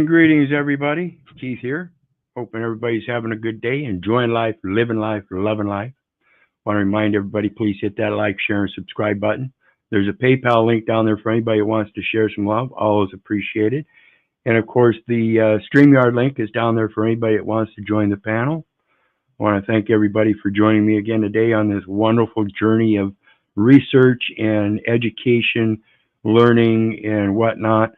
Greetings, everybody. Keith here. Hoping everybody's having a good day, enjoying life, living life, loving life. Want to remind everybody, please hit that like, share, and subscribe button. There's a PayPal link down there for anybody who wants to share some love. Always appreciated. And of course, the StreamYard link is down there for anybody that wants to join the panel. I want to thank everybody for joining me again today on this wonderful journey of research and education, learning, and whatnot.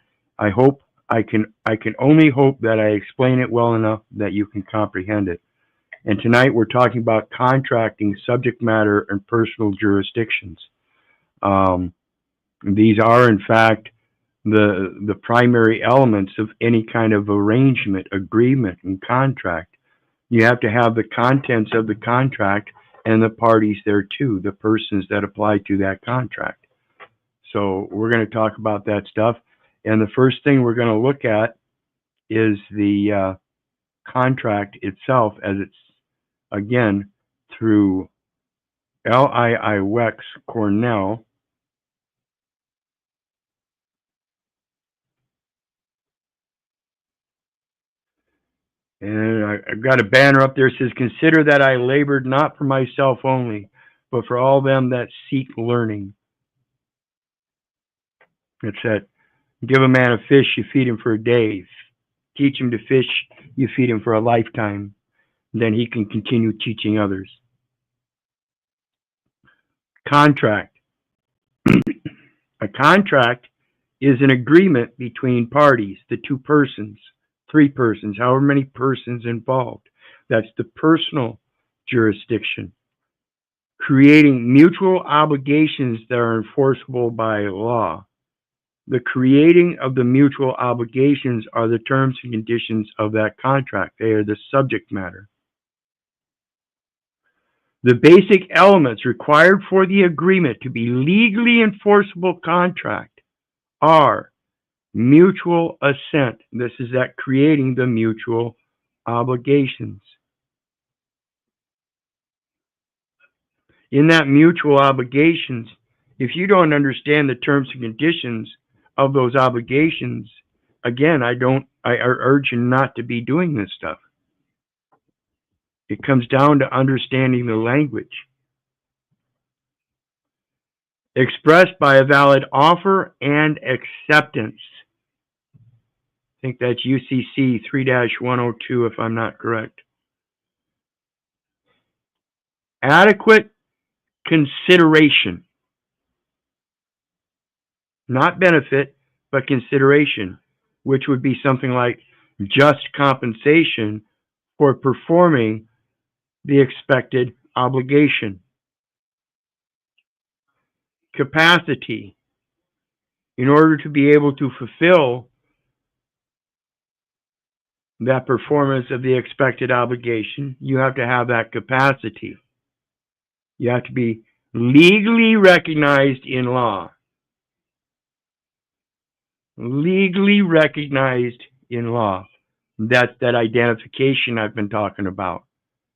I can only hope that I explain it well enough that you can comprehend it. And tonight we're talking about contracting, subject matter, and personal jurisdictions. These are, in fact, the primary elements of any kind of arrangement, agreement, and contract. You have to have the contents of the contract and the parties thereto, the persons that apply to that contract. So we're going to talk about that stuff. And the first thing we're going to look at is the contract itself, as it's, again, through L.I.I.W.E.C.S, Cornell. And I've got a banner up there that says, "Consider that I labored not for myself only, but for all them that seek learning." It's that, give a man a fish, you feed him for a day. Teach him to fish, you feed him for a lifetime. Then he can continue teaching others. Contract. A contract is an agreement between parties, the two persons, three persons, however many persons involved. That's the personal jurisdiction. Creating mutual obligations that are enforceable by law. The creating of the mutual obligations are the terms and conditions of that contract. They are the subject matter. The basic elements required for the agreement to be legally enforceable contract are mutual assent. This is that creating the mutual obligations. In that mutual obligations, if you don't understand the terms and conditions of those obligations, again, I urge you not to be doing this stuff. It comes down to understanding the language. Expressed by a valid offer and acceptance. I think that's UCC 3-102 if I'm not correct. Adequate consideration. Not benefit, but consideration, which would be something like just compensation for performing the expected obligation. Capacity. In order to be able to fulfill that performance of the expected obligation, you have to have that capacity. You have to be legally recognized in law. Legally recognized in law. That's that identification I've been talking about.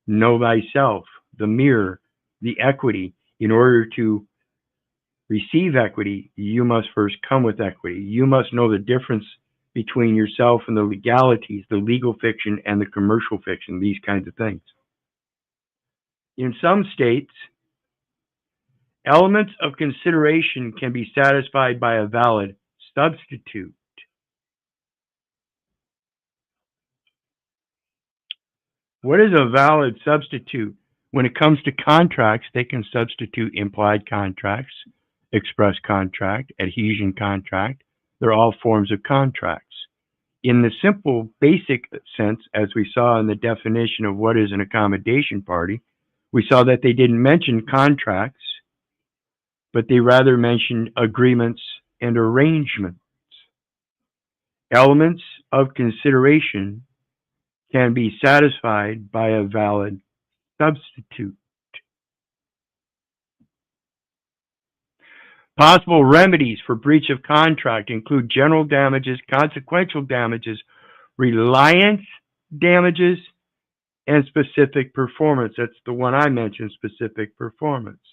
Know thyself, the mirror, the equity. In order to receive equity, you must first come with equity. You must know the difference between yourself and the legalities, the legal fiction and the commercial fiction, these kinds of things. In some states, elements of consideration can be satisfied by a valid substitute. What is a valid substitute? When it comes to contracts, they can substitute implied contracts, express contract, adhesion contract. They're all forms of contracts. In the simple, basic sense, as we saw in the definition of what is an accommodation party, we saw that they didn't mention contracts, but they rather mentioned agreements and arrangements. Elements of consideration can be satisfied by a valid substitute. Possible remedies for breach of contract include general damages, consequential damages, reliance damages, and specific performance. That's the one I mentioned, specific performance.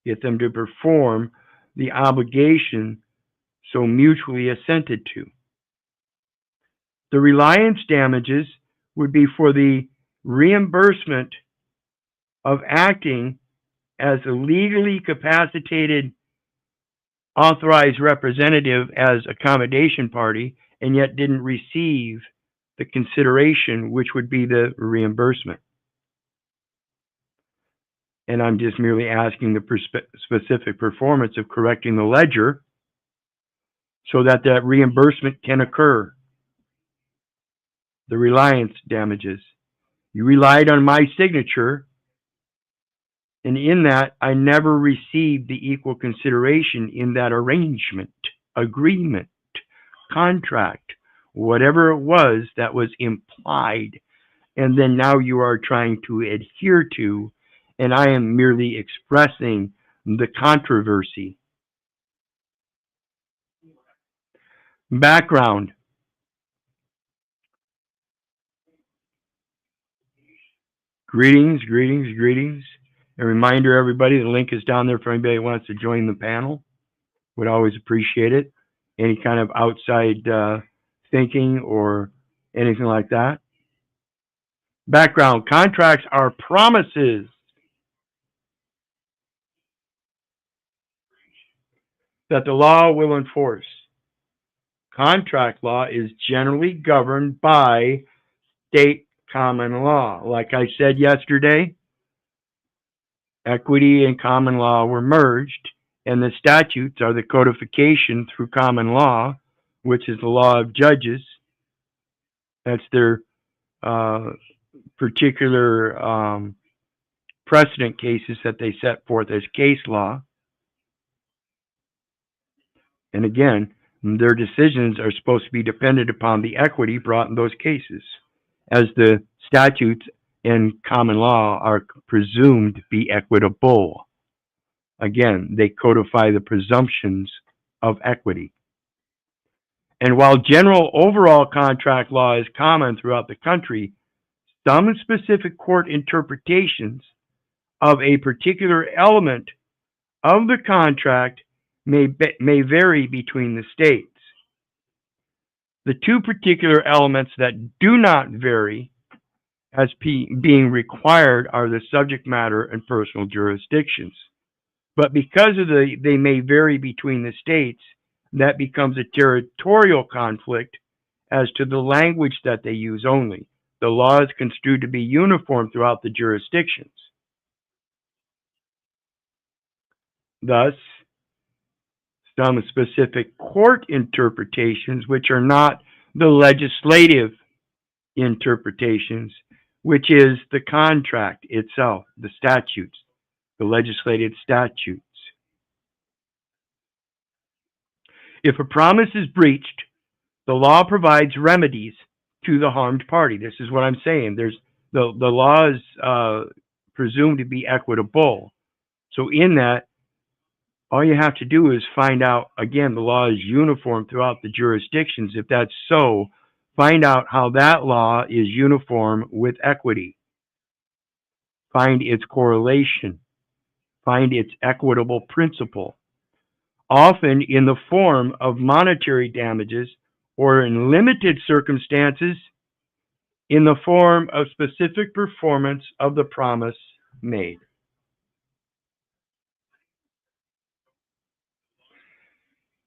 Get them to perform the obligation so mutually assented to. The reliance damages would be for the reimbursement of acting as a legally capacitated authorized representative as accommodation party and yet didn't receive the consideration, which would be the reimbursement. And I'm just merely asking the specific performance of correcting the ledger so that that reimbursement can occur. The reliance damages. You relied on my signature, and in that, I never received the equal consideration in that arrangement, agreement, contract, whatever it was that was implied. And then now you are trying to adhere to, and I am merely expressing the controversy. Background. Greetings, greetings, greetings. A reminder, everybody, the link is down there for anybody who wants to join the panel. Would always appreciate it. Any kind of outside thinking or anything like that. Background. Contracts are promises that the law will enforce. Contract law is generally governed by state common law. Like I said yesterday, equity and common law were merged, and the statutes are the codification through common law, which is the law of judges. That's their particular precedent cases that they set forth as case law. And again, their decisions are supposed to be dependent upon the equity brought in those cases, as the statutes and common law are presumed to be equitable. Again, they codify the presumptions of equity. And while general overall contract law is common throughout the country, some specific court interpretations of a particular element of the contract may vary between the states. The two particular elements that do not vary as being required are the subject matter and personal jurisdictions. But because of they may vary between the states, that becomes a territorial conflict as to the language that they use only. The law is construed to be uniform throughout the jurisdictions. Thus, some specific court interpretations, which are not the legislative interpretations, which is the contract itself, the statutes, the legislative statutes. If a promise is breached, the law provides remedies to the harmed party. This is what I'm saying. The law is presumed to be equitable. So in that, all you have to do is find out, again, the law is uniform throughout the jurisdictions. If that's so, find out how that law is uniform with equity. Find its correlation. Find its equitable principle. Often in the form of monetary damages, or in limited circumstances, in the form of specific performance of the promise made.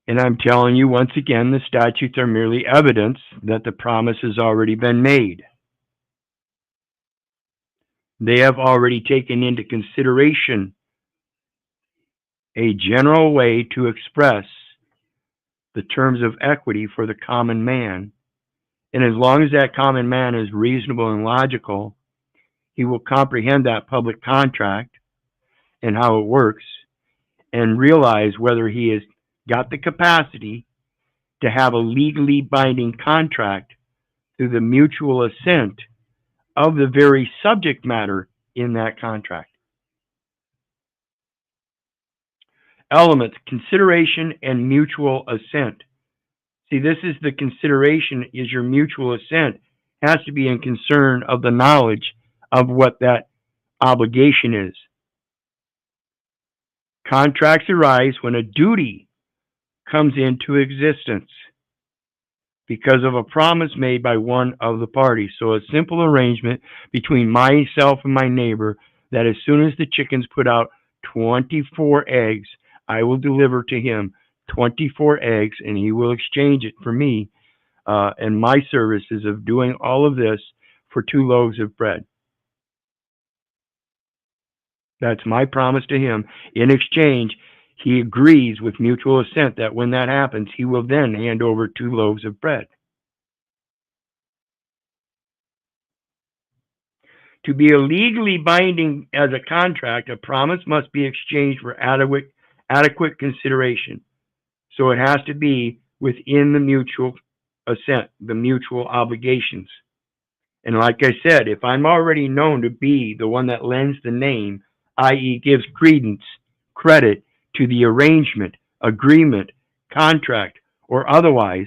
And I'm telling you, once again, the statutes are merely evidence that the promise has already been made. They have already taken into consideration a general way to express the terms of equity for the common man. And as long as that common man is reasonable and logical, he will comprehend that public contract and how it works and realize whether he has got the capacity to have a legally binding contract through the mutual assent of the very subject matter in that contract. Elements, consideration and mutual assent. See, this is the consideration, is your mutual assent has to be in concern of the knowledge of what that obligation is. Contracts arise when a duty comes into existence. because of a promise made by one of the parties. So a simple arrangement between myself and my neighbor that as soon as the chickens put out 24 eggs, I will deliver to him 24 eggs and he will exchange it for me and my services of doing all of this for 2 loaves of bread. That's my promise to him. In exchange, he agrees with mutual assent that when that happens, he will then hand over 2 loaves of bread. To be legally binding as a contract, a promise must be exchanged for adequate consideration. So it has to be within the mutual assent, the mutual obligations. And like I said, if I'm already known to be the one that lends the name, i.e. gives credit to the arrangement, agreement, contract, or otherwise,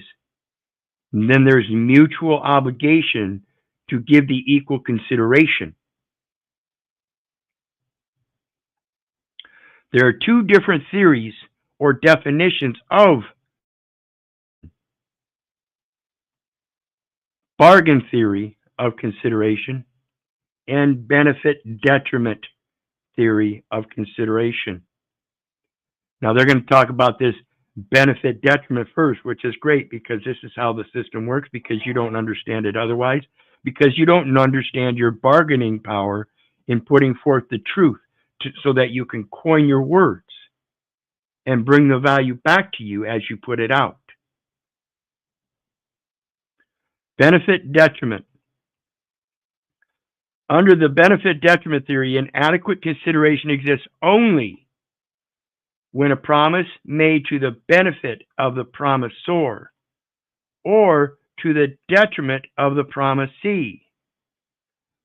then there's mutual obligation to give the equal consideration. There are 2 different theories or definitions of bargain theory of consideration and benefit detriment theory of consideration. Now they're going to talk about this benefit detriment first, which is great because this is how the system works, because you don't understand it otherwise, because you don't understand your bargaining power in putting forth the truth so that you can coin your words and bring the value back to you as you put it out. Benefit detriment. Under the benefit detriment theory, inadequate consideration exists only when a promise made to the benefit of the promisor or to the detriment of the promisee,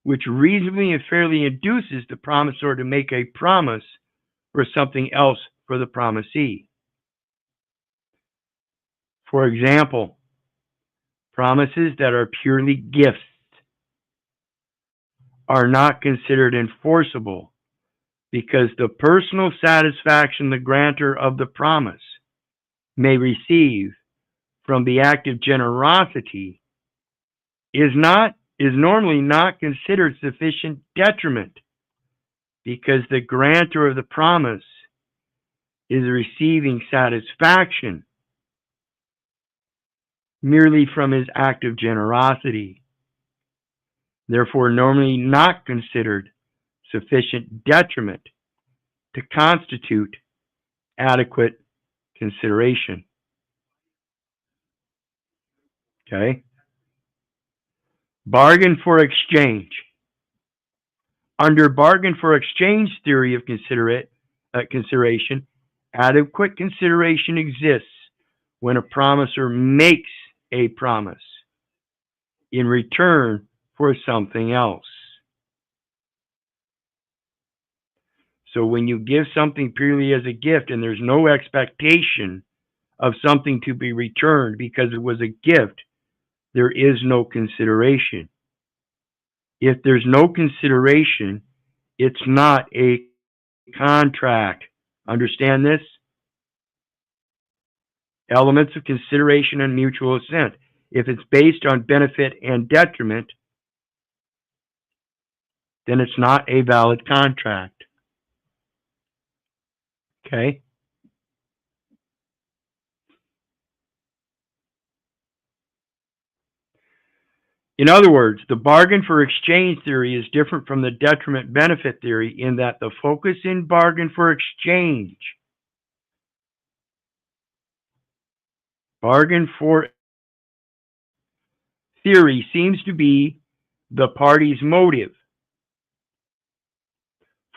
which reasonably and fairly induces the promisor to make a promise for something else for the promisee. For example, promises that are purely gifts are not considered enforceable because the personal satisfaction the grantor of the promise may receive from the act of generosity is normally not considered sufficient detriment because the grantor of the promise is receiving satisfaction merely from his act of generosity, therefore normally not considered sufficient detriment to constitute adequate consideration. Okay? Bargain for exchange. Under bargain for exchange theory of consideration, adequate consideration exists when a promiser makes a promise in return for something else. So when you give something purely as a gift and there's no expectation of something to be returned because it was a gift, there is no consideration. If there's no consideration, it's not a contract. Understand this? Elements of consideration and mutual assent. If it's based on benefit and detriment, then it's not a valid contract. Okay? In other words, the bargain for exchange theory is different from the detriment benefit theory in that the focus in bargain for exchange theory seems to be the party's motive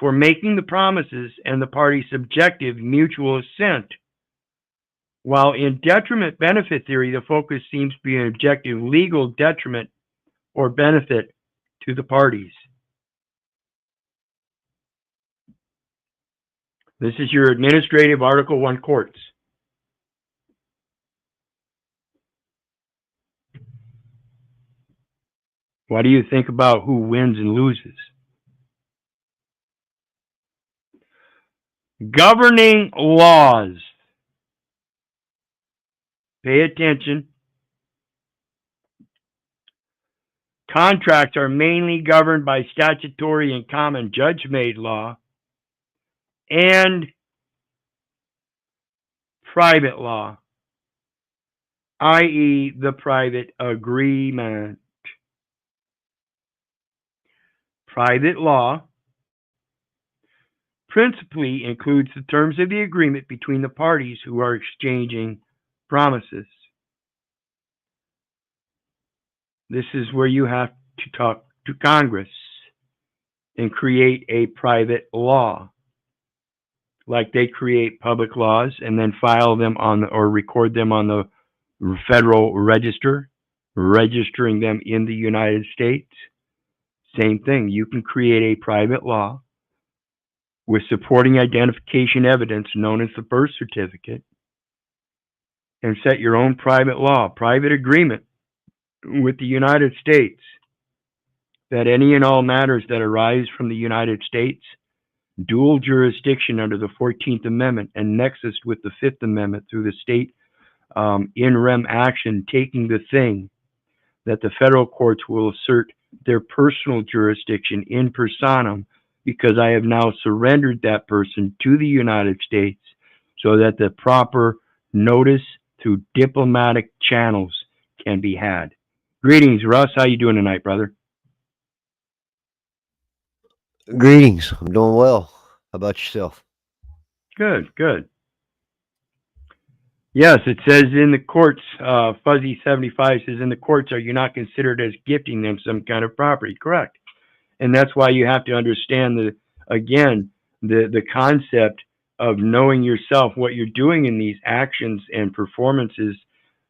for making the promises and the party's subjective mutual assent, while in detriment benefit theory, the focus seems to be an objective legal detriment or benefit to the parties. This is your administrative Article 1 courts. What do you think about who wins and loses? Governing laws. Pay attention. Contracts are mainly governed by statutory and common judge-made law and private law, i.e., the private agreement. Private law principally includes the terms of the agreement between the parties who are exchanging promises. This is where you have to talk to Congress and create a private law. Like they create public laws and then file them on or record them on the Federal Register, registering them in the United States. Same thing. You can create a private law with supporting identification evidence known as the birth certificate and set your own private law, private agreement with the United States that any and all matters that arise from the United States, dual jurisdiction under the 14th Amendment and nexus with the 5th Amendment through the state in rem action, taking the thing that the federal courts will assert their personal jurisdiction in personam, because I have now surrendered that person to the United States so that the proper notice through diplomatic channels can be had. Greetings, Russ. How you doing tonight, brother? Greetings. I'm doing well. How about yourself? Good, good. Yes, it says in the courts, Fuzzy 75 says in the courts, are you not considered as gifting them some kind of property? Correct. And that's why you have to understand the concept of knowing yourself, what you're doing in these actions and performances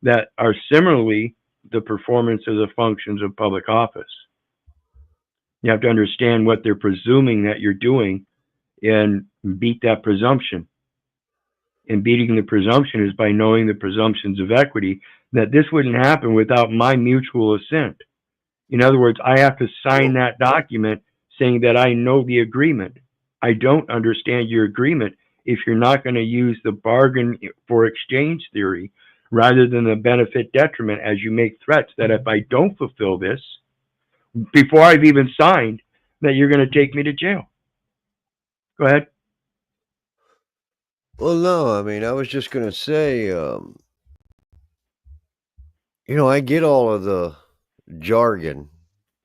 that are similarly the performance of the functions of public office. You have to understand what they're presuming that you're doing and beat that presumption. And beating the presumption is by knowing the presumptions of equity, that this wouldn't happen without my mutual assent. In other words, I have to sign that document saying that I know the agreement. I don't understand your agreement if you're not going to use the bargain for exchange theory rather than the benefit detriment, as you make threats that if I don't fulfill this, before I've even signed, that you're going to take me to jail. Go ahead. Well, no, I mean, I was just going to say, I get all of the jargon,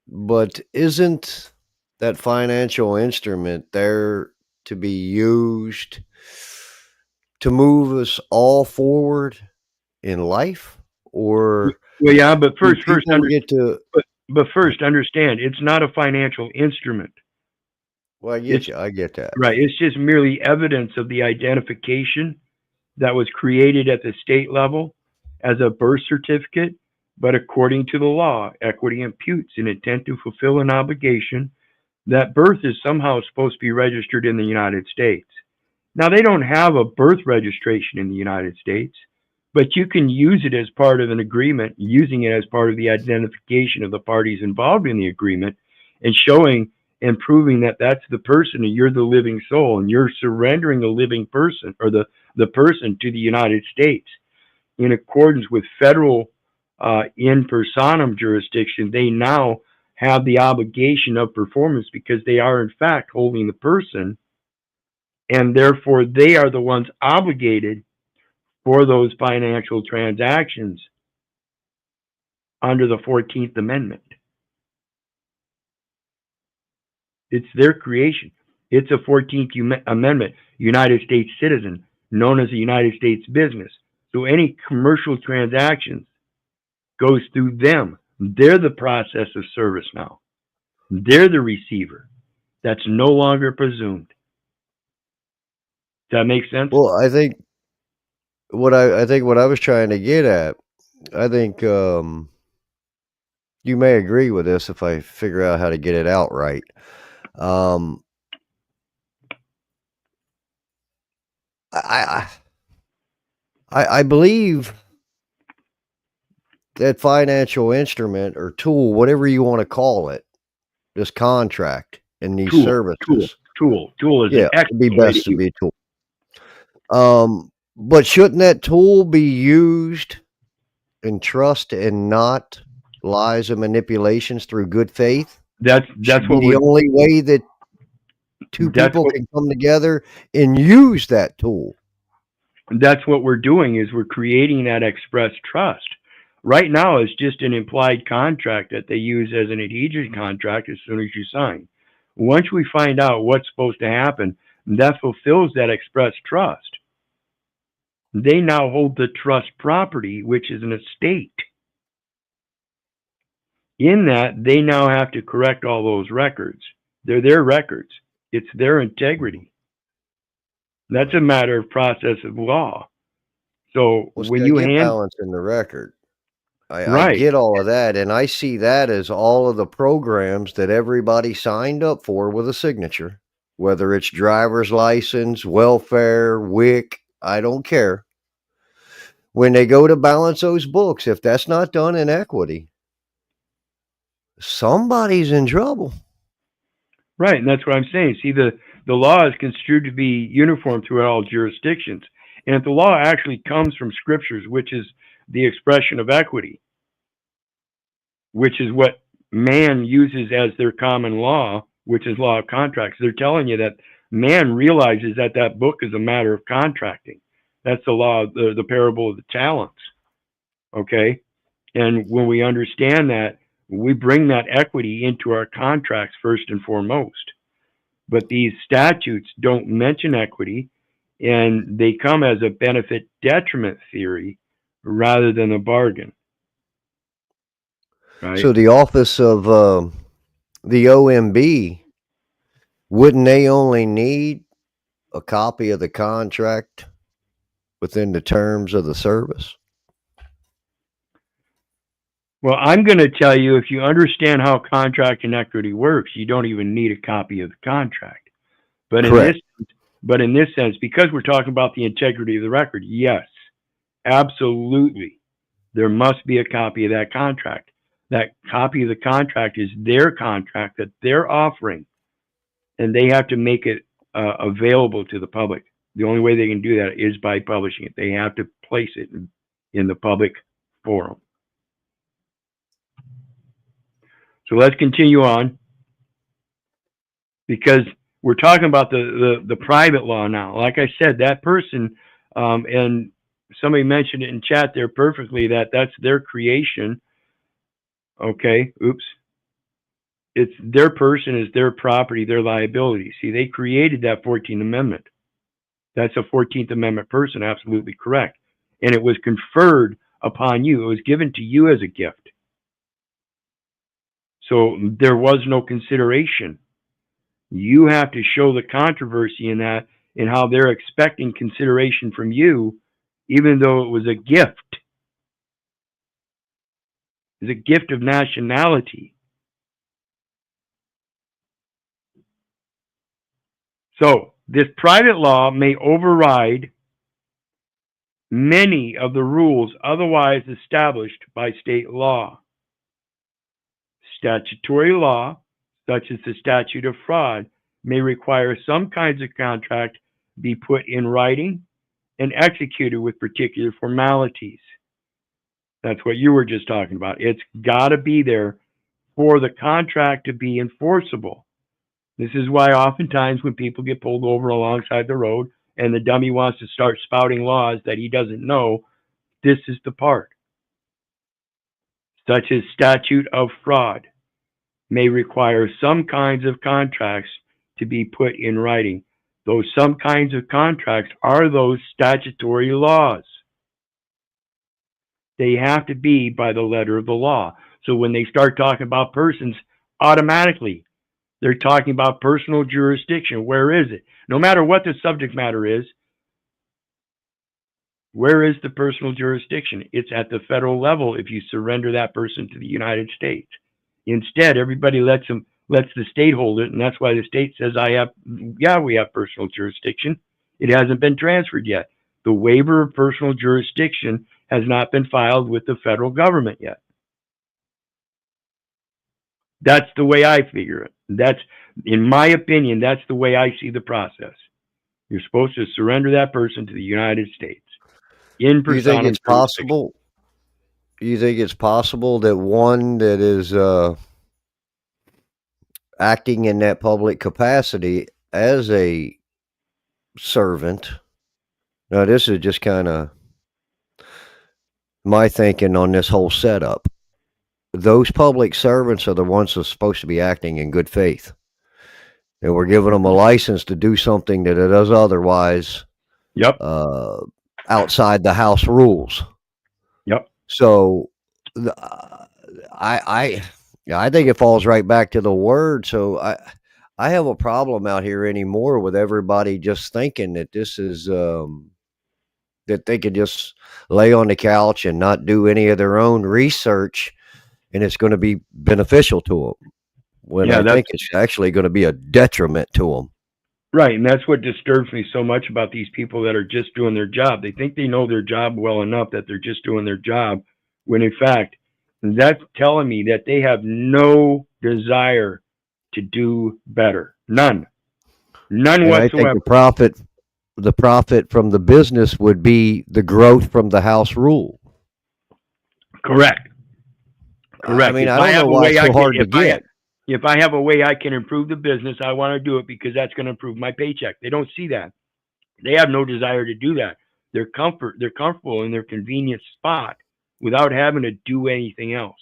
but isn't that financial instrument there to be used to move us all forward in life? Or well, yeah, but first understand it's not a financial instrument. Well, I get that. Right. It's just merely evidence of the identification that was created at the state level as a birth certificate, but according to the law, equity imputes an intent to fulfill an obligation. That birth is somehow supposed to be registered in the United States. Now, they don't have a birth registration in the United States, but you can use it as part of an agreement, using it as part of the identification of the parties involved in the agreement and showing and proving that that's the person and you're the living soul and you're surrendering the living person or the person to the United States in accordance with federal in personam jurisdiction. They now have the obligation of performance because they are in fact holding the person, and therefore they are the ones obligated for those financial transactions under the 14th Amendment. It's their creation. It's a 14th Amendment United States citizen known as a United States business. So any commercial transactions goes through them. They're the process of service now. They're the receiver. That's no longer presumed. Does that make sense? Well, I think what I was trying to get at, I think you may agree with this if I figure out how to get it out right. I believe that financial instrument or tool, whatever you want to call it, this contract and these services. Tool is yeah, it'd be best to be a tool. But shouldn't that tool be used in trust and not lies and manipulations through good faith That's should be what the we're only way that two that's people what can come together and use that tool. that's what we're doing is we're creating that express trust. Right now, it's just an implied contract that they use as an adhesion contract as soon as you sign. Once we find out what's supposed to happen, that fulfills that express trust. They now hold the trust property, which is an estate. In that, they now have to correct all those records. They're their records. It's their integrity. That's a matter of process of law. So Well, see, when I you get hand balance in the record. I right, get all of that, and I see that as all of the programs that everybody signed up for with a signature, whether it's driver's license, welfare, WIC, I don't care. When they go to balance those books, if that's not done in equity, somebody's in trouble. right, and that's what I'm saying. See, the law is construed to be uniform throughout all jurisdictions, and if the law actually comes from scriptures, which is the expression of equity, which is what man uses as their common law, which is law of contracts. They're telling you that man realizes that that book is a matter of contracting. That's the law, the parable of the talents. Okay, and when we understand that, we bring that equity into our contracts first and foremost. But these statutes don't mention equity, and they come as a benefit detriment theory rather than a bargain. Right? So the office of the O.M.B, wouldn't they only need a copy of the contract within the terms of the service? Well, I'm going to tell you, if you understand how contract and equity works, you don't even need a copy of the contract. But in this, Correct. but in this sense, because we're talking about the integrity of the record, yes, absolutely, there must be a copy of that contract. That copy of the contract is their contract that they're offering, and they have to make it available to the public. The only way they can do that is by publishing it. They have to place it in the public forum. So let's continue on, because we're talking about the private law now. Like I said, that person, and somebody mentioned it in chat there perfectly, that that's their creation. Okay, oops. It's their person, is their property, their liability. See, they created that 14th Amendment. That's a 14th Amendment person, absolutely correct. And it was conferred upon you. It was given to you as a gift. So there was no consideration. You have to show the controversy in that, and how they're expecting consideration from you, even though it was a gift. It's a gift of nationality. So this private law may override many of the rules otherwise established by state law. Statutory law, such as the statute of fraud, may require some kinds of contract be put in writing and executed with particular formalities. That's what you were just talking about. It's got to be there for the contract to be enforceable. This is why oftentimes when people get pulled over alongside the road and the dummy wants to start spouting laws that he doesn't know, this is the part. Such as statute of fraud may require some kinds of contracts to be put in writing. Those some kinds of contracts are those statutory laws. They have to be by the letter of the law. So when they start talking about persons, automatically they're talking about personal jurisdiction. Where is it? No matter what the subject matter is, where is the personal jurisdiction? It's at the federal level if you surrender that person to the United States. Instead, everybody lets the state hold it, and that's why the state says, we have personal jurisdiction. It hasn't been transferred yet. The waiver of personal jurisdiction has not been filed with the federal government yet. That's the way I figure it. That's, in my opinion, that's the way I see the process. You're supposed to surrender that person to the United States in Do you think personam it's jurisdiction. possible? You think it's possible that one that is acting in that public capacity as a servant? Now, this is just kind of my thinking on this whole setup. Those public servants are the ones that are supposed to be acting in good faith. And we're giving them a license to do something that it does otherwise Yep. Outside the house rules. Yep. So I think it falls right back to the word. So I have a problem out here anymore with everybody just thinking that this is that they could just lay on the couch and not do any of their own research, and it's going to be beneficial to them. When Yeah, I that's think it's actually going to be a detriment to them. right. And that's what disturbs me so much about these people that are just doing their job. They think they know their job well enough that they're just doing their job, when in fact, that's telling me that they have no desire to do better. None. None And I think whatsoever. the profit from the business would be the growth from the house rule. Correct. I Correct. mean, If I I don't know have a why way it's I so can, hard to get. if I have a way I can improve the business, I want to do it because that's going to improve my paycheck. They don't see that. They have no desire to do that. They're comfortable in their convenient spot without having to do anything else.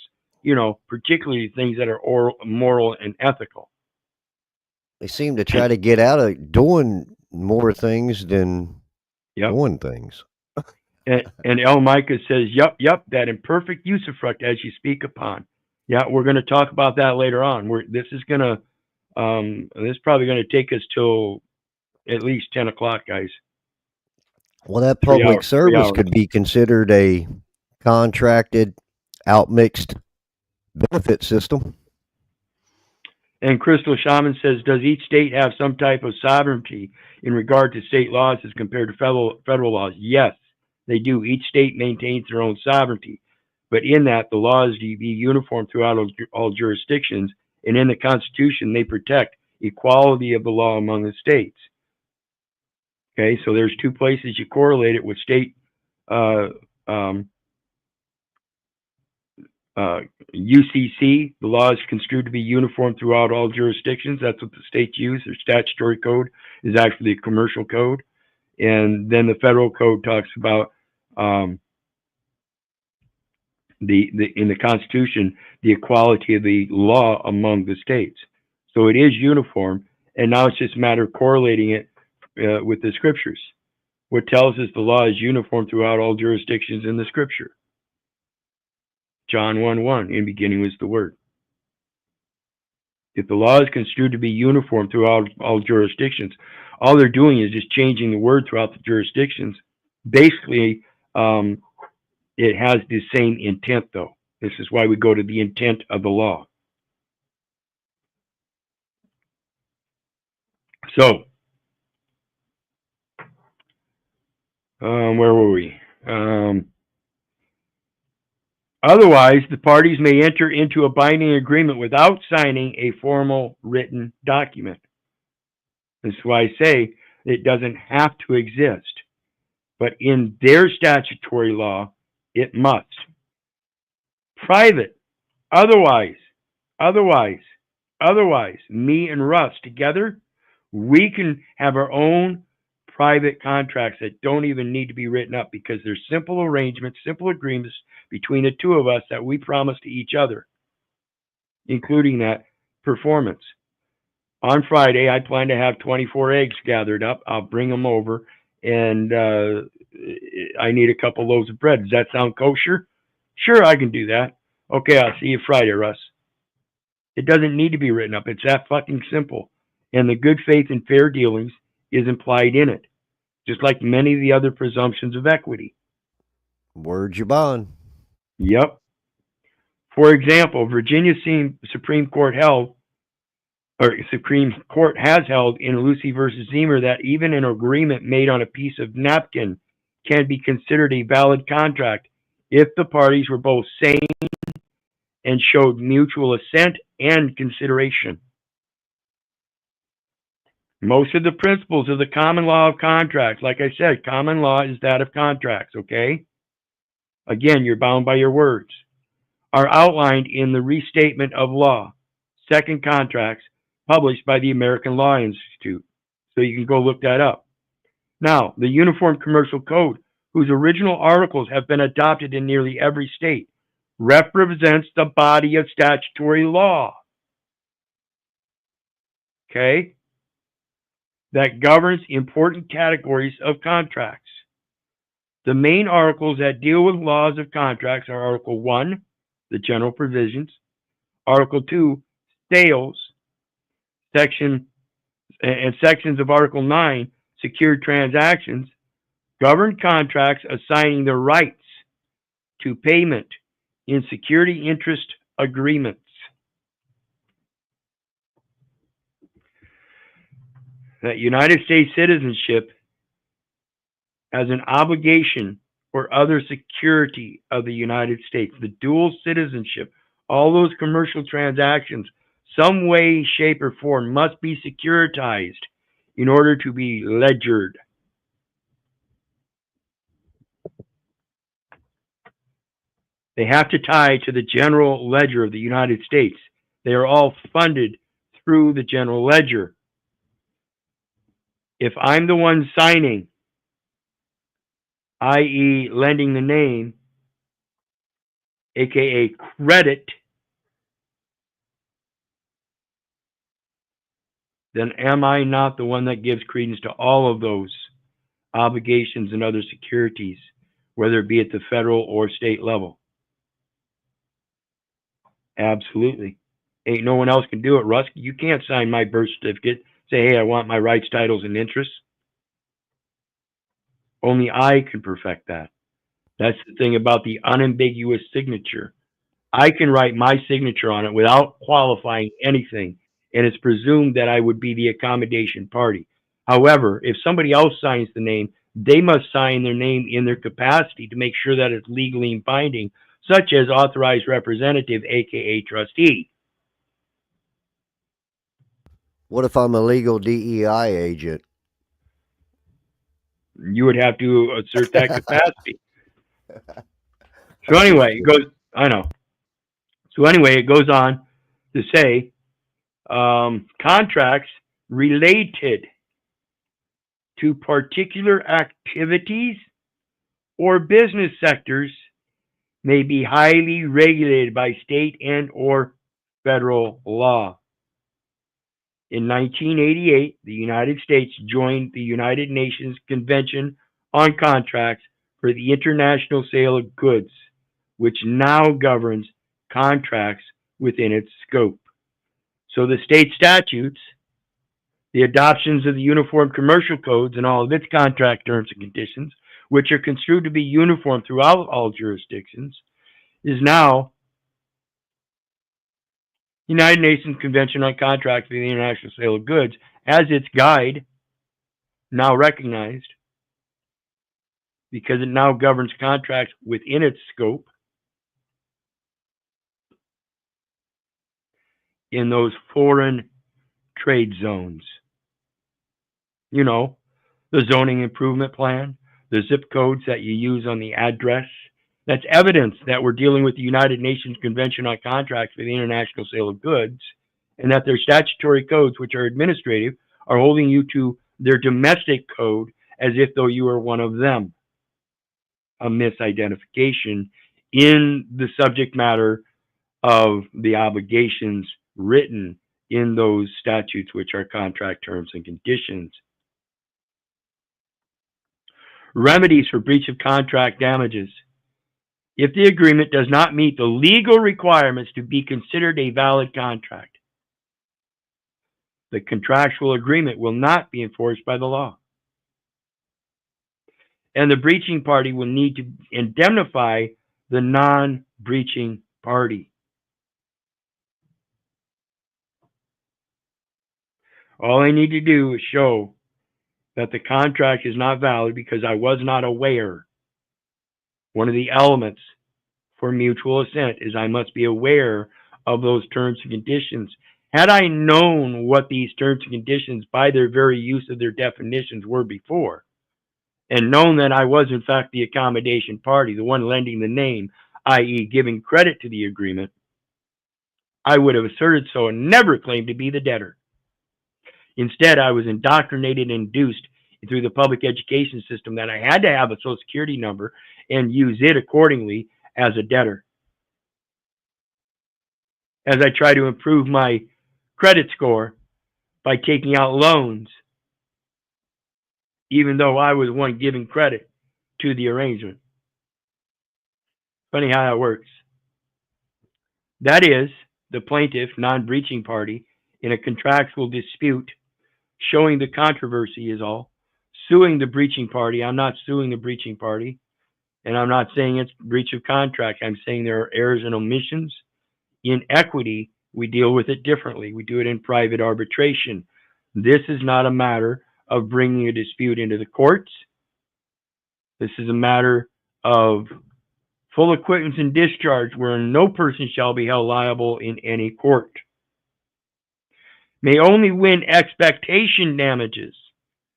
You know, particularly things that are moral and ethical. They seem to try to get out of doing more things than Yep. doing things. And El Micah says, yep, that imperfect usufruct as you speak upon. Yeah, we're going to talk about that later on. This is probably going to take us till at least 10 o'clock, guys. Well, that 3 hours. public service could be considered a contracted, outmixed benefit system. And Crystal Shaman says, does each state have some type of sovereignty in regard to state laws as compared to federal laws? Yes, they do. Each state maintains their own sovereignty, but in that, the laws be uniform throughout all jurisdictions, and in the Constitution, they protect equality of the law among the states. Okay, so there's two places you correlate it with state UCC, the law is construed to be uniform throughout all jurisdictions. That's what the states use. Their statutory code is actually a commercial code. And then the federal code talks about in the Constitution, the equality of the law among the states. So it is uniform, and now it's just a matter of correlating it with the scriptures. What tells us the law is uniform throughout all jurisdictions in the scripture? John 1:1, in the beginning was the Word. If the law is construed to be uniform throughout all jurisdictions, all they're doing is just changing the word throughout the jurisdictions. Basically, it has the same intent, though. This is why we go to the intent of the law. So, where were we? Otherwise, the parties may enter into a binding agreement without signing a formal written document. That's why I say it doesn't have to exist. But in their statutory law, it must. Private, otherwise, me and Russ together, we can have our own private contracts that don't even need to be written up because they're simple arrangements, simple agreements between the two of us that we promise to each other, including that performance. On Friday, I plan to have 24 eggs gathered up. I'll bring them over, and I need a couple loaves of bread. Does that sound kosher? Sure, I can do that. Okay, I'll see you Friday, Russ. It doesn't need to be written up. It's that fucking simple. And the good faith and fair dealings is implied in it, just like many of the other presumptions of equity. Word you bond. Yep. For example, Virginia Supreme Court has held in Lucy versus Zemer that even an agreement made on a piece of napkin can be considered a valid contract if the parties were both sane and showed mutual assent and consideration. Most of the principles of the common law of contracts, like I said, common law is that of contracts, okay? again, you're bound by your words, are outlined in the Restatement of Law, Second Contracts, published by the American Law Institute. So you can go look that up. Now, the Uniform Commercial Code, whose original articles have been adopted in nearly every state, represents the body of statutory law, okay, that governs important categories of contracts. The main articles that deal with laws of contracts are Article 1, the general provisions, Article 2, sales, sections of Article 9, secured transactions, govern contracts assigning the rights to payment in security interest agreements. That United States citizenship as an obligation or other security of the United States. The dual citizenship, all those commercial transactions, some way, shape, or form must be securitized in order to be ledgered. They have to tie to the general ledger of the United States. They are all funded through the general ledger. If I'm the one signing, i.e. lending the name, aka credit, then am I not the one that gives credence to all of those obligations and other securities, whether it be at the federal or state level? Absolutely. Ain't no one else can do it, Russ. You can't sign my birth certificate, say, hey, I want my rights, titles, and interests. Only I can perfect that. That's the thing about the unambiguous signature. I can write my signature on it without qualifying anything, and it's presumed that I would be the accommodation party. However, if somebody else signs the name, they must sign their name in their capacity to make sure that it's legally binding, such as authorized representative, aka trustee. What if I'm a legal DEI agent? You would have to assert that capacity. So anyway, it goes, I know. So anyway, it goes on to say, contracts related to particular activities or business sectors may be highly regulated by state and or federal law. In 1988, the United States joined the United Nations Convention on Contracts for the International Sale of Goods, which now governs contracts within its scope. So the state statutes, the adoptions of the Uniform Commercial Codes and all of its contract terms and conditions, which are construed to be uniform throughout all jurisdictions, is now United Nations Convention on Contracts for the International Sale of Goods as its guide, now recognized, because it now governs contracts within its scope in those foreign trade zones. You know, the zoning improvement plan, the zip codes that you use on the address. That's evidence that we're dealing with the United Nations Convention on Contracts for the International Sale of Goods, and that their statutory codes, which are administrative, are holding you to their domestic code as if though you are one of them. A misidentification in the subject matter of the obligations written in those statutes, which are contract terms and conditions. Remedies for breach of contract damages. If the agreement does not meet the legal requirements to be considered a valid contract, the contractual agreement will not be enforced by the law. And the breaching party will need to indemnify the non-breaching party. All I need to do is show that the contract is not valid because I was not aware. One of the elements for mutual assent is I must be aware of those terms and conditions. Had I known what these terms and conditions by their very use of their definitions were before, and known that I was in fact the accommodation party, the one lending the name, i.e. giving credit to the agreement, I would have asserted so and never claimed to be the debtor. Instead, I was indoctrinated and induced through the public education system that I had to have a Social Security number and use it accordingly as a debtor. As I try to improve my credit score by taking out loans, even though I was one giving credit to the arrangement. Funny how that works. That is, the plaintiff, non-breaching party, in a contractual dispute, showing the controversy is all, suing the breaching party. I'm not suing the breaching party, and I'm not saying it's breach of contract. I'm saying there are errors and omissions. In equity, we deal with it differently. We do it in private arbitration. This is not a matter of bringing a dispute into the courts. This is a matter of full acquittance and discharge, wherein no person shall be held liable in any court. May only win expectation damages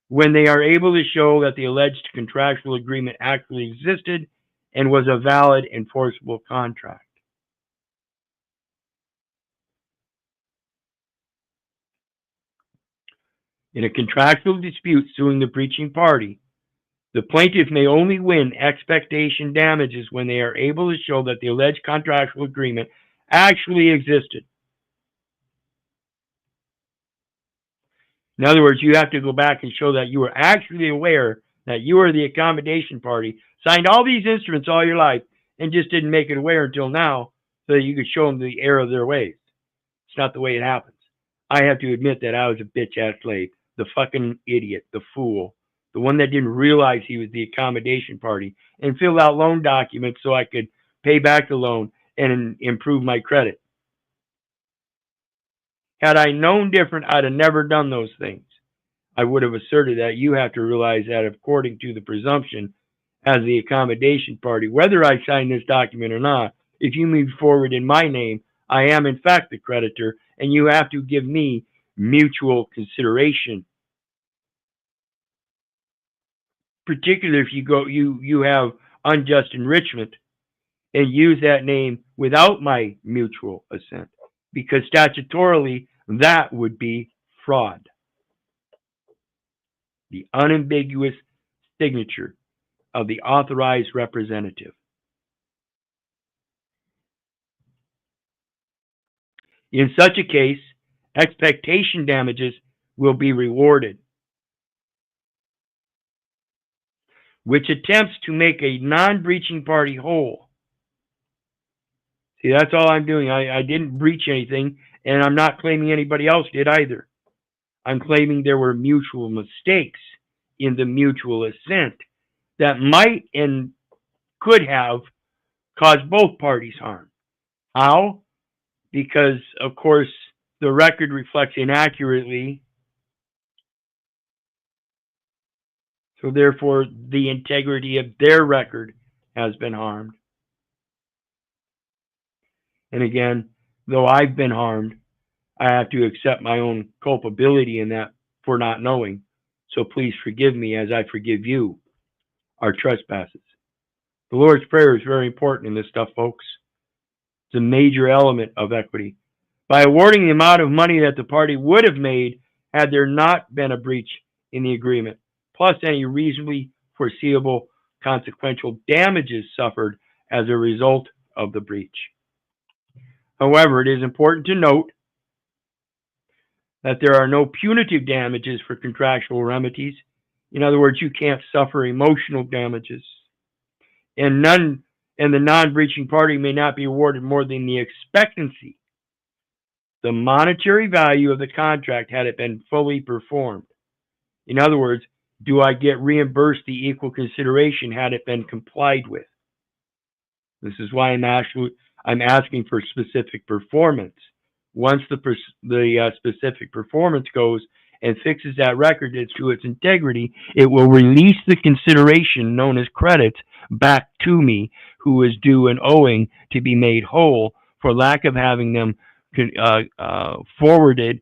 when they are able to show that the alleged contractual agreement actually existed and was a valid enforceable contract. In a contractual dispute suing the breaching party, the plaintiff may only win expectation damages when they are able to show that the alleged contractual agreement actually existed. In other words, you have to go back and show that you were actually aware that you were the accommodation party, signed all these instruments all your life, and just didn't make it aware until now so that you could show them the error of their ways. It's not the way it happens. I have to admit that I was a bitch-ass slave, the fucking idiot, the fool, the one that didn't realize he was the accommodation party and filled out loan documents so I could pay back the loan and improve my credit. Had I known different, I'd have never done those things. I would have asserted that you have to realize that according to the presumption as the accommodation party, whether I sign this document or not, if you move forward in my name, I am in fact the creditor, and you have to give me mutual consideration. Particularly if you have unjust enrichment and use that name without my mutual assent, because statutorily that would be fraud. The unambiguous signature of the authorized representative. In such a case, expectation damages will be rewarded, which attempts to make a non-breaching party whole. See, that's all I'm doing. I didn't breach anything, and I'm not claiming anybody else did either. I'm claiming there were mutual mistakes in the mutual assent that might and could have caused both parties harm. How? Because, of course, the record reflects inaccurately, so therefore the integrity of their record has been harmed. And again, though I've been harmed, I have to accept my own culpability in that for not knowing. So please forgive me as I forgive you our trespasses. The Lord's Prayer is very important in this stuff, folks. It's a major element of equity. By awarding the amount of money that the party would have made had there not been a breach in the agreement, plus any reasonably foreseeable consequential damages suffered as a result of the breach. However, it is important to note that there are no punitive damages for contractual remedies. In other words, you can't suffer emotional damages. And the non-breaching party may not be awarded more than the expectancy, the monetary value of the contract had it been fully performed. In other words, do I get reimbursed the equal consideration had it been complied with? This is why I'm asking for specific performance. Once the specific performance goes and fixes that record to its integrity, it will release the consideration known as credits back to me, who is due and owing to be made whole for lack of having them forwarded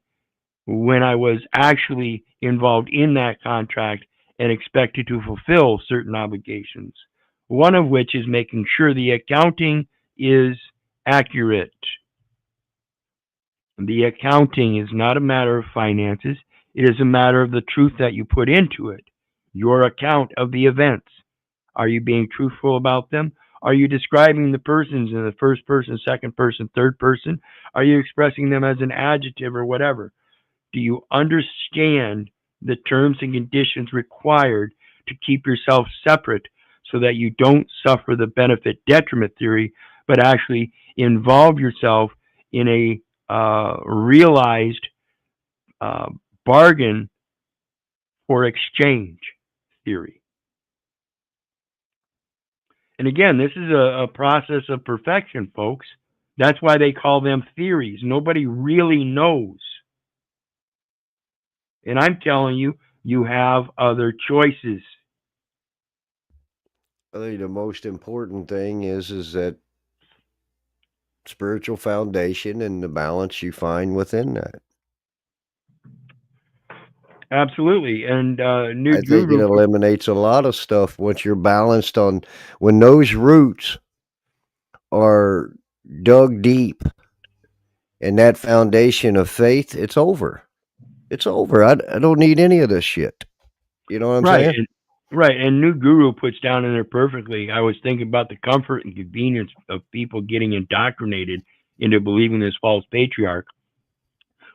when I was actually involved in that contract and expected to fulfill certain obligations, one of which is making sure the accounting is accurate. The accounting is not a matter of finances, it is a matter of the truth that you put into it, your account of the events. Are you being truthful about them? Are you describing the persons in the first person, second person, third person? Are you expressing them as an adjective or whatever? Do you understand the terms and conditions required to keep yourself separate so that you don't suffer the benefit detriment theory, but actually involve yourself in a realized uh, bargain for exchange theory? And again, this is a process of perfection, folks. That's why they call them theories. Nobody really knows. And I'm telling you, you have other choices. I think the most important thing is that spiritual foundation and the balance you find within that. Absolutely. And I Nude think it Guru, eliminates a lot of stuff once you're balanced on when those roots are dug deep and that foundation of faith, it's over. It's over. I don't need any of this shit. You know what I'm right. saying? And, right. And Nude Guru puts down in there perfectly. I was thinking about the comfort and convenience of people getting indoctrinated into believing this false patriarch.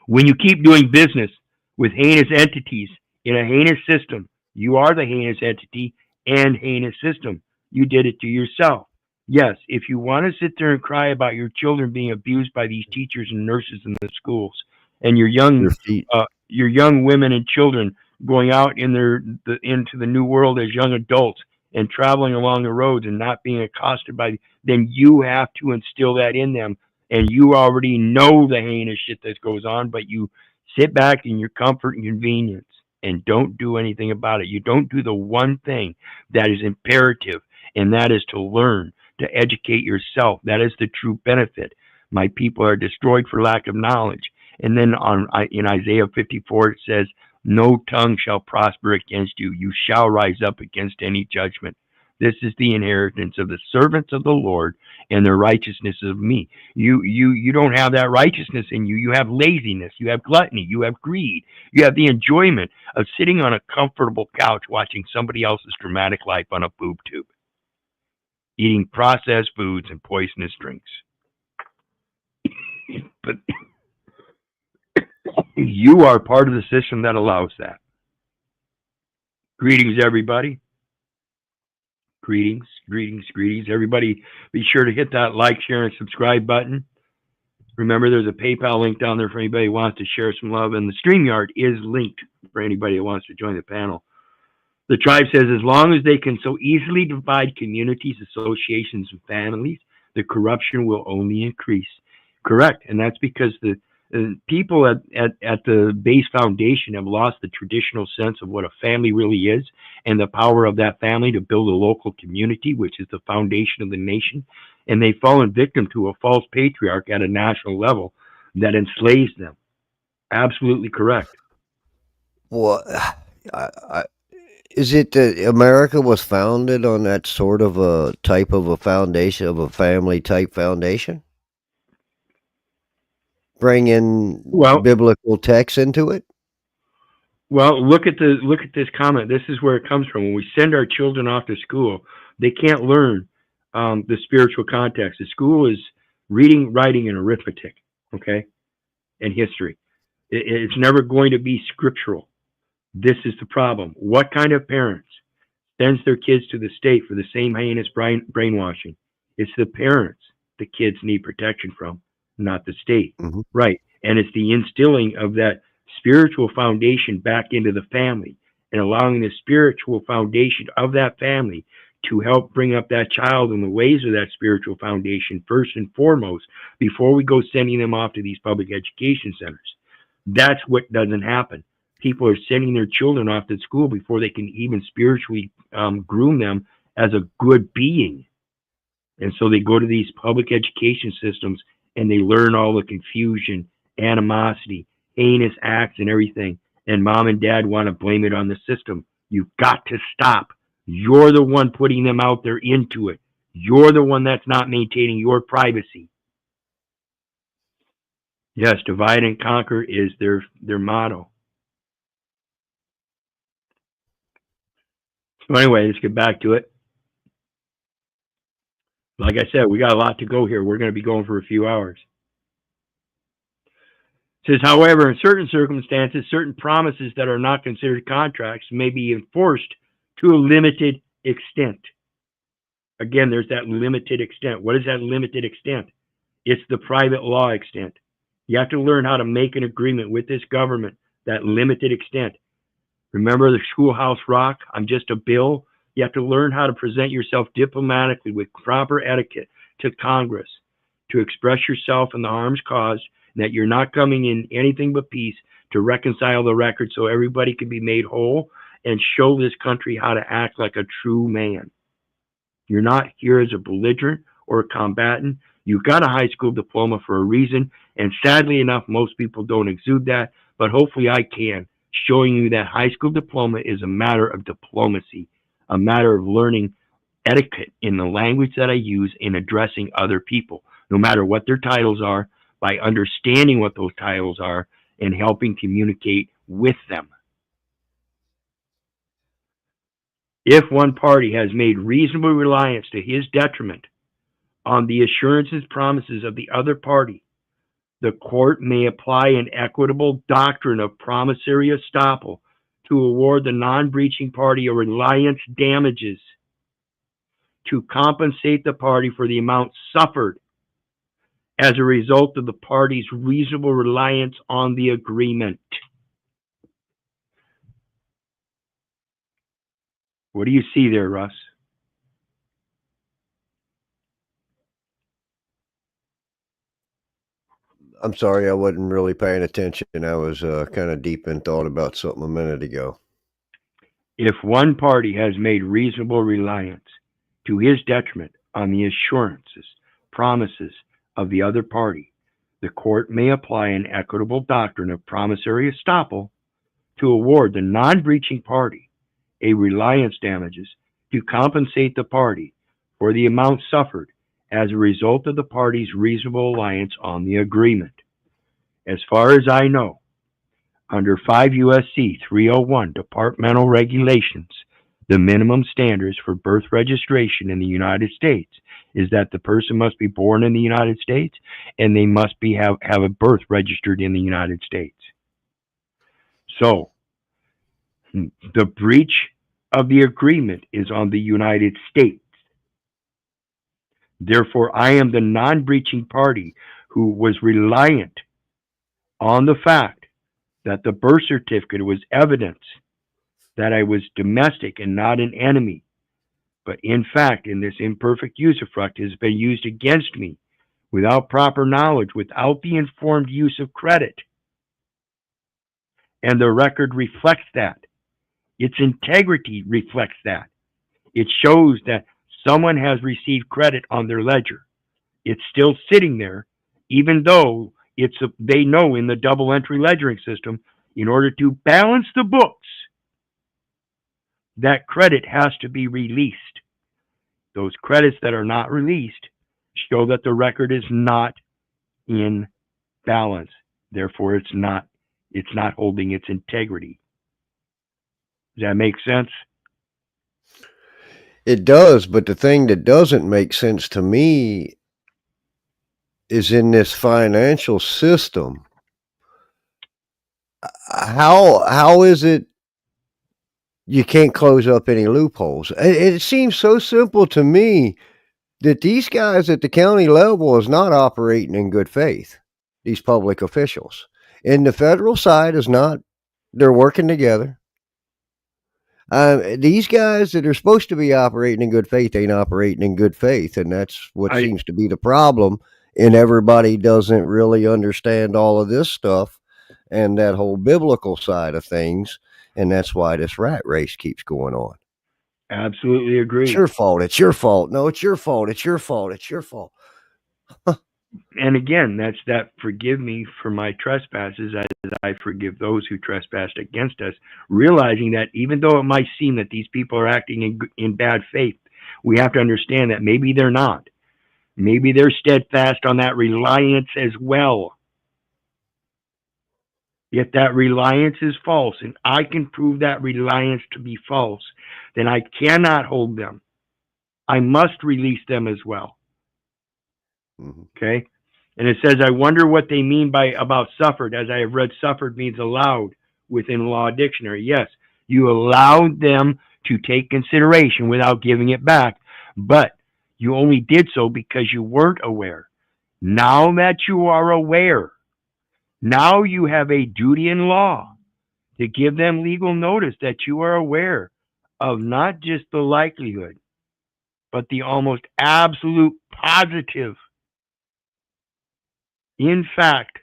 When you keep doing business with heinous entities in a heinous system, you are the heinous entity and heinous system. You did it to yourself. Yes, if you want to sit there and cry about your children being abused by these teachers and nurses in the schools, and Your feet. your young women and children going out into the new world as young adults and traveling along the roads and not being accosted by, then you have to instill that in them, and you already know the heinous shit that goes on, but you sit back in your comfort and convenience and don't do anything about it. You don't do the one thing that is imperative, and that is to learn, to educate yourself. That is the true benefit. My people are destroyed for lack of knowledge. And then in Isaiah 54, it says, no tongue shall prosper against you. You shall rise up against any judgment. This is the inheritance of the servants of the Lord, and the righteousness of me. You don't have that righteousness in you. You have laziness. You have gluttony. You have greed. You have the enjoyment of sitting on a comfortable couch watching somebody else's dramatic life on a boob tube, eating processed foods and poisonous drinks. But you are part of the system that allows that. Greetings, everybody. Greetings, greetings, greetings. Everybody, be sure to hit that like, share, and subscribe button. Remember, there's a PayPal link down there for anybody who wants to share some love, and the StreamYard is linked for anybody who wants to join the panel. The tribe says, as long as they can so easily divide communities, associations, and families, the corruption will only increase. Correct, and that's because the people at the base foundation have lost the traditional sense of what a family really is and the power of that family to build a local community, which is the foundation of the nation. And they've fallen victim to a false patriarch at a national level that enslaves them. Absolutely correct. Well, I, is it that America was founded on that sort of a type of a foundation of a family type foundation? Bring in Well, biblical texts into it? look at this comment. This is where it comes from. When we send our children off to school, they can't learn the spiritual context. The school is reading, writing, and arithmetic, okay, and history. It's never going to be scriptural. This is the problem. What kind of parents sends their kids to the state for the same heinous brainwashing? It's the parents the kids need protection from, not the state. Hmm. Right. And it's the instilling of that spiritual foundation back into the family and allowing the spiritual foundation of that family to help bring up that child in the ways of that spiritual foundation first and foremost before we go sending them off to these public education centers. That's what doesn't happen. People are sending their children off to school before they can even spiritually groom them as a good being. And so they go to these public education systems and they learn all the confusion, animosity, heinous acts, and everything. And mom and dad want to blame it on the system. You've got to stop. You're the one putting them out there into it. You're the one that's not maintaining your privacy. Yes, divide and conquer is their motto. So anyway, let's get back to it. Like I said, we got a lot to go here. We're going to be going for a few hours. It says, however, in certain circumstances, certain promises that are not considered contracts may be enforced to a limited extent. Again, there's that limited extent. What is that limited extent? It's the private law extent. You have to learn how to make an agreement with this government, that limited extent. Remember the schoolhouse rock? I'm just a bill. You have to learn how to present yourself diplomatically with proper etiquette to Congress, to express yourself and the harms caused, and that you're not coming in anything but peace, to reconcile the record so everybody can be made whole and show this country how to act like a true man. You're not here as a belligerent or a combatant. You've got a high school diploma for a reason, and sadly enough, most people don't exude that, but hopefully I can, showing you that high school diploma is a matter of diplomacy, a matter of learning etiquette in the language that I use in addressing other people, no matter what their titles are, by understanding what those titles are and helping communicate with them. If one party has made reasonable reliance to his detriment on the assurances promises of the other party, the court may apply an equitable doctrine of promissory estoppel to award the non-breaching party a reliance damages to compensate the party for the amount suffered as a result of the party's reasonable reliance on the agreement. What do you see there, Russ? I'm sorry, I wasn't really paying attention. I was kind of deep in thought about something a minute ago. If one party has made reasonable reliance to his detriment on the assurances, promises of the other party, the court may apply an equitable doctrine of promissory estoppel to award the non-breaching party a reliance damages to compensate the party for the amount suffered as a result of the party's reasonable reliance on the agreement. As far as I know, under 5 U.S.C. 301 departmental regulations, the minimum standards for birth registration in the United States is that the person must be born in the United States and they must have a birth registered in the United States. So, the breach of the agreement is on the United States. Therefore, I am the non-breaching party who was reliant on the fact that the birth certificate was evidence that I was domestic and not an enemy. But in fact, in this imperfect usufruct, it has been used against me without proper knowledge, without the informed use of credit. And the record reflects that. Its integrity reflects that. It shows that someone has received credit on their ledger. It's still sitting there, even though they know in the double entry ledgering system, in order to balance the books, that credit has to be released. Those credits that are not released show that the record is not in balance. Therefore, it's not holding its integrity. Does that make sense? It does, but the thing that doesn't make sense to me is in this financial system. How is it you can't close up any loopholes? It seems so simple to me that these guys at the county level is not operating in good faith, these public officials. And the federal side is not. They're working together. These guys that are supposed to be operating in good faith ain't operating in good faith, and that's what seems to be the problem. And everybody doesn't really understand all of this stuff and that whole biblical side of things, and that's why this rat race keeps going on. Absolutely agree. It's your fault. It's your fault. No, it's your fault. It's your fault. It's your fault. And again, that's that forgive me for my trespasses as I forgive those who trespassed against us, realizing that even though it might seem that these people are acting in bad faith, we have to understand that maybe they're not. Maybe they're steadfast on that reliance as well. If that reliance is false, and I can prove that reliance to be false, then I cannot hold them. I must release them as well. Okay? And it says, I wonder what they mean by about suffered, as I have read suffered means allowed within law dictionary. Yes, you allowed them to take consideration without giving it back, but you only did so because you weren't aware. Now that you are aware, now you have a duty in law to give them legal notice that you are aware of not just the likelihood, but the almost absolute positive, in fact,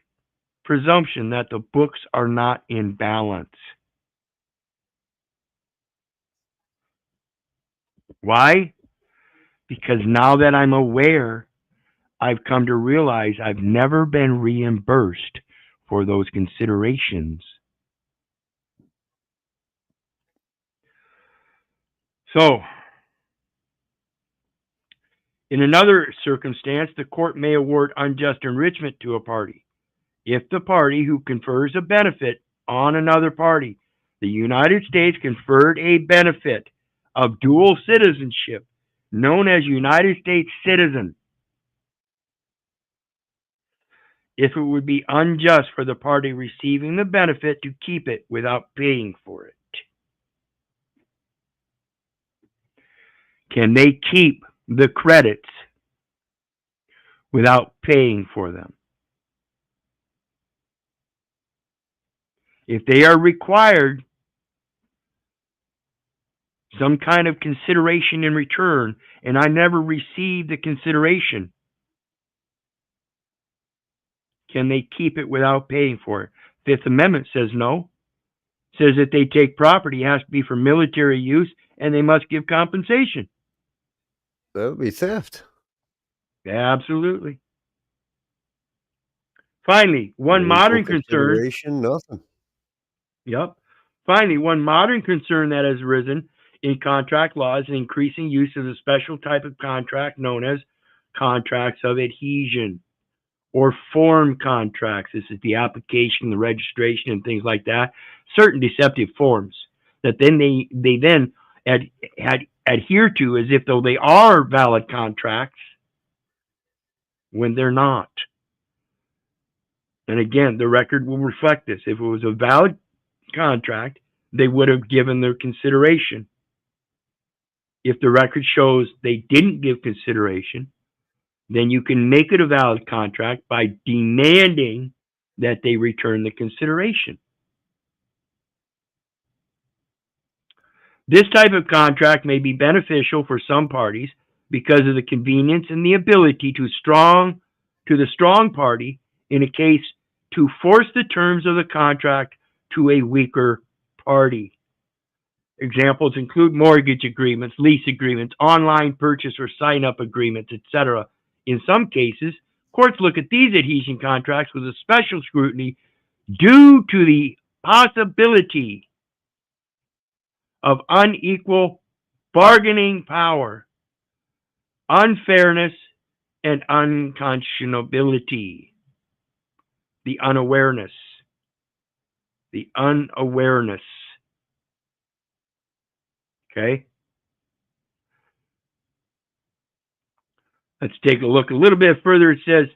presumption that the books are not in balance. Why? Because now that I'm aware, I've come to realize I've never been reimbursed for those considerations. So, in another circumstance, the court may award unjust enrichment to a party if the party who confers a benefit on another party, the United States conferred a benefit of dual citizenship known as United States citizen, if it would be unjust for the party receiving the benefit to keep it without paying for it. Can they keep the credits without paying for them? If they are required some kind of consideration in return, and I never received the consideration, can they keep it without paying for it? Fifth Amendment says no. Says that they take property, it has to be for military use, and they must give compensation. That would be theft. Absolutely. Finally, one No modern equal concern. consideration, nothing. Yep. Finally, one modern concern that has arisen in contract law is an increasing use of the special type of contract known as contracts of adhesion or form contracts. This is the application, the registration, and things like that. Certain deceptive forms that then they then adhere to as if though they are valid contracts when they're not. And again, the record will reflect this. If it was a valid contract, they would have given their consideration. If the record shows they didn't give consideration, then you can make it a valid contract by demanding that they return the consideration. This type of contract may be beneficial for some parties because of the convenience and the ability to the strong party in a case to force the terms of the contract to a weaker party. Examples include mortgage agreements, lease agreements, online purchase or sign-up agreements, etc. In some cases, courts look at these adhesion contracts with a special scrutiny due to the possibility of unequal bargaining power, unfairness, and unconscionability. The unawareness. Okay? Let's take a look a little bit further. It says,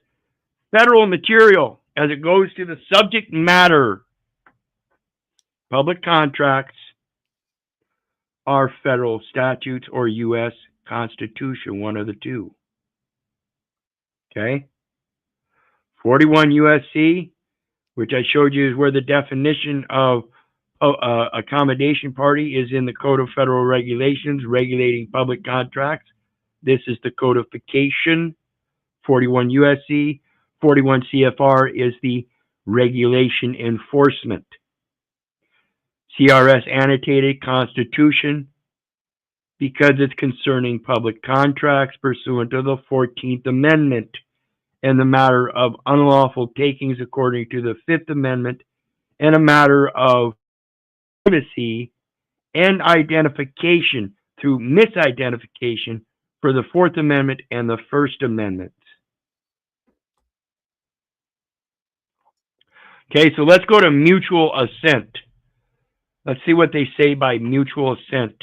federal material, as it goes to the subject matter. Public contracts are federal statutes or U.S. Constitution, one of the two. Okay? 41 U.S.C., which I showed you is where the definition of accommodation party is in the Code of Federal Regulations regulating public contracts. This is the codification. 41 U.S.C. 41 CFR is the regulation enforcement. CRS annotated Constitution because it's concerning public contracts pursuant to the 14th Amendment and the matter of unlawful takings according to the Fifth Amendment, and a matter of privacy and identification through misidentification for the Fourth Amendment and the First Amendment. Okay, so let's go to mutual assent. Let's see what they say by mutual assent,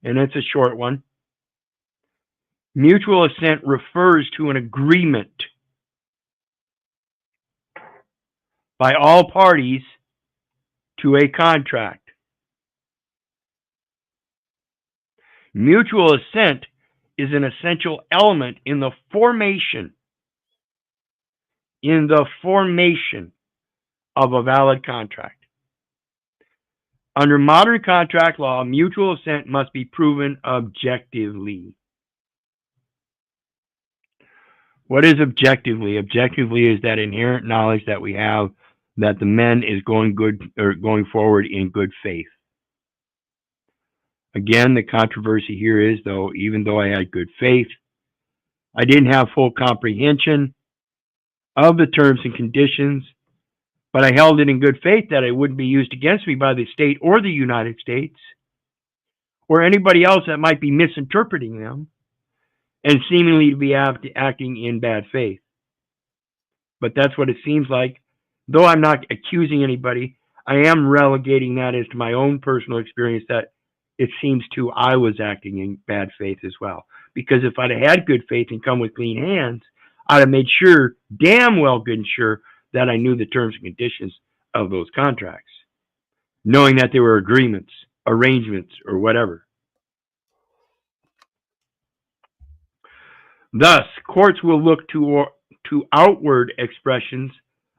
and it's a short one. Mutual assent refers to an agreement by all parties to a contract. Mutual assent is an essential element in the formation of a valid contract. Under modern contract law, mutual assent must be proven objectively. What is objectively? Objectively is that inherent knowledge that we have that the men is going forward in good faith. Again, the controversy here is, though, even though I had good faith, I didn't have full comprehension of the terms and conditions, but I held it in good faith that it wouldn't be used against me by the state or the United States or anybody else that might be misinterpreting them and seemingly to be acting in bad faith. But that's what it seems like. Though I'm not accusing anybody, I am relegating that as to my own personal experience that it seems to I was acting in bad faith as well. Because if I'd have had good faith and come with clean hands, I'd have made sure, damn well good and sure, that I knew the terms and conditions of those contracts, knowing that they were agreements, arrangements, or whatever. Thus, courts will look to outward expressions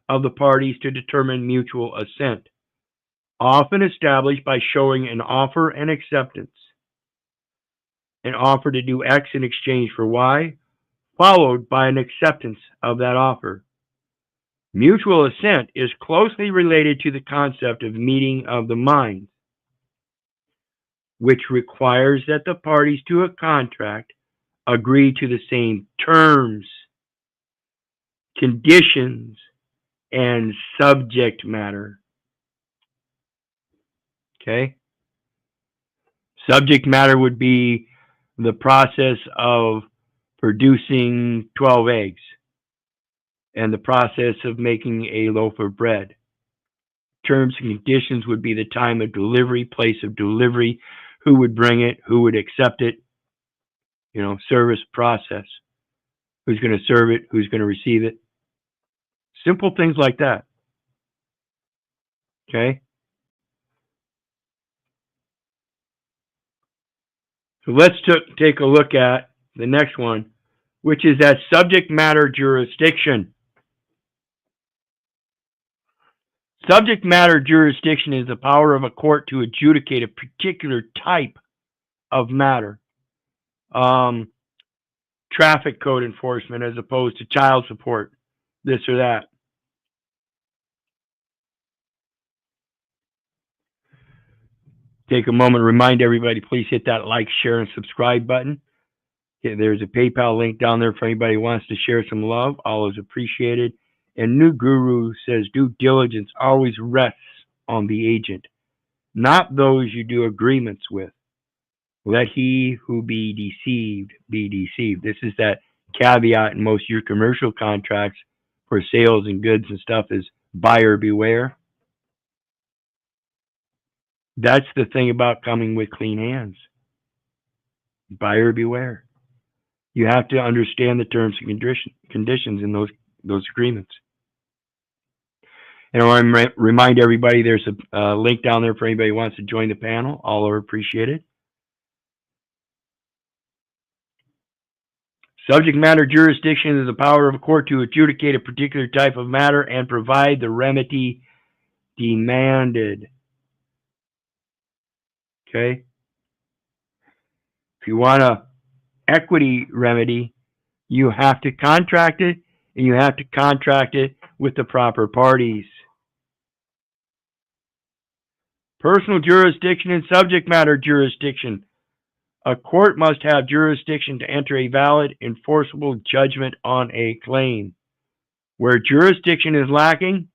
of the parties to determine mutual assent, often established by showing an offer and acceptance. An offer to do X in exchange for Y, followed by an acceptance of that offer. Mutual assent is closely related to the concept of meeting of the minds, which requires that the parties to a contract agree to the same terms, conditions, and subject matter. Okay? Subject matter would be the process of producing 12 eggs and the process of making a loaf of bread. Terms and conditions would be the time of delivery, place of delivery, who would bring it, who would accept it, service process, who's going to serve it, who's going to receive it. Simple things like that. Okay? So let's take a look at the next one, which is that subject matter jurisdiction. Subject matter jurisdiction is the power of a court to adjudicate a particular type of matter. Traffic code enforcement as opposed to child support, this or that. Take a moment to remind everybody, please hit that like, share, and subscribe button. Okay, there's a PayPal link down there for anybody who wants to share some love. All is appreciated. And New Guru says, due diligence always rests on the agent, not those you do agreements with. Let he who be deceived be deceived. This is that caveat in most of your commercial contracts for sales and goods and stuff is buyer beware. That's the thing about coming with clean hands. Buyer beware. You have to understand the terms and conditions in those agreements. And I want to remind everybody there's a link down there for anybody who wants to join the panel. All are appreciated. Subject matter jurisdiction is the power of a court to adjudicate a particular type of matter and provide the remedy demanded. Okay? If you want an equity remedy, you have to contract it, and you have to contract it with the proper parties. Personal jurisdiction and subject matter jurisdiction. A court must have jurisdiction to enter a valid, enforceable judgment on a claim. Where jurisdiction is lacking,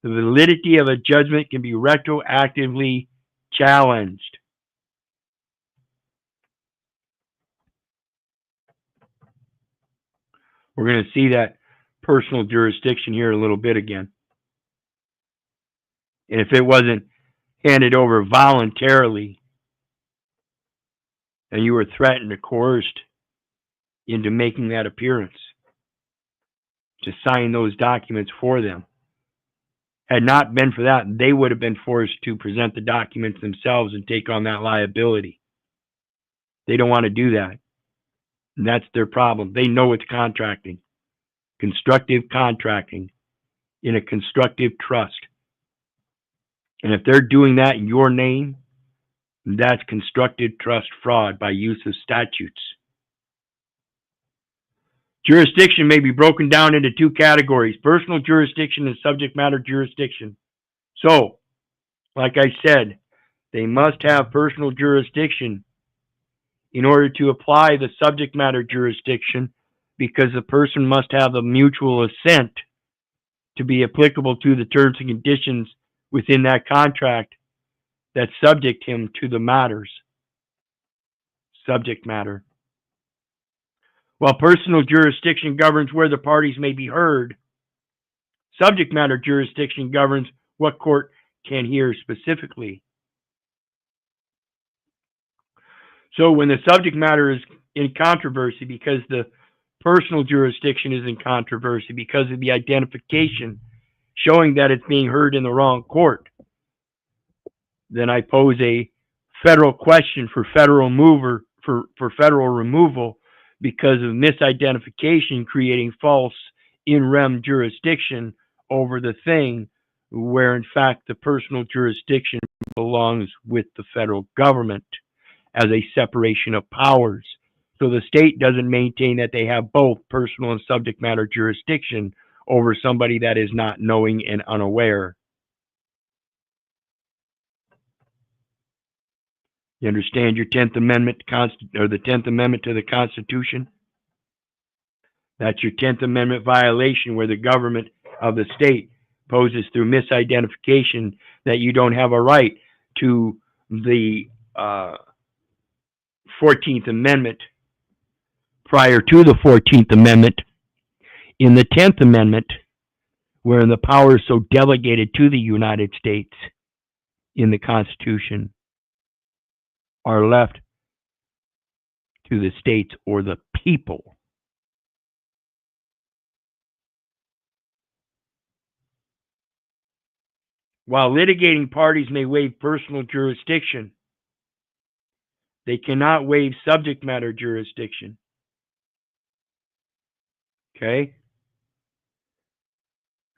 the validity of a judgment can be retroactively challenged. We're going to see that personal jurisdiction here a little bit again. And if it wasn't handed over voluntarily and you were threatened or coerced into making that appearance to sign those documents for them, had not been for that, they would have been forced to present the documents themselves and take on that liability. They don't want to do that. And that's their problem. They know it's contracting, constructive contracting in a constructive trust. And if they're doing that in your name, that's constructive trust fraud by use of statutes. Jurisdiction may be broken down into two categories: personal jurisdiction and subject matter jurisdiction. So, like I said, they must have personal jurisdiction in order to apply the subject matter jurisdiction, because the person must have a mutual assent to be applicable to the terms and conditions within that contract that subject him to the matters. Subject matter. While personal jurisdiction governs where the parties may be heard, subject matter jurisdiction governs what court can hear specifically. So when the subject matter is in controversy because the personal jurisdiction is in controversy because of the identification showing that it's being heard in the wrong court, then I pose a federal question for federal removal because of misidentification, creating false in rem jurisdiction over the thing, where in fact the personal jurisdiction belongs with the federal government as a separation of powers. So the state doesn't maintain that they have both personal and subject matter jurisdiction over somebody that is not knowing and unaware. You understand your 10th Amendment, or the 10th Amendment to the Constitution? That's your 10th Amendment violation, where the government of the state poses through misidentification that you don't have a right to the 14th Amendment prior to the 14th Amendment. In the 10th Amendment, wherein the power is so delegated to the United States in the Constitution, are left to the states or the people. While litigating parties may waive personal jurisdiction, they cannot waive subject matter jurisdiction. Okay?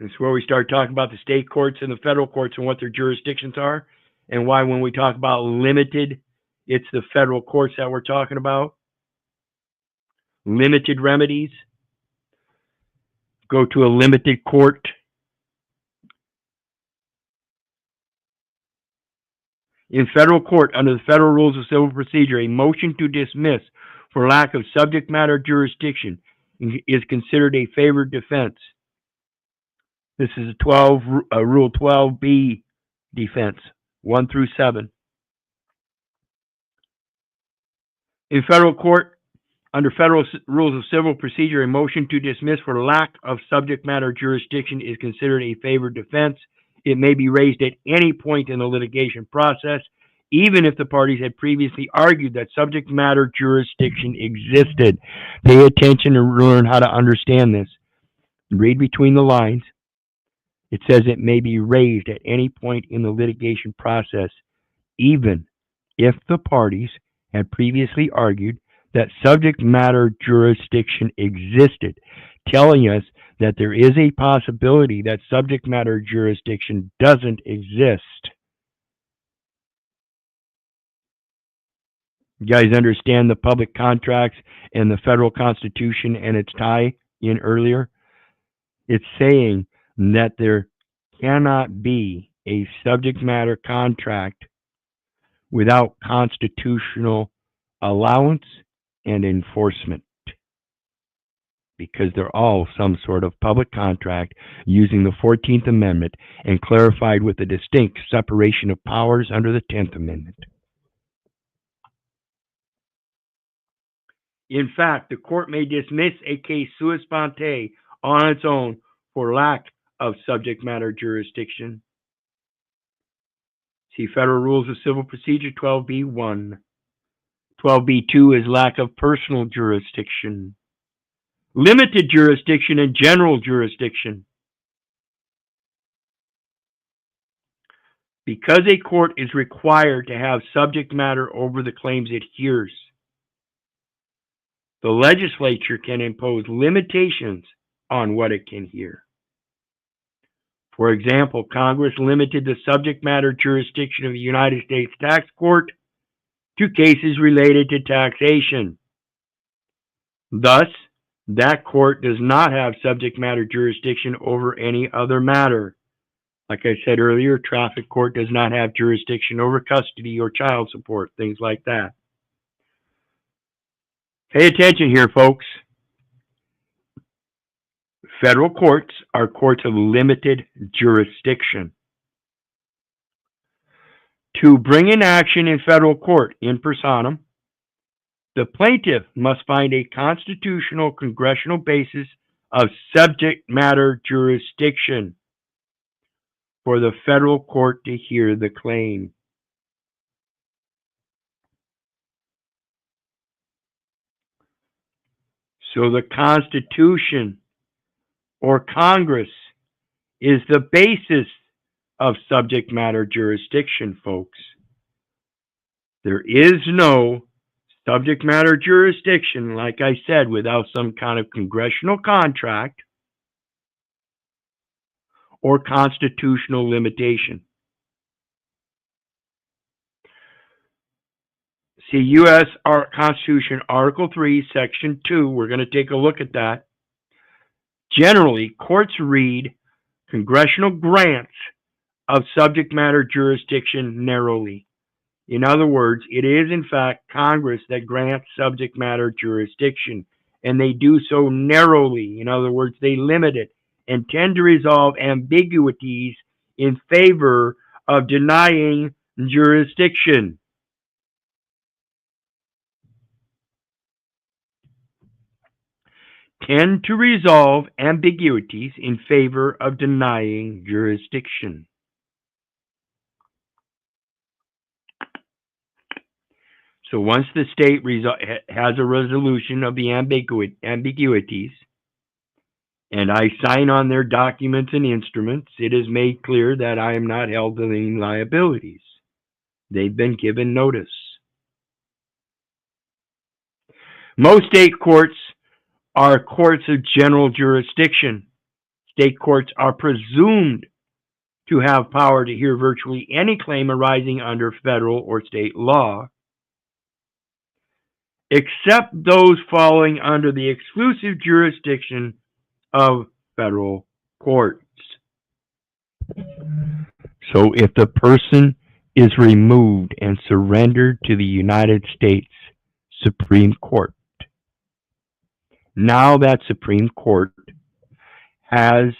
This is where we start talking about the state courts and the federal courts and what their jurisdictions are, and why when we talk about limited, it's the federal courts that we're talking about. Limited remedies. Go to a limited court. In federal court, under the Federal Rules of Civil Procedure, a motion to dismiss for lack of subject matter jurisdiction is considered a favored defense. This is a Rule 12B defense, 1 through 7. In federal court, under Federal Rules of Civil Procedure, a motion to dismiss for lack of subject matter jurisdiction is considered a favored defense. It may be raised at any point in the litigation process, even if the parties had previously argued that subject matter jurisdiction existed. Pay attention and learn how to understand this. Read between the lines. It says it may be raised at any point in the litigation process, even if the parties had previously argued that subject matter jurisdiction existed, telling us that there is a possibility that subject matter jurisdiction doesn't exist. You guys understand the public contracts and the federal constitution and its tie in earlier? It's saying that there cannot be a subject matter contract without constitutional allowance and enforcement. because they're all some sort of public contract using the 14th Amendment and clarified with a distinct separation of powers under the 10th Amendment. In fact, the court may dismiss a case sua sponte on its own for lack of subject matter jurisdiction. See Federal Rules of Civil Procedure 12b-1. 12b-2 is lack of personal jurisdiction, limited jurisdiction, and general jurisdiction. Because a court is required to have subject matter over the claims it hears, the legislature can impose limitations on what it can hear. For example, Congress limited the subject matter jurisdiction of the United States Tax Court to cases related to taxation. Thus, that court does not have subject matter jurisdiction over any other matter. Like I said earlier, traffic court does not have jurisdiction over custody or child support, things like that. Pay attention here, folks. Federal courts are courts of limited jurisdiction. To bring an action in federal court in personam, the plaintiff must find a constitutional congressional basis of subject matter jurisdiction for the federal court to hear the claim. So the Constitution or Congress is the basis of subject matter jurisdiction, folks. There is no subject matter jurisdiction, like I said, without some kind of congressional contract or constitutional limitation. See U.S. Constitution, Article 3, Section 2. We're going to take a look at that. Generally, courts read congressional grants of subject matter jurisdiction narrowly. In other words, it is in fact Congress that grants subject matter jurisdiction, and they do so narrowly. In other words, they limit it and tend to resolve ambiguities in favor of denying jurisdiction. Tend to resolve ambiguities in favor of denying jurisdiction. So once the state has a resolution of the ambiguities, and I sign on their documents and instruments, it is made clear that I am not held to any liabilities. They've been given notice. Most state courts are courts of general jurisdiction. State courts are presumed to have power to hear virtually any claim arising under federal or state law, except those falling under the exclusive jurisdiction of federal courts. So if the person is removed and surrendered to the United States Supreme Court, now that Supreme Court has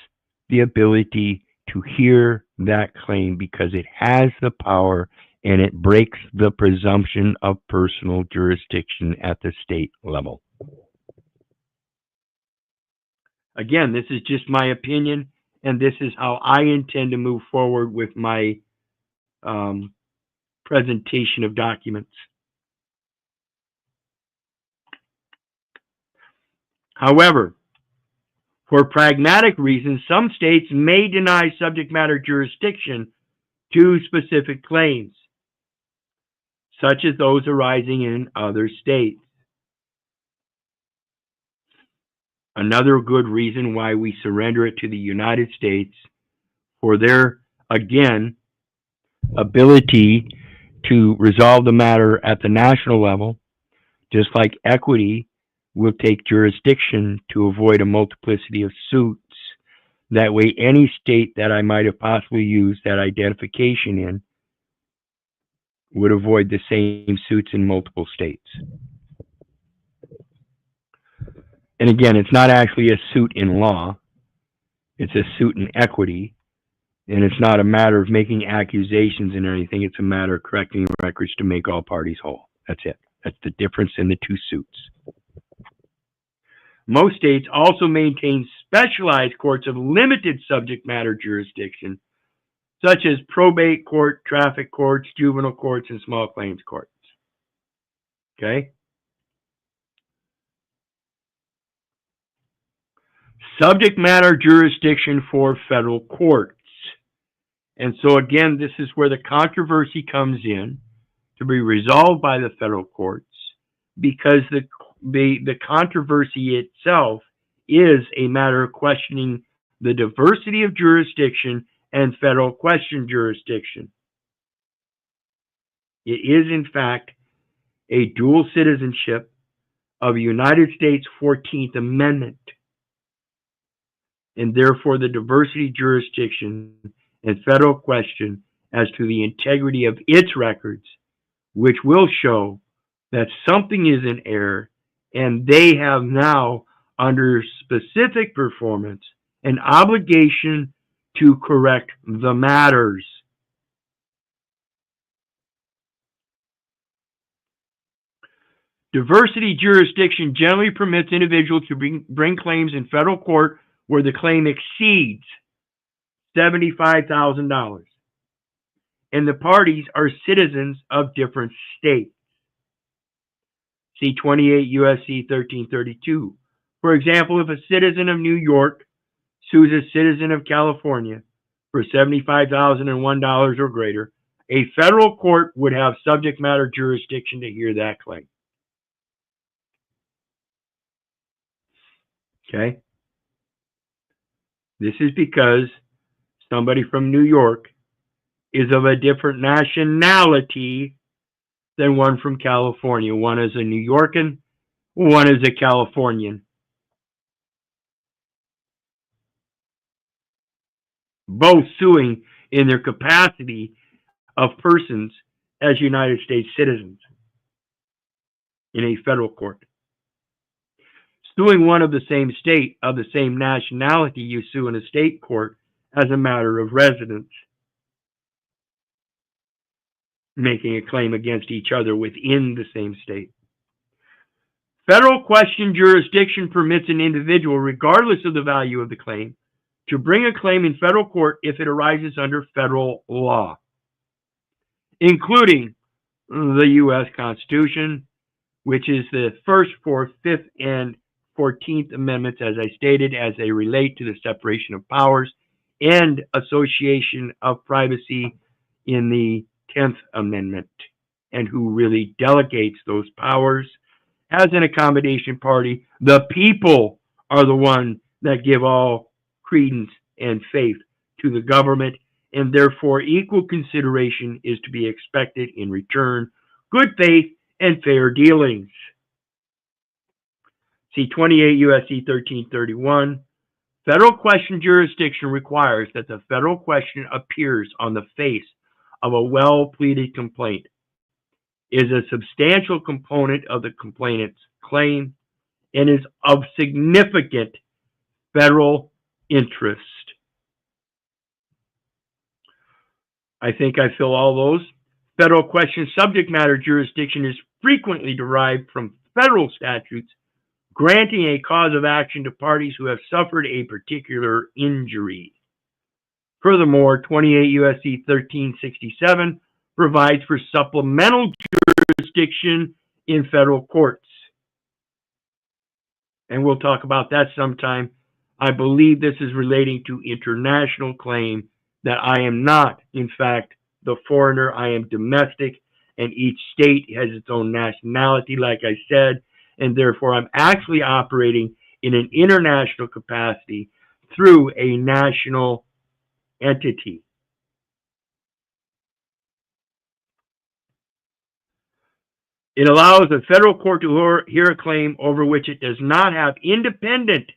the ability to hear that claim because it has the power, and it breaks the presumption of personal jurisdiction at the state level. Again, this is just my opinion, and this is how I intend to move forward with my presentation of documents. However, for pragmatic reasons, some states may deny subject matter jurisdiction to specific claims, such as those arising in other states. Another good reason why we surrender it to the United States for their, again, ability to resolve the matter at the national level, just like equity will take jurisdiction to avoid a multiplicity of suits. That way, any state that I might have possibly used that identification in would avoid the same suits in multiple states. And again, it's not actually a suit in law, it's a suit in equity. And it's not a matter of making accusations and anything, it's a matter of correcting records to make all parties whole. That's it. That's the difference in the two suits. Most states also maintain specialized courts of limited subject matter jurisdiction, such as probate court, traffic courts, juvenile courts, and small claims courts. Okay? Subject matter jurisdiction for federal courts. And so again, this is where the controversy comes in to be resolved by the federal courts, because the controversy itself is a matter of questioning the diversity of jurisdiction and federal question jurisdiction. It is, in fact, a dual citizenship of the United States 14th Amendment, and therefore the diversity jurisdiction and federal question as to the integrity of its records, which will show that something is in error, and they have now, under specific performance, an obligation to correct the matters. Diversity jurisdiction generally permits individuals to bring claims in federal court where the claim exceeds $75,000, and the parties are citizens of different states. See 28 U.S.C. 1332. For example, if a citizen of New York sues a citizen of California for $75,001 or greater, a federal court would have subject matter jurisdiction to hear that claim. Okay? This is because somebody from New York is of a different nationality than one from California. One is a New Yorkan, one is a Californian. Both suing in their capacity of persons as United States citizens in a federal court. Suing one of the same state, of the same nationality, you sue in a state court as a matter of residence, making a claim against each other within the same state. Federal question jurisdiction permits an individual, regardless of the value of the claim, to bring a claim in federal court if it arises under federal law, including the U.S. Constitution, which is the First, Fourth, Fifth, and 14th Amendments, as I stated, as they relate to the separation of powers and association of privacy in the 10th Amendment, and who really delegates those powers. As an accommodation party, the people are the one that give all credence and faith to the government, and therefore equal consideration is to be expected in return, good faith and fair dealings. See 28 U.S.C. 1331. Federal question jurisdiction requires that the federal question appears on the face of a well-pleaded complaint, is a substantial component of the complainant's claim, and is of significant federal interest. I think I fill all those. Federal question subject matter jurisdiction is frequently derived from federal statutes granting a cause of action to parties who have suffered a particular injury. Furthermore, 28 U.S.C. 1367 provides for supplemental jurisdiction in federal courts. And we'll talk about that sometime. I believe this is relating to international claim, that I am not, in fact, the foreigner. I am domestic, and each state has its own nationality, like I said, and therefore I'm actually operating in an international capacity through a national entity. It allows a federal court to hear a claim over which it does not have independent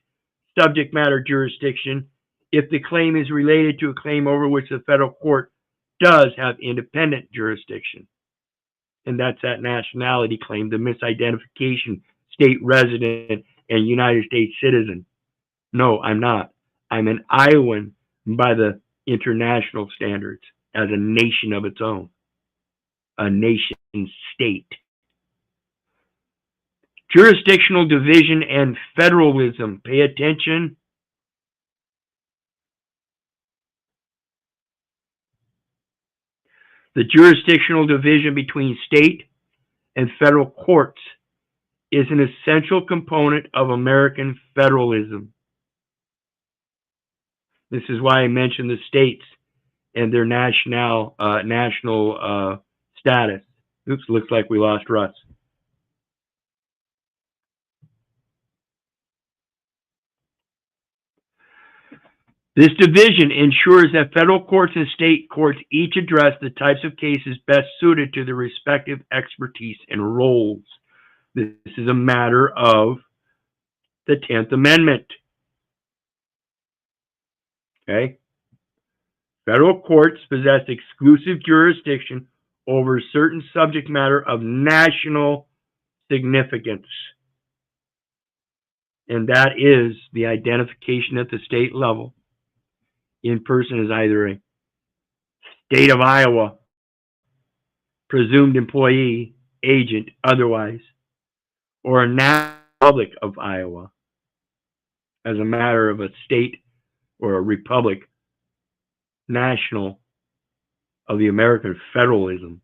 subject matter jurisdiction if the claim is related to a claim over which the federal court does have independent jurisdiction. And that's that nationality claim, the misidentification, state resident, and United States citizen. No, I'm not. I'm an Iowan by the international standards as a nation of its own, a nation state. Jurisdictional division and federalism. Pay attention. The jurisdictional division between state and federal courts is an essential component of American federalism. This is why I mentioned the states and their national status. Oops, looks like we lost Russ. This division ensures that federal courts and state courts each address the types of cases best suited to their respective expertise and roles. This is a matter of the 10th Amendment. Okay? Federal courts possess exclusive jurisdiction over certain subject matter of national significance. And that is the identification at the state level in person as either a state of Iowa, presumed employee, agent, otherwise, or a national republic of Iowa as a matter of a state or a republic national of the American federalism.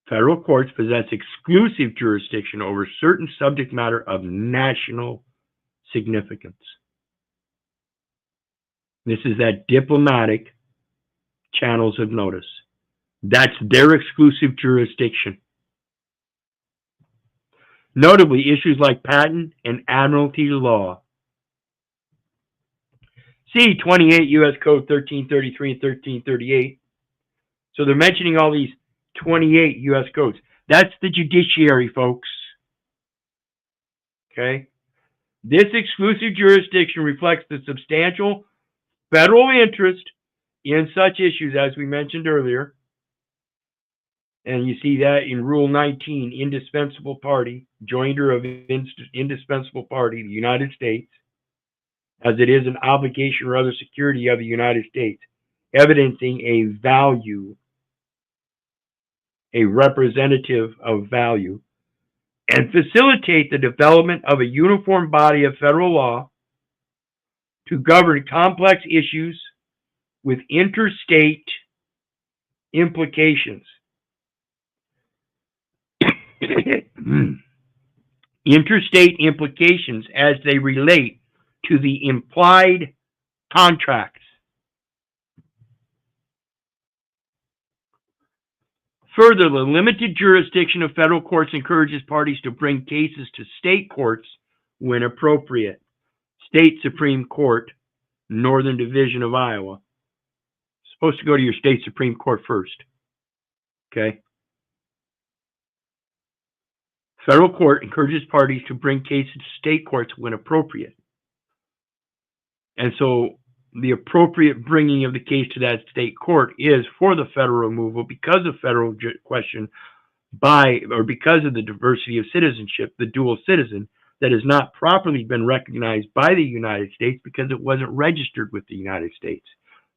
Federal courts possess exclusive jurisdiction over certain subject matter of national significance. This is that diplomatic channels of notice. That's their exclusive jurisdiction. Notably, issues like patent and admiralty law. See 28 U.S. Code 1333 and 1338. So they're mentioning all these 28 U.S. codes. That's the judiciary, folks. Okay? This exclusive jurisdiction reflects the substantial federal interest in such issues as we mentioned earlier. And you see that in Rule 19, indispensable party, joinder of indispensable party, the United States, as it is an obligation or other security of the United States, evidencing a value, a representative of value, and facilitate the development of a uniform body of federal law to govern complex issues with interstate implications. Interstate implications as they relate to the implied contracts. Further, the limited jurisdiction of federal courts encourages parties to bring cases to state courts when appropriate. State Supreme Court, Northern Division of Iowa. Supposed to go to your state Supreme Court first. Okay? Federal court encourages parties to bring cases to state courts when appropriate. And so the appropriate bringing of the case to that state court is for the federal removal because of federal question because of the diversity of citizenship, the dual citizen, that has not properly been recognized by the United States because it wasn't registered with the United States.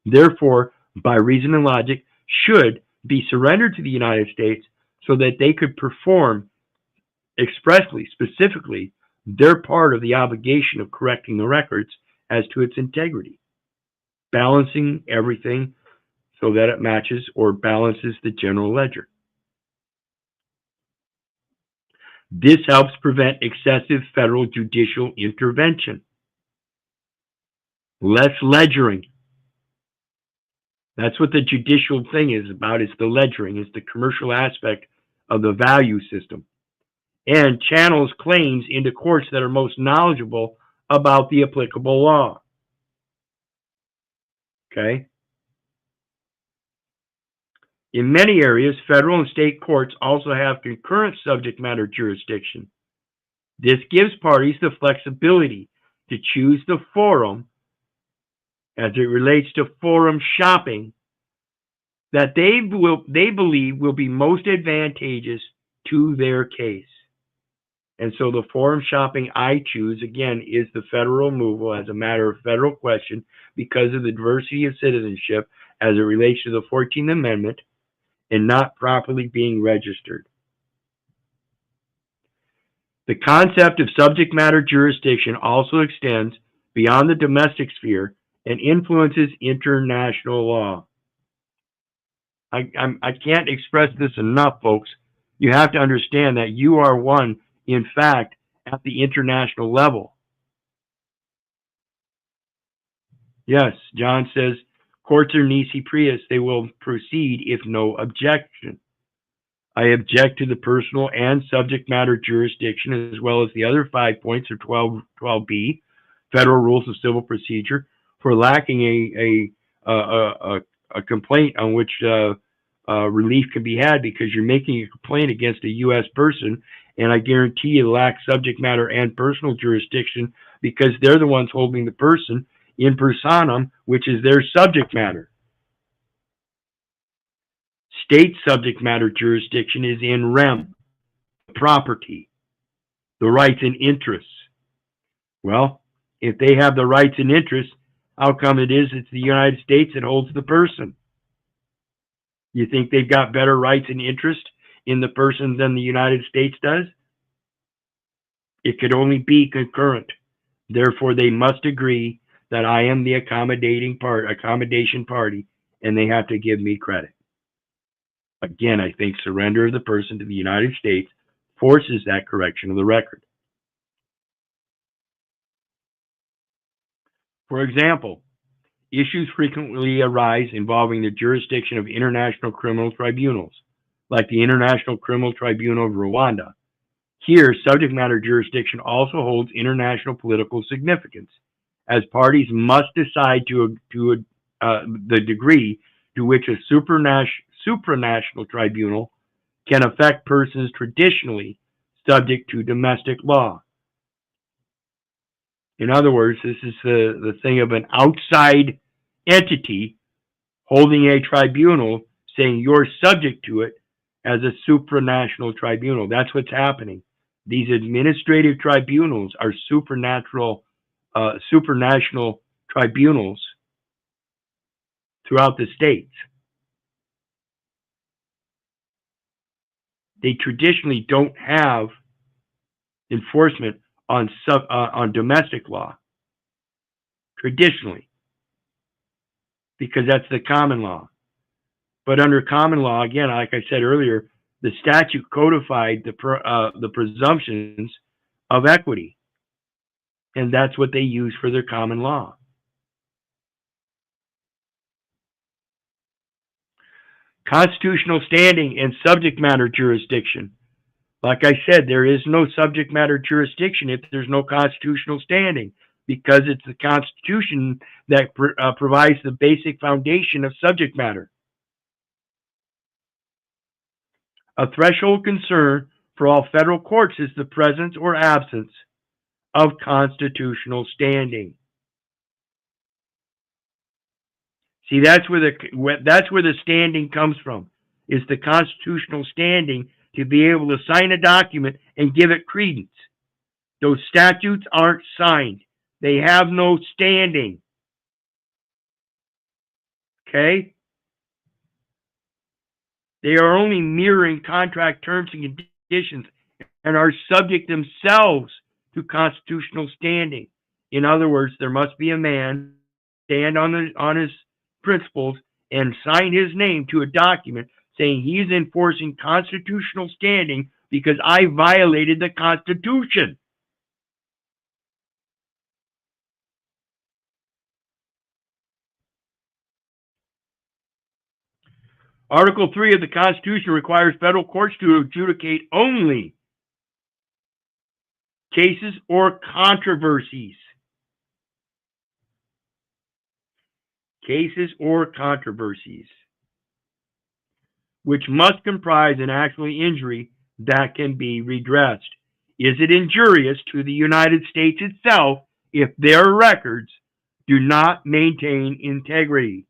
Therefore, by reason and logic, should be surrendered to the United States so that they could perform expressly, specifically, their part of the obligation of correcting the records as to its integrity, balancing everything so that it matches or balances the general ledger. This helps prevent excessive federal judicial intervention. Less ledgering. That's what the judicial thing is about, is the ledgering, is the commercial aspect of the value system. And channels claims into courts that are most knowledgeable about the applicable law. Okay? In many areas, federal and state courts also have concurrent subject matter jurisdiction. This gives parties the flexibility to choose the forum, as it relates to forum shopping, that they believe will be most advantageous to their case. And so the forum shopping I choose, again, is the federal removal as a matter of federal question because of the diversity of citizenship as it relates to the 14th Amendment and not properly being registered. The concept of subject matter jurisdiction also extends beyond the domestic sphere and influences international law. I can't express this enough, folks. You have to understand that you are one, in fact, at the international level. Yes, John says, courts are nisi prius. They will proceed if no objection. I object to the personal and subject matter jurisdiction as well as the other 5 points of 12B, Federal Rules of Civil Procedure, for lacking a complaint on which relief can be had because you're making a complaint against a U.S. person, and I guarantee you lack subject matter and personal jurisdiction because they're the ones holding the person in personam, which is their subject matter. State subject matter jurisdiction is in rem, property, the rights and interests. Well, if they have the rights and interests, how come it's the United States that holds the person? You think they've got better rights and interests in the person than the United States does? It could only be concurrent. Therefore, they must agree that I am the accommodation party, and they have to give me credit. Again, I think surrender of the person to the United States forces that correction of the record. For example, issues frequently arise involving the jurisdiction of international criminal tribunals, like the International Criminal Tribunal of Rwanda. Here, subject matter jurisdiction also holds international political significance, as parties must decide the degree to which a supranational tribunal can affect persons traditionally subject to domestic law. In other words, this is the thing of an outside entity holding a tribunal saying you're subject to it as a supranational tribunal. That's what's happening. These administrative tribunals are supranational tribunals throughout the states. They traditionally don't have enforcement on domestic law, traditionally, because that's the common law. But under common law, again, like I said earlier, the statute codified the presumptions of equity, and that's what they use for their common law. Constitutional standing and subject matter jurisdiction. Like I said, there is no subject matter jurisdiction if there's no constitutional standing, because it's the Constitution that provides the basic foundation of subject matter. A threshold concern for all federal courts is the presence or absence of constitutional standing. See, that's where the standing comes from, is the constitutional standing to be able to sign a document and give it credence. Those statutes aren't signed. They have no standing. Okay? They are only mirroring contract terms and conditions and are subject themselves to constitutional standing. In other words, there must be a man stand on his principles and sign his name to a document saying he's enforcing constitutional standing because I violated the Constitution. Article 3 of the Constitution requires federal courts to adjudicate only cases or controversies. Cases or controversies, which must comprise an actual injury that can be redressed. Is it injurious to the United States itself if their records do not maintain integrity?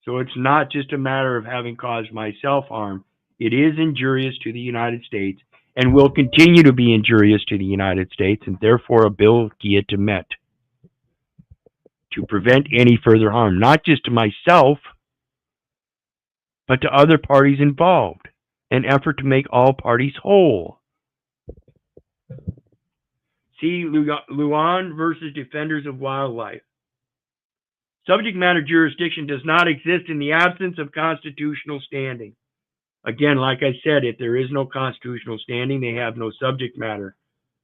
So it's not just a matter of having caused myself harm. It is injurious to the United States, and will continue to be injurious to the United States, and therefore a bill P.I.G.S.C.U.N.T.S to prevent any further harm, not just to myself, but to other parties involved, an effort to make all parties whole. C.O.W.A.R.D.S versus Defenders of Wildlife. Subject matter jurisdiction does not exist in the absence of constitutional standing. Again, like I said, if there is no constitutional standing, they have no subject matter.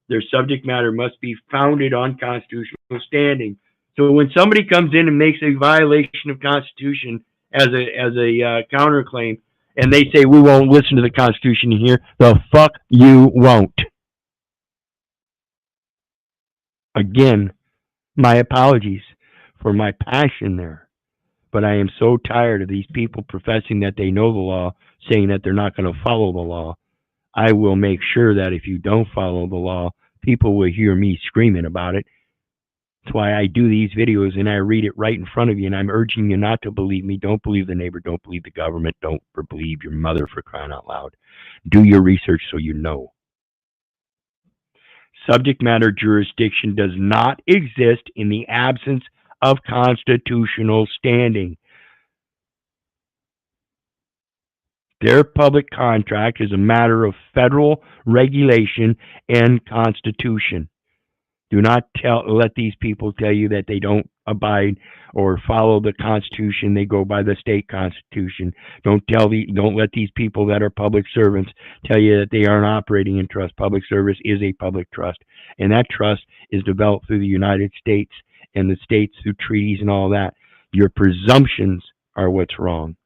Their subject matter must be founded on constitutional standing. So when somebody comes in and makes a violation of Constitution as a counterclaim, and they say we won't listen to the Constitution here, the fuck you won't. Again, my apologies for my passion there, but I am so tired of these people professing that they know the law, saying that they're not going to follow the law. I will make sure that if you don't follow the law, people will hear me screaming about it. That's why I do these videos and I read it right in front of you, and I'm urging you not to believe me. Don't believe the neighbor. Don't believe the government. Don't believe your mother, for crying out loud. Do your research so you know. Subject matter jurisdiction does not exist in the absence of constitutional standing. Their public contract is a matter of federal regulation and constitution. Do not let these people tell you that they don't abide or follow the Constitution. They go by the state constitution. Don't let these people that are public servants tell you that they aren't operating in trust. Public service is a public trust, and that trust is developed through the United States and the states through treaties and all that. Your presumptions are what's wrong.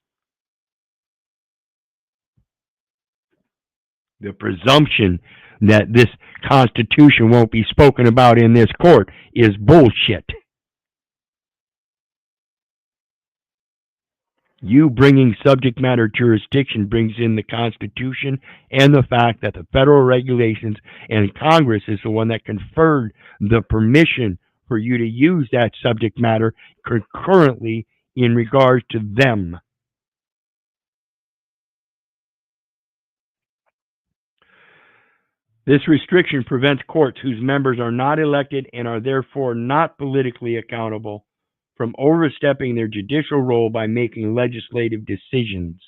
The presumption that this Constitution won't be spoken about in this court is bullshit. You bringing subject matter jurisdiction brings in the Constitution and the fact that the federal regulations and Congress is the one that conferred the permission for you to use that subject matter concurrently in regards to them. This restriction prevents courts whose members are not elected and are therefore not politically accountable from overstepping their judicial role by making legislative decisions.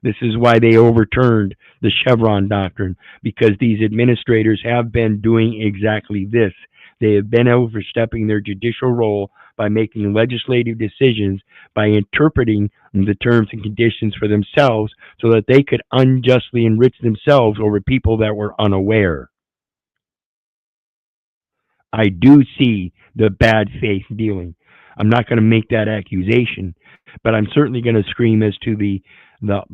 This is why they overturned the Chevron doctrine, because these administrators have been doing exactly this. They have been overstepping their judicial role by making legislative decisions, by interpreting the terms and conditions for themselves so that they could unjustly enrich themselves over people that were unaware. I do see the bad faith dealing. I'm not going to make that accusation, but I'm certainly going to scream as to the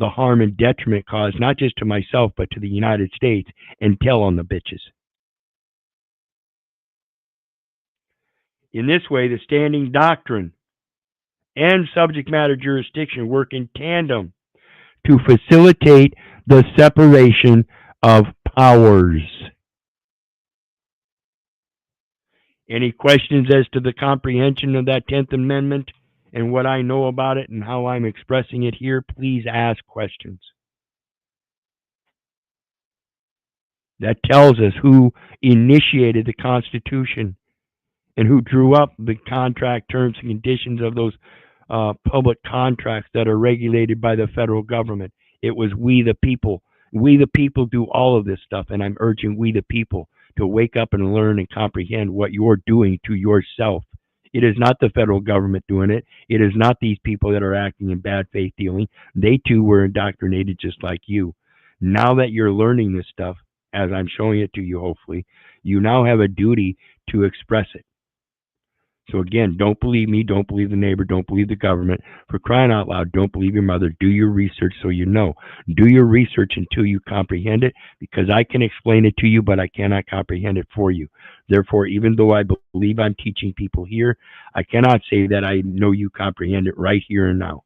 harm and detriment caused, not just to myself, but to the United States, and tell on the bitches. In this way, the standing doctrine and subject matter jurisdiction work in tandem to facilitate the separation of powers. Any questions as to the comprehension of that 10th Amendment and what I know about it and how I'm expressing it here? Please ask questions. That tells us who initiated the Constitution and who drew up the contract terms and conditions of those public contracts that are regulated by the federal government. It was we the people. We the people do all of this stuff, and I'm urging we the people to wake up and learn and comprehend what you're doing to yourself. It is not the federal government doing it. It is not these people that are acting in bad faith dealing. They too were indoctrinated just like you. Now that you're learning this stuff, as I'm showing it to you, hopefully, you now have a duty to express it. So again, don't believe me, don't believe the neighbor, don't believe the government. For crying out loud, don't believe your mother. Do your research so you know. Do your research until you comprehend it, because I can explain it to you, but I cannot comprehend it for you. Therefore, even though I believe I'm teaching people here, I cannot say that I know you comprehend it right here and now.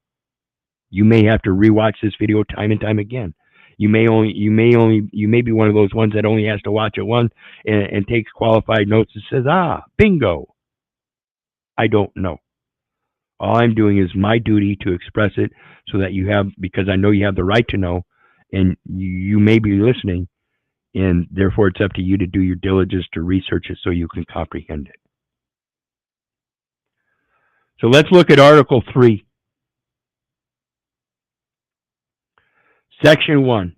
You may have to rewatch this video time and time again. You may be one of those ones that only has to watch it once and takes qualified notes and says, ah, bingo. I don't know. All I'm doing is my duty to express it so that you have, because I know you have the right to know, and you may be listening, and therefore it's up to you to do your diligence to research it so you can comprehend it. So let's look at Article 3. Section 1.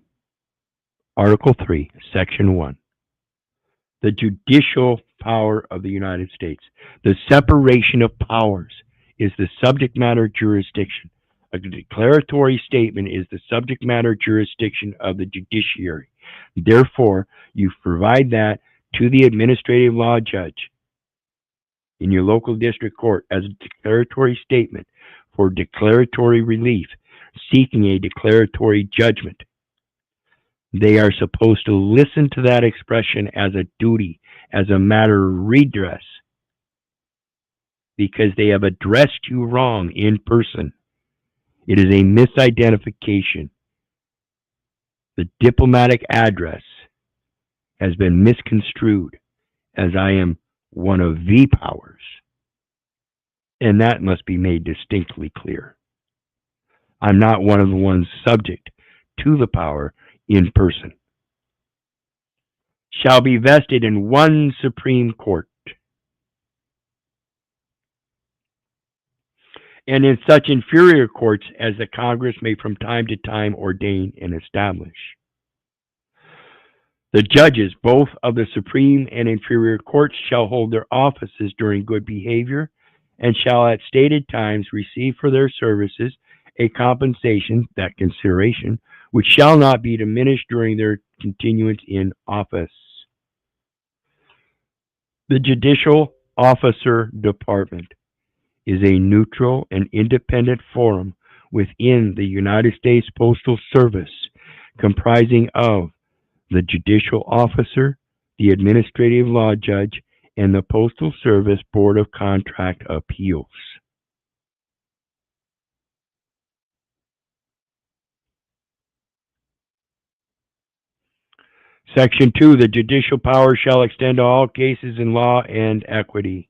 Article 3, Section 1. The judicial power of the United States. The separation of powers is the subject matter jurisdiction. A declaratory statement is the subject matter jurisdiction of the judiciary. Therefore, you provide that to the administrative law judge in your local district court as a declaratory statement for declaratory relief, seeking a declaratory judgment. They are supposed to listen to that expression as a duty, as a matter of redress, because they have addressed you wrong in person. It is a misidentification. The diplomatic address has been misconstrued as I am one of the powers, and that must be made distinctly clear. I'm not one of the ones subject to the power in person. Shall be vested in one Supreme Court, and in such inferior courts as the Congress may from time to time ordain and establish. The judges, both of the Supreme and inferior courts, shall hold their offices during good behavior, and shall at stated times receive for their services a compensation, that consideration, which shall not be diminished during their continuance in office. The Judicial Officer Department is a neutral and independent forum within the United States Postal Service, comprising of the judicial officer, the administrative law judge, and the Postal Service Board of Contract Appeals. Section 2, the judicial power shall extend to all cases in law and equity.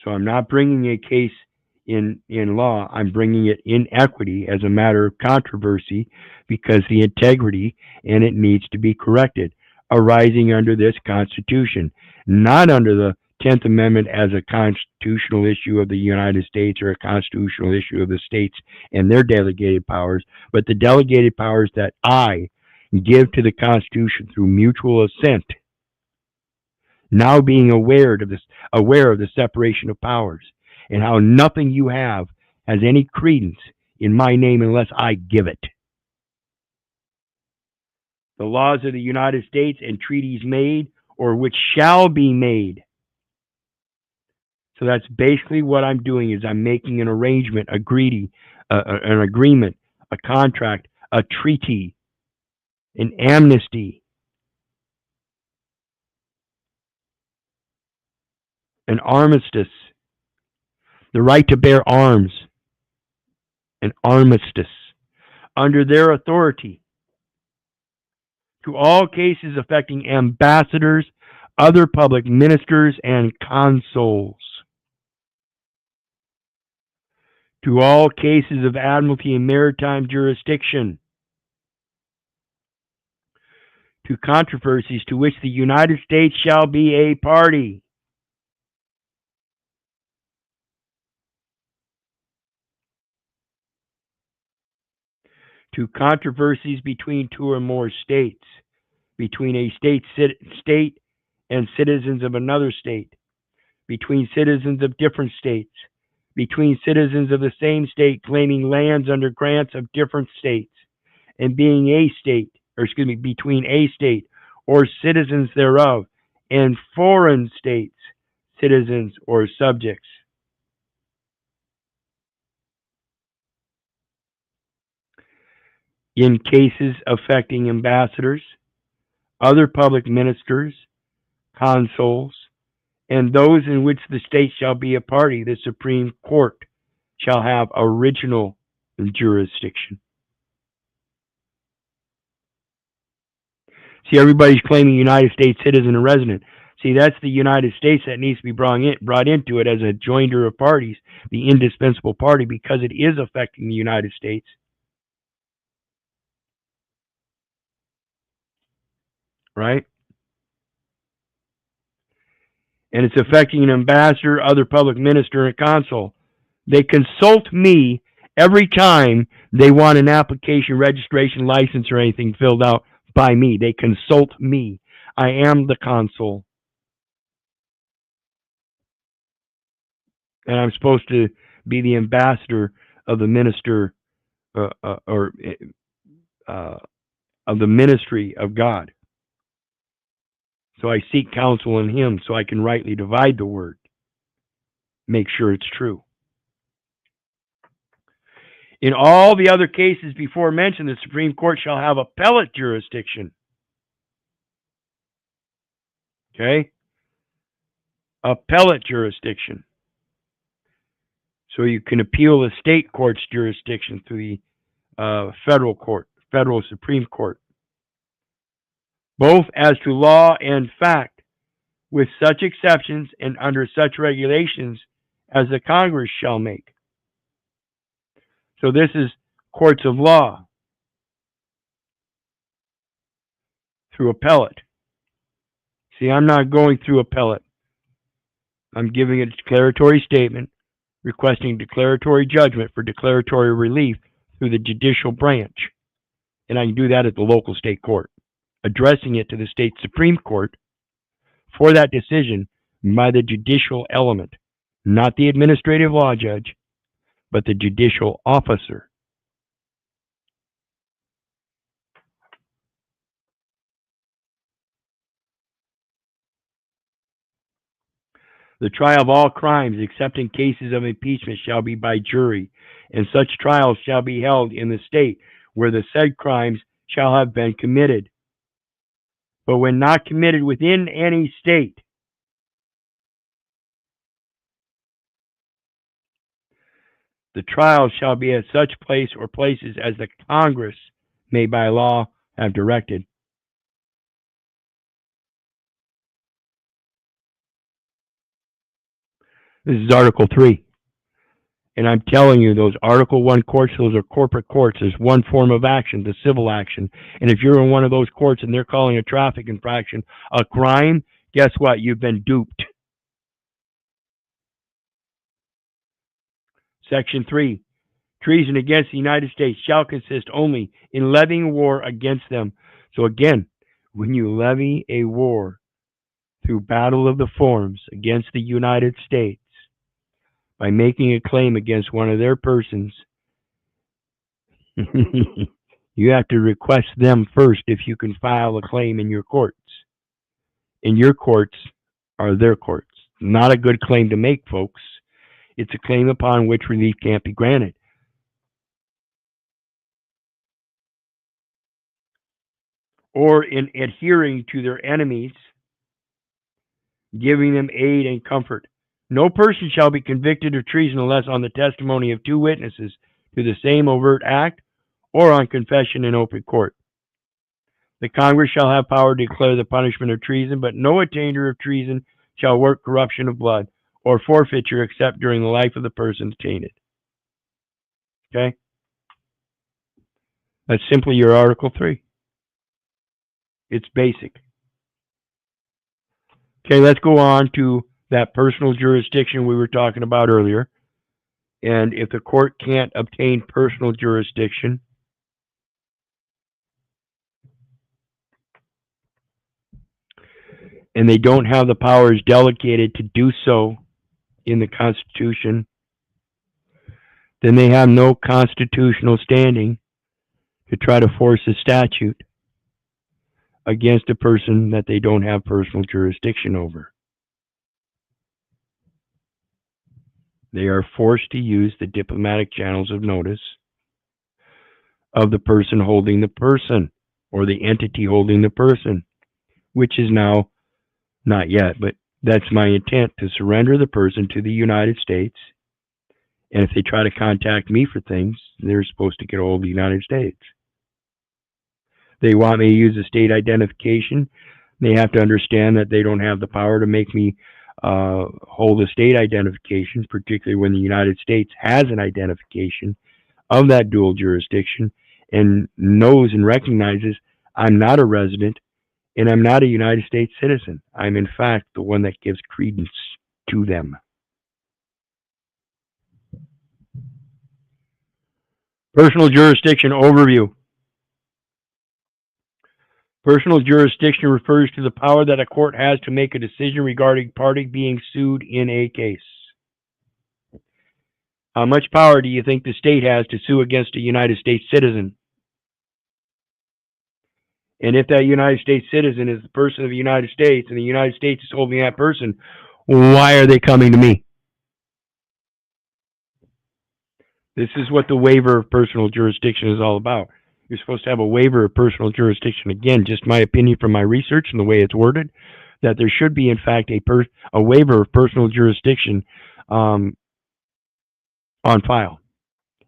So I'm not bringing a case in law, I'm bringing it in equity as a matter of controversy because the integrity and it needs to be corrected, arising under this Constitution, not under the 10th Amendment as a constitutional issue of the United States or a constitutional issue of the states and their delegated powers, but the delegated powers that I give to the Constitution through mutual assent. Now being aware of the separation of powers and how nothing you have has any credence in my name unless I give it. The laws of the United States and treaties made or which shall be made. So that's basically what I'm doing is I'm making an arrangement, an agreement, a contract, a treaty, an amnesty, an armistice, the right to bear arms, an armistice, under their authority, to all cases affecting ambassadors, other public ministers, and consuls, to all cases of admiralty and maritime jurisdiction, to controversies to which the United States shall be a party, to controversies between two or more states, between a state and citizens of another state, between citizens of different states, between citizens of the same state claiming lands under grants of different states, and being a state, between a state or citizens thereof and foreign states, citizens or subjects. In cases affecting ambassadors, other public ministers, consuls, and those in which the state shall be a party, the Supreme Court shall have original jurisdiction. See, everybody's claiming United States citizen and resident. See, that's the United States that needs to be brought into it as a joinder of parties, the indispensable party, because it is affecting the United States. right? And it's affecting an ambassador, other public minister, and consul. They consult me every time they want an application, registration, license, or anything filled out by me. They consult me. I am the consul. And I'm supposed to be the ambassador of the minister of the ministry of God. So I seek counsel in him so I can rightly divide the word. Make sure it's true. In all the other cases before mentioned, the Supreme Court shall have appellate jurisdiction. Okay? Appellate jurisdiction. So you can appeal the state court's jurisdiction to the federal court, federal Supreme Court, both as to law and fact, with such exceptions and under such regulations as the Congress shall make. So this is courts of law through appellate. See, I'm not going through appellate. I'm giving a declaratory statement, requesting declaratory judgment for declaratory relief through the judicial branch. And I can do that at the local state court, addressing it to the state Supreme Court for that decision by the judicial element, not the administrative law judge, but the judicial officer. The trial of all crimes, except in cases of impeachment, shall be by jury, and such trials shall be held in the state where the said crimes shall have been committed. But when not committed within any state, the trial shall be at such place or places as the Congress may by law have directed. This is Article 3. And I'm telling you, those Article 1 courts, those are corporate courts. There's one form of action, the civil action. And if you're in one of those courts and they're calling a traffic infraction a crime, guess what? You've been duped. Section 3. Treason against the United States shall consist only in levying war against them. So again, when you levy a war through battle of the forms against the United States, by making a claim against one of their persons, you have to request them first if you can file a claim in your courts. And your courts are their courts. Not a good claim to make, folks. It's a claim upon which relief can't be granted. Or in adhering to their enemies, giving them aid and comfort. No person shall be convicted of treason unless on the testimony of two witnesses to the same overt act or on confession in open court. The Congress shall have power to declare the punishment of treason, but no attainder of treason shall work corruption of blood or forfeiture except during the life of the person attainted. Okay? That's simply your Article 3. It's basic. Okay, let's go on to that personal jurisdiction we were talking about earlier. And if the court can't obtain personal jurisdiction, and they don't have the powers delegated to do so in the Constitution, then they have no constitutional standing to try to force a statute against a person that they don't have personal jurisdiction over. They are forced to use the diplomatic channels of notice of the person holding the person, or the entity holding the person, which is now, not yet, but that's my intent, to surrender the person to the United States. And if they try to contact me for things, they're supposed to get a hold of the United States. They want me to use a state identification. They have to understand that they don't have the power to make me hold a state identification, particularly when the United States has an identification of that dual jurisdiction and knows and recognizes I'm not a resident and I'm not a United States citizen. I'm, in fact, the one that gives credence to them. Personal jurisdiction overview. Personal jurisdiction refers to the power that a court has to make a decision regarding party being sued in a case. How much power do you think the state has to sue against a United States citizen? And if that United States citizen is the person of the United States and the United States is holding that person, why are they coming to me? This is what the waiver of personal jurisdiction is all about. You're supposed to have a waiver of personal jurisdiction. Again, just my opinion from my research and the way it's worded, that there should be, in fact, a waiver of personal jurisdiction on file.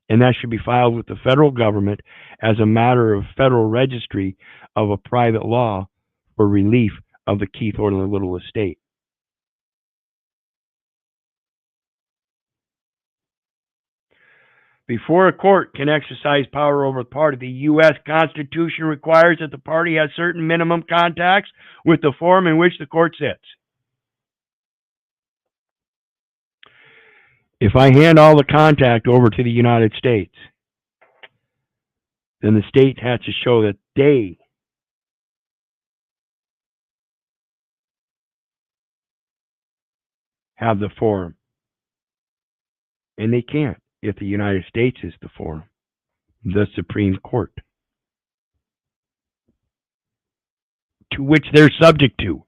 And that should be filed with the federal government as a matter of federal registry of a private law for relief of the Keith Orland Little estate. Before a court can exercise power over the party, the U.S. Constitution requires that the party has certain minimum contacts with the forum in which the court sits. If I hand all the contact over to the United States, then the state has to show that they have the forum. And they can't if the United States is the forum, the Supreme Court, to which they're subject to.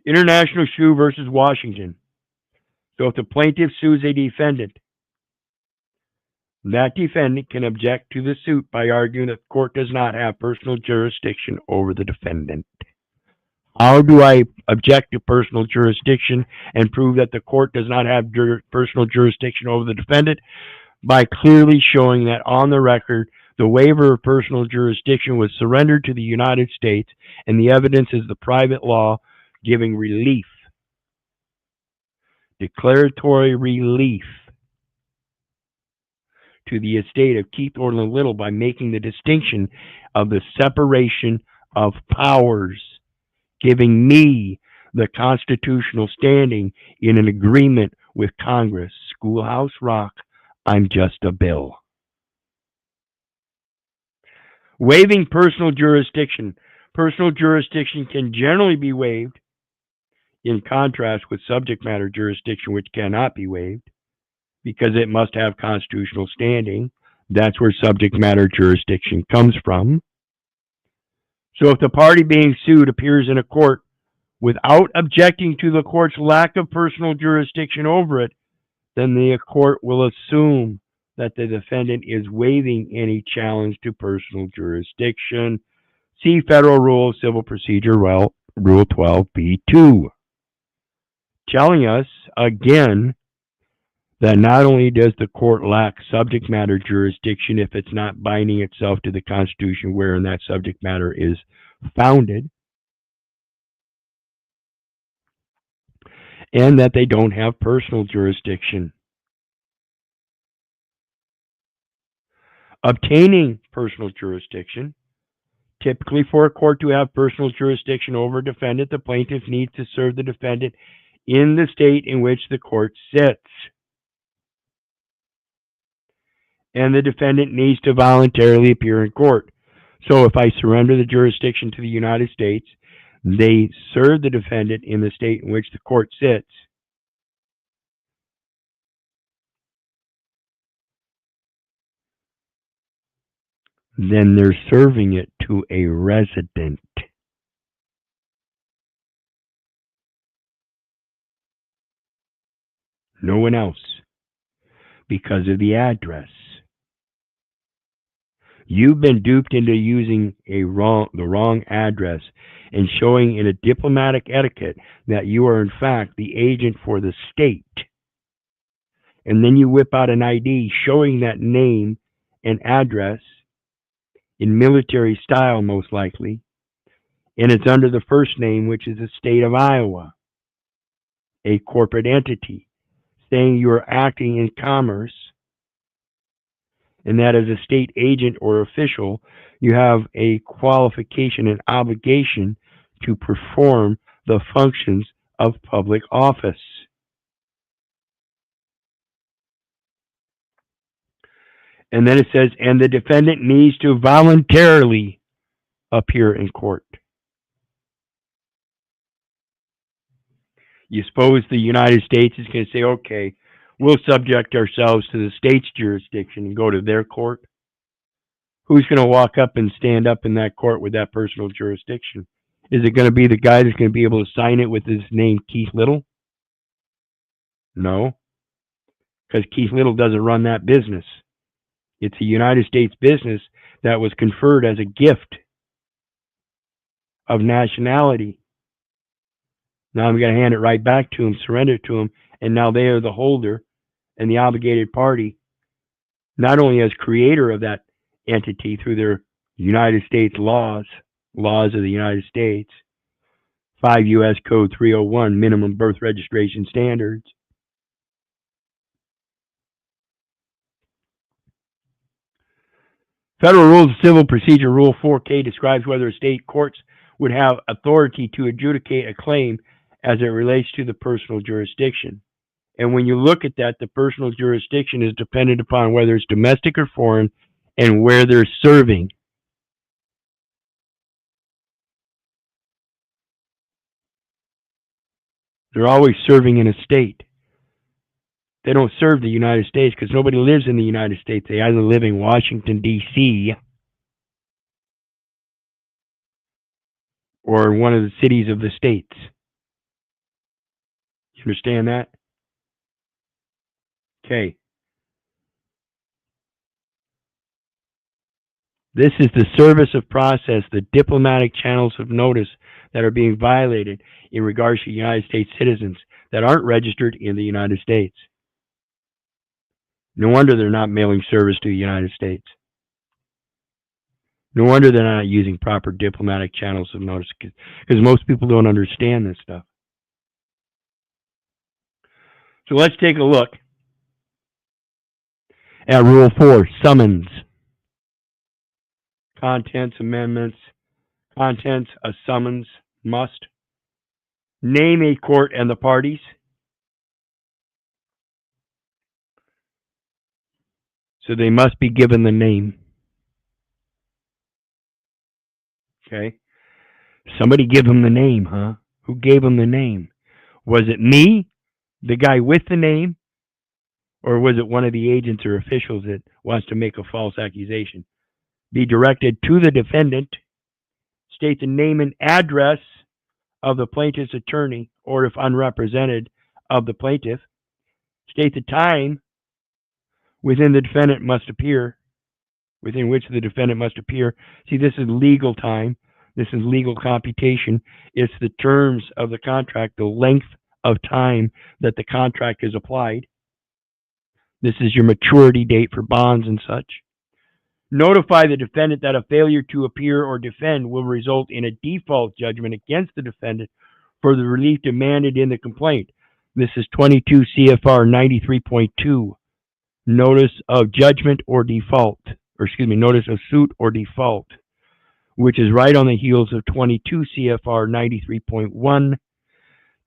International Shoe versus Washington. So if the plaintiff sues a defendant, that defendant can object to the suit by arguing that the court does not have personal jurisdiction over the defendant. How do I object to personal jurisdiction and prove that the court does not have personal jurisdiction over the defendant? By clearly showing that on the record, the waiver of personal jurisdiction was surrendered to the United States, and the evidence is the private law giving relief, declaratory relief, to the estate of Keith Orland Little by making the distinction of the separation of powers, giving me the constitutional standing in an agreement with Congress. Schoolhouse Rock, I'm just a bill. Waiving personal jurisdiction. Personal jurisdiction can generally be waived, in contrast with subject matter jurisdiction, which cannot be waived, because it must have constitutional standing. That's where subject matter jurisdiction comes from. So if the party being sued appears in a court without objecting to the court's lack of personal jurisdiction over it, then the court will assume that the defendant is waiving any challenge to personal jurisdiction. See Federal Rule of Civil Procedure, Rule 12b-2, telling us, again, that not only does the court lack subject matter jurisdiction if it's not binding itself to the Constitution wherein that subject matter is founded, and that they don't have personal jurisdiction. Obtaining personal jurisdiction. Typically, for a court to have personal jurisdiction over a defendant, the plaintiff needs to serve the defendant in the state in which the court sits. And the defendant needs to voluntarily appear in court. So if I surrender the jurisdiction to the United States, they serve the defendant in the state in which the court sits. Then they're serving it to a resident. No one else, because of the address. You've been duped into using the wrong address and showing in a diplomatic etiquette that you are in fact the agent for the state. And then you whip out an ID showing that name and address in military style, most likely, and it's under the first name, which is the state of Iowa, a corporate entity, saying you are acting in commerce and that as a state agent or official, you have a qualification and obligation to perform the functions of public office. And then it says, and the defendant needs to voluntarily appear in court. You suppose the United States is going to say, okay, we'll subject ourselves to the state's jurisdiction and go to their court? Who's going to walk up and stand up in that court with that personal jurisdiction? Is it going to be the guy that's going to be able to sign it with his name, Keith Little? No, because Keith Little doesn't run that business. It's a United States business that was conferred as a gift of nationality. Now I'm going to hand it right back to him, surrender it to him, and now they are the holder and the obligated party, not only as creator of that entity through their United States laws of the United States, 5 U.S. Code 301, minimum birth registration standards. Federal Rules of Civil Procedure Rule 4K describes whether state courts would have authority to adjudicate a claim as it relates to the personal jurisdiction. And when you look at that, the personal jurisdiction is dependent upon whether it's domestic or foreign and where they're serving. They're always serving in a state. They don't serve the United States because nobody lives in the United States. They either live in Washington, D.C. or one of the cities of the states. You understand that? Okay. This is the service of process, the diplomatic channels of notice that are being violated in regards to United States citizens that aren't registered in the United States. No wonder they're not mailing service to the United States. No wonder they're not using proper diplomatic channels of notice, because most people don't understand this stuff. So let's take a look at Rule 4, summons. Contents, amendments. Contents, a summons must name a court and the parties. So they must be given the name. Okay. Somebody give them the name, huh? Who gave them the name? Was it me, the guy with the name? Or was it one of the agents or officials that wants to make a false accusation? Be directed to the defendant. State the name and address of the plaintiff's attorney, or if unrepresented, of the plaintiff. State the time within the defendant must appear, within which the defendant must appear. See, this is legal time. This is legal computation. It's the terms of the contract, the length of time that the contract is applied. This is your maturity date for bonds and such. Notify the defendant that a failure to appear or defend will result in a default judgment against the defendant for the relief demanded in the complaint. This is 22 CFR 93.2. Notice of judgment or default, notice of suit or default, which is right on the heels of 22 CFR 93.1,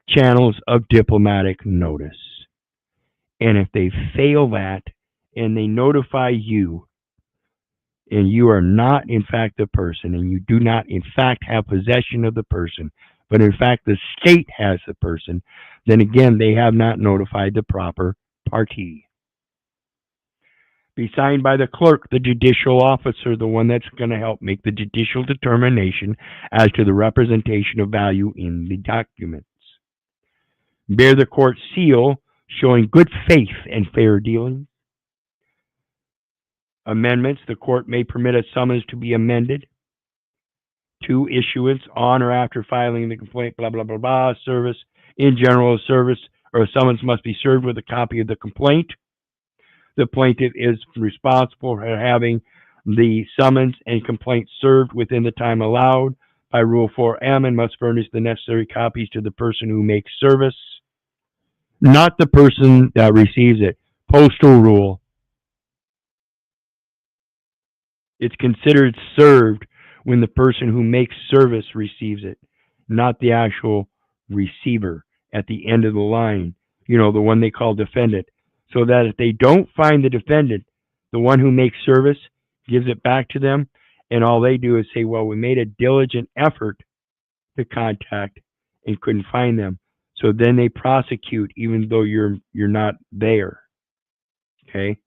channels of diplomatic notice. And if they fail that and they notify you, and you are not in fact the person, and you do not in fact have possession of the person, but in fact the state has the person, then again they have not notified the proper party. Be signed by the clerk, the judicial officer, the one that's going to help make the judicial determination as to the representation of value in the documents. Bear the court seal, showing good faith and fair dealing. Amendments, the court may permit a summons to be amended. 2, issuance on or after filing the complaint, blah, blah, blah, blah. Service, in general, a service or a summons must be served with a copy of the complaint. The plaintiff is responsible for having the summons and complaint served within the time allowed by Rule 4M and must furnish the necessary copies to the person who makes service, not the person that receives it. Postal rule. It's considered served when the person who makes service receives it, not the actual receiver at the end of the line, the one they call defendant. So that if they don't find the defendant, the one who makes service gives it back to them, and all they do is say, well, we made a diligent effort to contact and couldn't find them. So then they prosecute even though you're not there. Okay?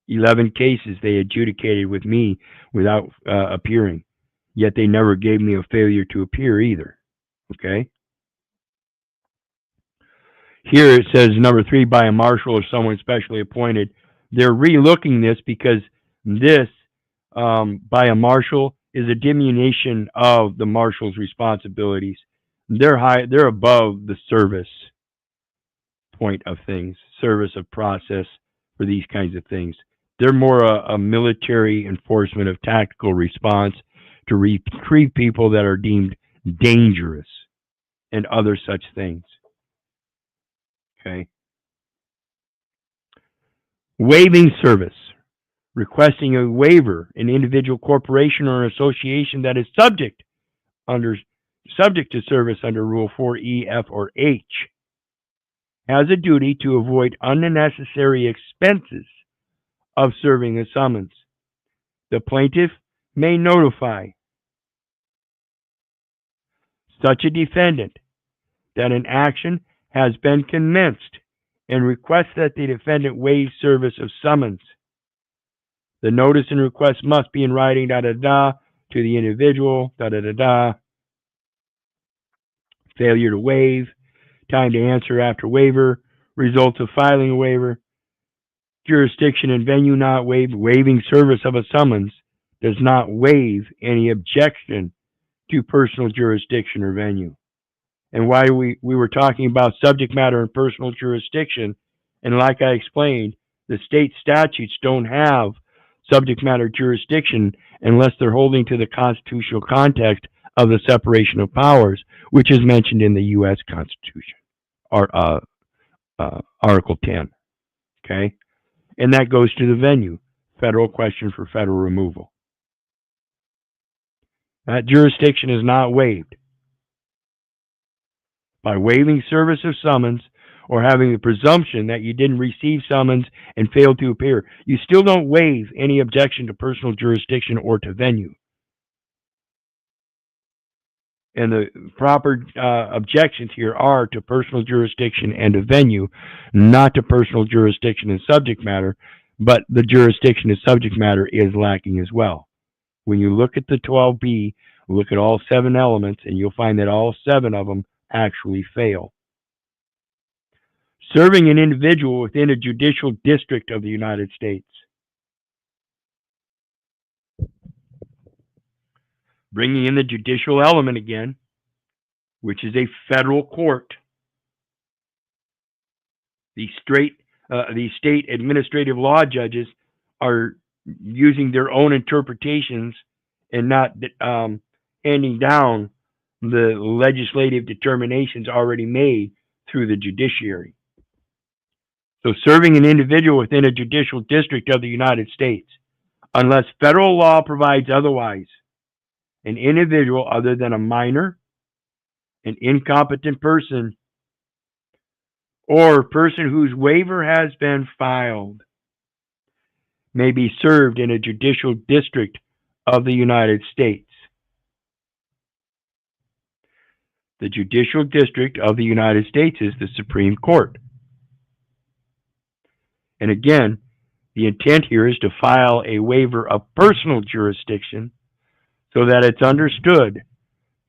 11 cases they adjudicated with me without appearing. Yet they never gave me a failure to appear either. Okay? Here it says number 3, by a marshal or someone specially appointed. They're relooking this because this, by a marshal, is a diminution of the marshal's responsibilities. They're above the service point of things, service of process for these kinds of things. They're more a military enforcement of tactical response to retrieve people that are deemed dangerous and other such things. Okay. Waiving service. Requesting a waiver, an individual corporation or association that is subject to service under Rule 4E, F, or H has a duty to avoid unnecessary expenses of serving a summons. The plaintiff may notify such a defendant that an action has been commenced and request that the defendant waive service of summons. The notice and request must be in writing, to the individual, Failure to waive, time to answer after waiver, results of filing a waiver, jurisdiction and venue not waived. Waiving service of a summons does not waive any objection to personal jurisdiction or venue. And why we were talking about subject matter and personal jurisdiction, and like I explained, the state statutes don't have subject matter jurisdiction unless they're holding to the constitutional context of the separation of powers, which is mentioned in the U.S. Constitution, or Article 10. Okay? And that goes to the venue, federal question for federal removal. That jurisdiction is not waived. By waiving service of summons or having the presumption that you didn't receive summons and failed to appear, you still don't waive any objection to personal jurisdiction or to venue. And the proper objections here are to personal jurisdiction and to venue, not to personal jurisdiction and subject matter, but the jurisdiction and subject matter is lacking as well. When you look at the 12B, look at all 7 elements, and you'll find that all 7 of them actually fail. Serving an individual within a judicial district of the United States. Bringing in the judicial element again, which is a federal court. The state administrative law judges are using their own interpretations and not handing down the legislative determinations already made through the judiciary. So serving an individual within a judicial district of the United States, unless federal law provides otherwise, an individual other than a minor, an incompetent person, or person whose waiver has been filed may be served in a judicial district of the United States. The judicial district of the United States is the Supreme Court. And again, the intent here is to file a waiver of personal jurisdiction so that it's understood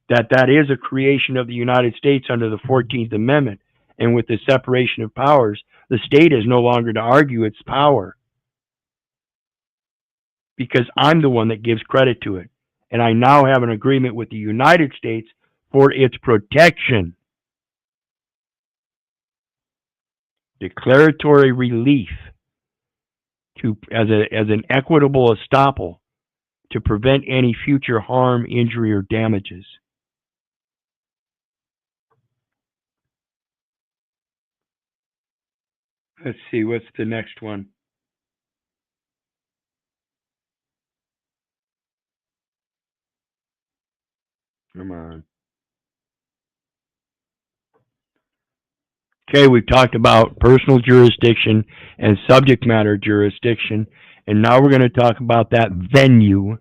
that that is a creation of the United States under the 14th Amendment. And with the separation of powers, the state is no longer to argue its power because I'm the one that gives credit to it. And I now have an agreement with the United States for its protection. Declaratory relief as an equitable estoppel to prevent any future harm, injury, or damages. Let's see, what's the next one? Come on. Okay, we've talked about personal jurisdiction and subject matter jurisdiction, and now we're going to talk about that venue,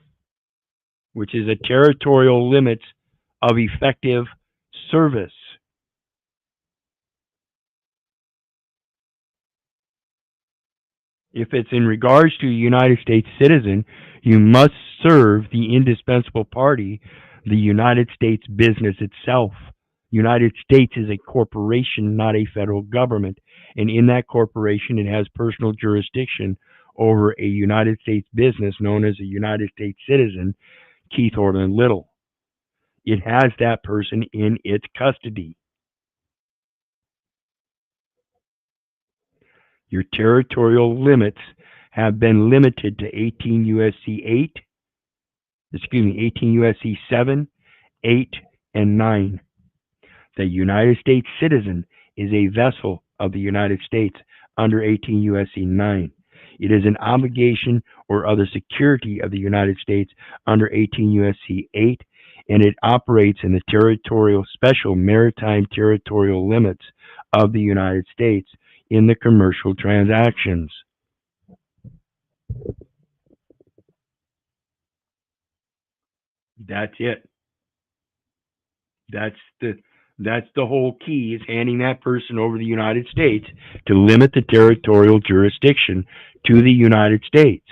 which is the territorial limits of effective service. If it's in regards to a United States citizen, you must serve the indispensable party, the United States business itself. United States is a corporation, not a federal government. And in that corporation, it has personal jurisdiction over a United States business known as a United States citizen, Keith Orland Little. It has that person in its custody. Your territorial limits have been limited to 18 USC 8, 18 USC 7, 8, and 9. The United States citizen is a vessel of the United States under 18 USC 9. It is an obligation or other security of the United States under 18 USC 8, and it operates in the territorial special maritime territorial limits of the United States in the commercial transactions. That's it. That's the whole key, is handing that person over to the United States to limit the territorial jurisdiction to the United States.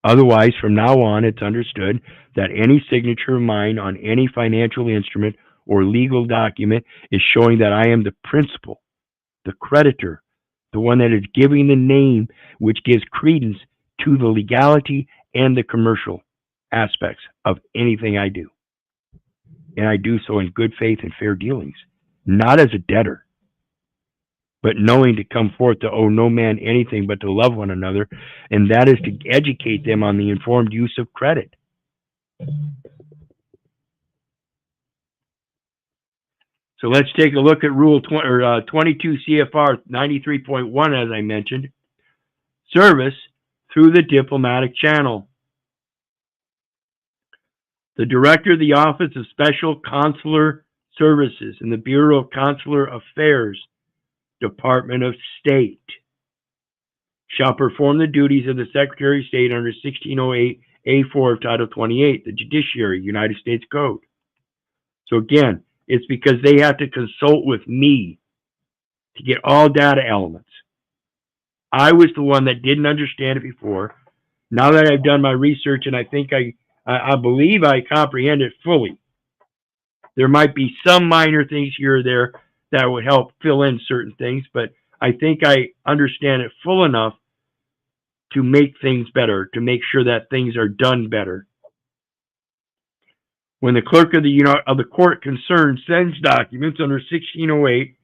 Otherwise, from now on, it's understood that any signature of mine on any financial instrument or legal document is showing that I am the principal, the creditor, the one that is giving the name which gives credence to the legality and the commercial aspects of anything I do. And I do so in good faith and fair dealings, not as a debtor, but knowing to come forth to owe no man anything but to love one another, and that is to educate them on the informed use of credit. So let's take a look at Rule 22 CFR 93.1, as I mentioned. Service through the diplomatic channel. The Director of the Office of Special Consular Services in the Bureau of Consular Affairs, Department of State, shall perform the duties of the Secretary of State under 1608 A4 of Title 28, the Judiciary, United States Code. So again, it's because they have to consult with me to get all data elements. I was the one that didn't understand it before. Now that I've done my research, and I think I believe I comprehend it fully, there might be some minor things here or there that would help fill in certain things, but I think I understand it full enough to make things better, to make sure that things are done better. When the clerk of the court concerned sends documents under 1608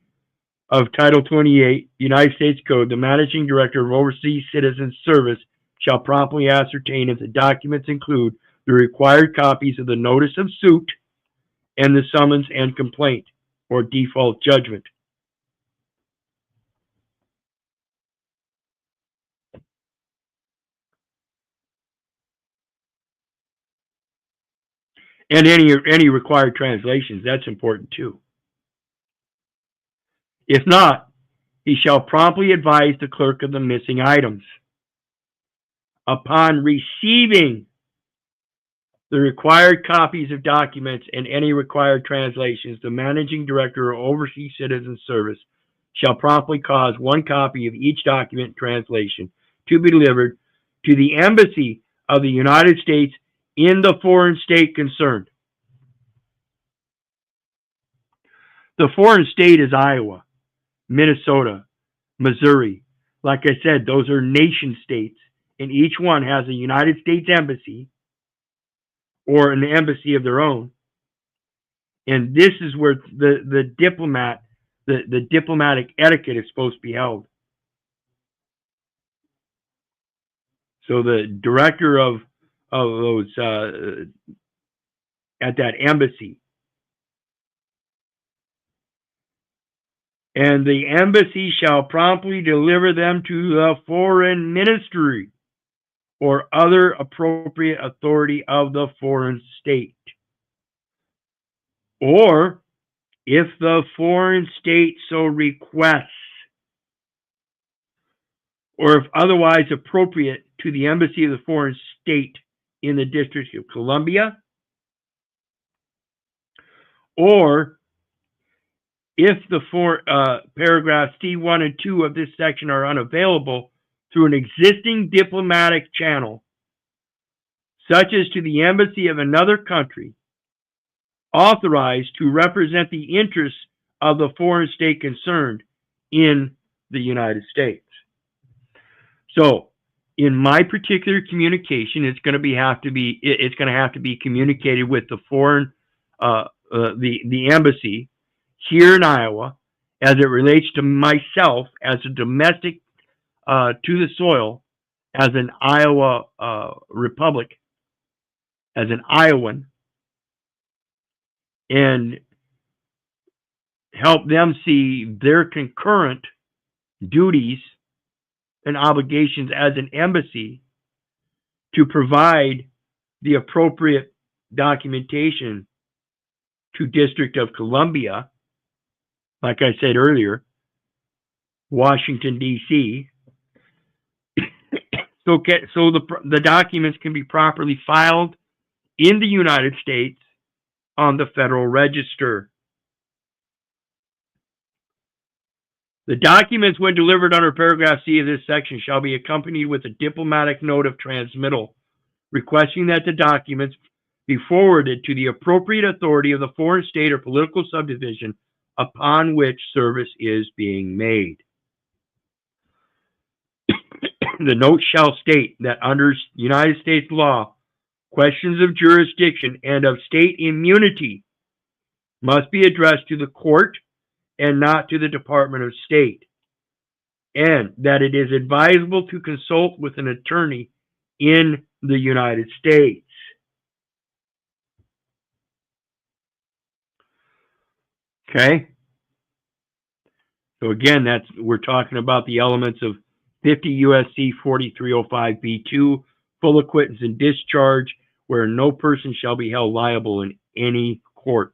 of Title 28, United States Code, the managing director of Overseas Citizen Service shall promptly ascertain if the documents include the required copies of the notice of suit and the summons and complaint or default judgment. And any required translations, that's important too. If not, he shall promptly advise the clerk of the missing items. Upon receiving the required copies of documents and any required translations, the managing director of Overseas Citizen Service shall promptly cause one copy of each document translation to be delivered to the embassy of the United States in the foreign state concerned. The foreign state is Iowa, Minnesota, Missouri. Like I said, those are nation states, and each one has a United States embassy or an embassy of their own. And this is where the diplomatic etiquette is supposed to be held. So the director of those at that embassy, and the embassy shall promptly deliver them to the foreign ministry or other appropriate authority of the foreign state. Or if the foreign state so requests, or if otherwise appropriate, to the embassy of the foreign state in the District of Columbia, or if the paragraphs C1 and 2 of this section are unavailable through an existing diplomatic channel, such as to the embassy of another country, authorized to represent the interests of the foreign state concerned in the United States. So, in my particular communication, it's going to have to be communicated with the foreign, the embassy here in Iowa, as it relates to myself as a domestic to the soil, as an Iowa republic, as an Iowan, and help them see their concurrent duties and obligations as an embassy to provide the appropriate documentation to District of Columbia, like I said earlier, Washington, D.C., so the documents can be properly filed in the United States on the Federal Register. The documents, when delivered under paragraph C of this section, shall be accompanied with a diplomatic note of transmittal, requesting that the documents be forwarded to the appropriate authority of the foreign state or political subdivision upon which service is being made. The note shall state that under United States law, questions of jurisdiction and of state immunity must be addressed to the court and not to the Department of State, and that it is advisable to consult with an attorney in the United States. Okay? So again, we're talking about the elements of 50 U.S.C. 4305b2, full acquittance and discharge, where no person shall be held liable in any court.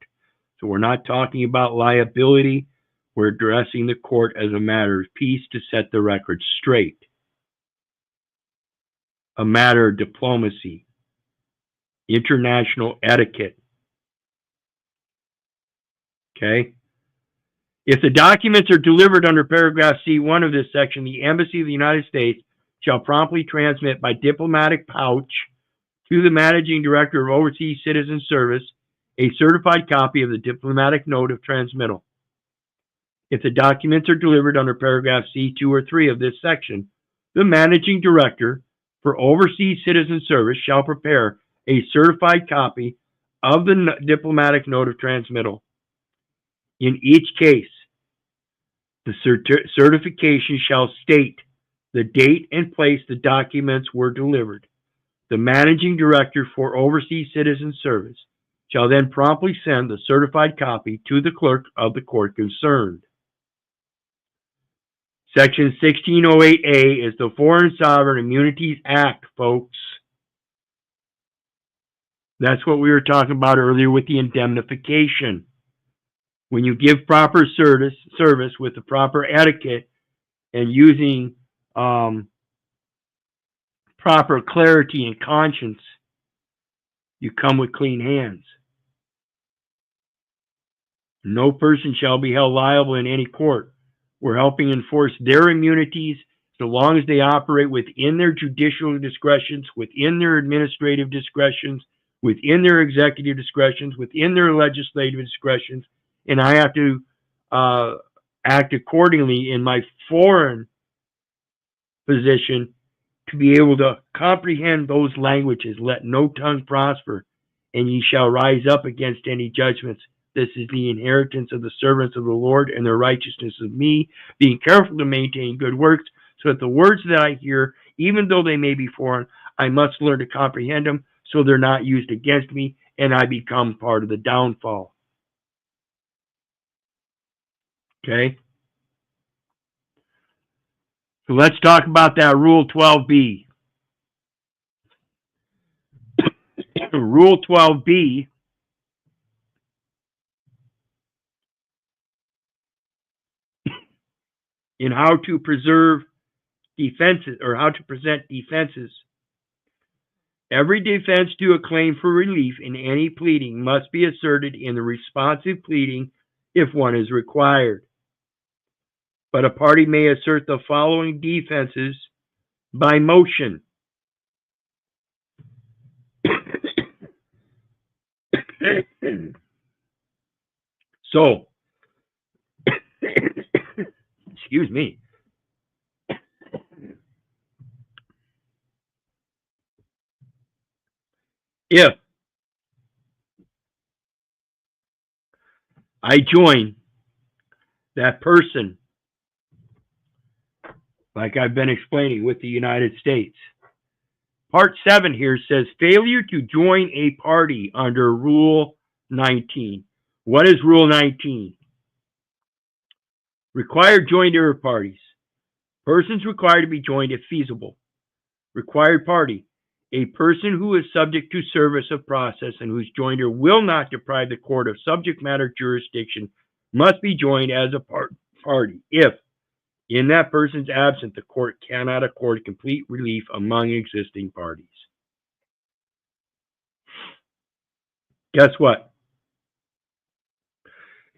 So we're not talking about liability. We're addressing the court as a matter of peace to set the record straight. A matter of diplomacy, international etiquette. Okay? If the documents are delivered under paragraph C1 of this section, the Embassy of the United States shall promptly transmit by diplomatic pouch to the Managing Director of Overseas Citizen Service a certified copy of the diplomatic note of transmittal. If the documents are delivered under paragraph C2 or 3 of this section, the Managing Director for Overseas Citizen Service shall prepare a certified copy of the diplomatic note of transmittal. In each case, the certification shall state the date and place the documents were delivered. The Managing Director for Overseas Citizen Service shall then promptly send the certified copy to the clerk of the court concerned. Section 1608A is the Foreign Sovereign Immunities Act, folks. That's what we were talking about earlier with the indemnification. When you give proper service with the proper etiquette and using proper clarity and conscience, you come with clean hands. No person shall be held liable in any court. We're helping enforce their immunities so long as they operate within their judicial discretions, within their administrative discretions, within their executive discretions, within their legislative discretions, and I have to act accordingly in my foreign position to be able to comprehend those languages. Let no tongue prosper, and ye shall rise up against any judgments. This is the inheritance of the servants of the Lord, and the righteousness of me, being careful to maintain good works, so that the words that I hear, even though they may be foreign, I must learn to comprehend them, so they're not used against me, and I become part of the downfall. Okay? So let's talk about that Rule 12b. Rule 12B in how to preserve defenses or how to present defenses. Every defense to a claim for relief in any pleading must be asserted in the responsive pleading if one is required. But a party may assert the following defenses by motion. So, excuse me. If I join that person, like I've been explaining with the United States, Part 7 here says failure to join a party under Rule 19. What is Rule 19? Required joinder of parties. Persons required to be joined if feasible. Required party. A person who is subject to service of process and whose joinder will not deprive the court of subject matter jurisdiction must be joined as a party if, in that person's absence, the court cannot accord complete relief among existing parties. Guess what?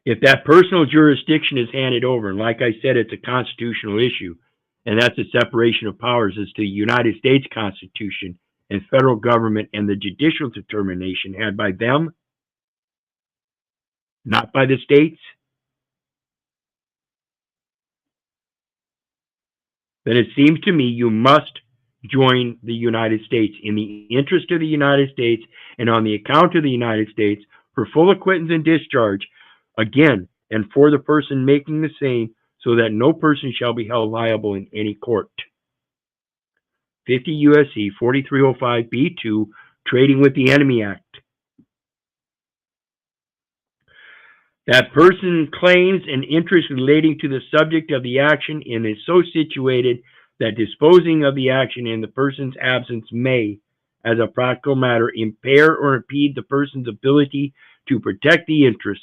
If that personal jurisdiction is handed over, and like I said, it's a constitutional issue, and that's a separation of powers as to the United States Constitution and federal government and the judicial determination had by them, not by the states, then it seems to me you must join the United States in the interest of the United States and on the account of the United States for full acquittance and discharge, again, and for the person making the same, so that no person shall be held liable in any court. 50 U.S.C. 4305 B2, Trading with the Enemy Act. That person claims an interest relating to the subject of the action and is so situated that disposing of the action in the person's absence may, as a practical matter, impair or impede the person's ability to protect the interest.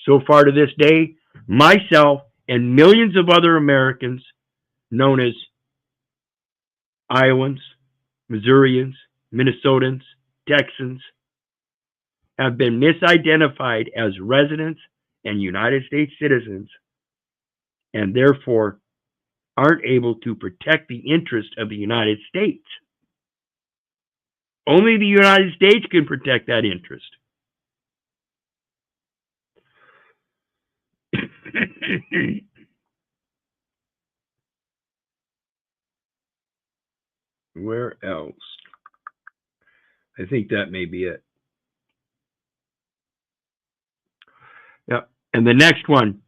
So far to this day, myself and millions of other Americans, known as Iowans, Missourians, Minnesotans, Texans, have been misidentified as residents and United States citizens, and therefore aren't able to protect the interest of the United States. Only the United States can protect that interest. Where else? I think that may be it. Yeah, and the next one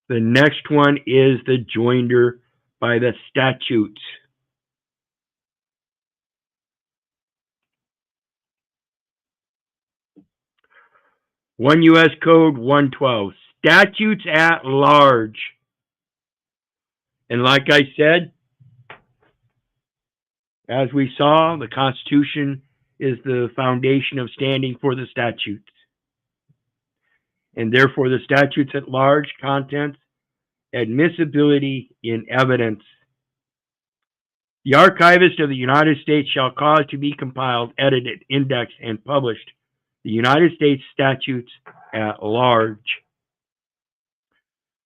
is the joinder by the statutes. One U.S. Code 112, statutes at large. And like I said, as we saw, the Constitution is the foundation of standing for the statutes. And therefore, the statutes at large contents, admissibility in evidence. The archivist of the United States shall cause to be compiled, edited, indexed, and published the United States statutes at large,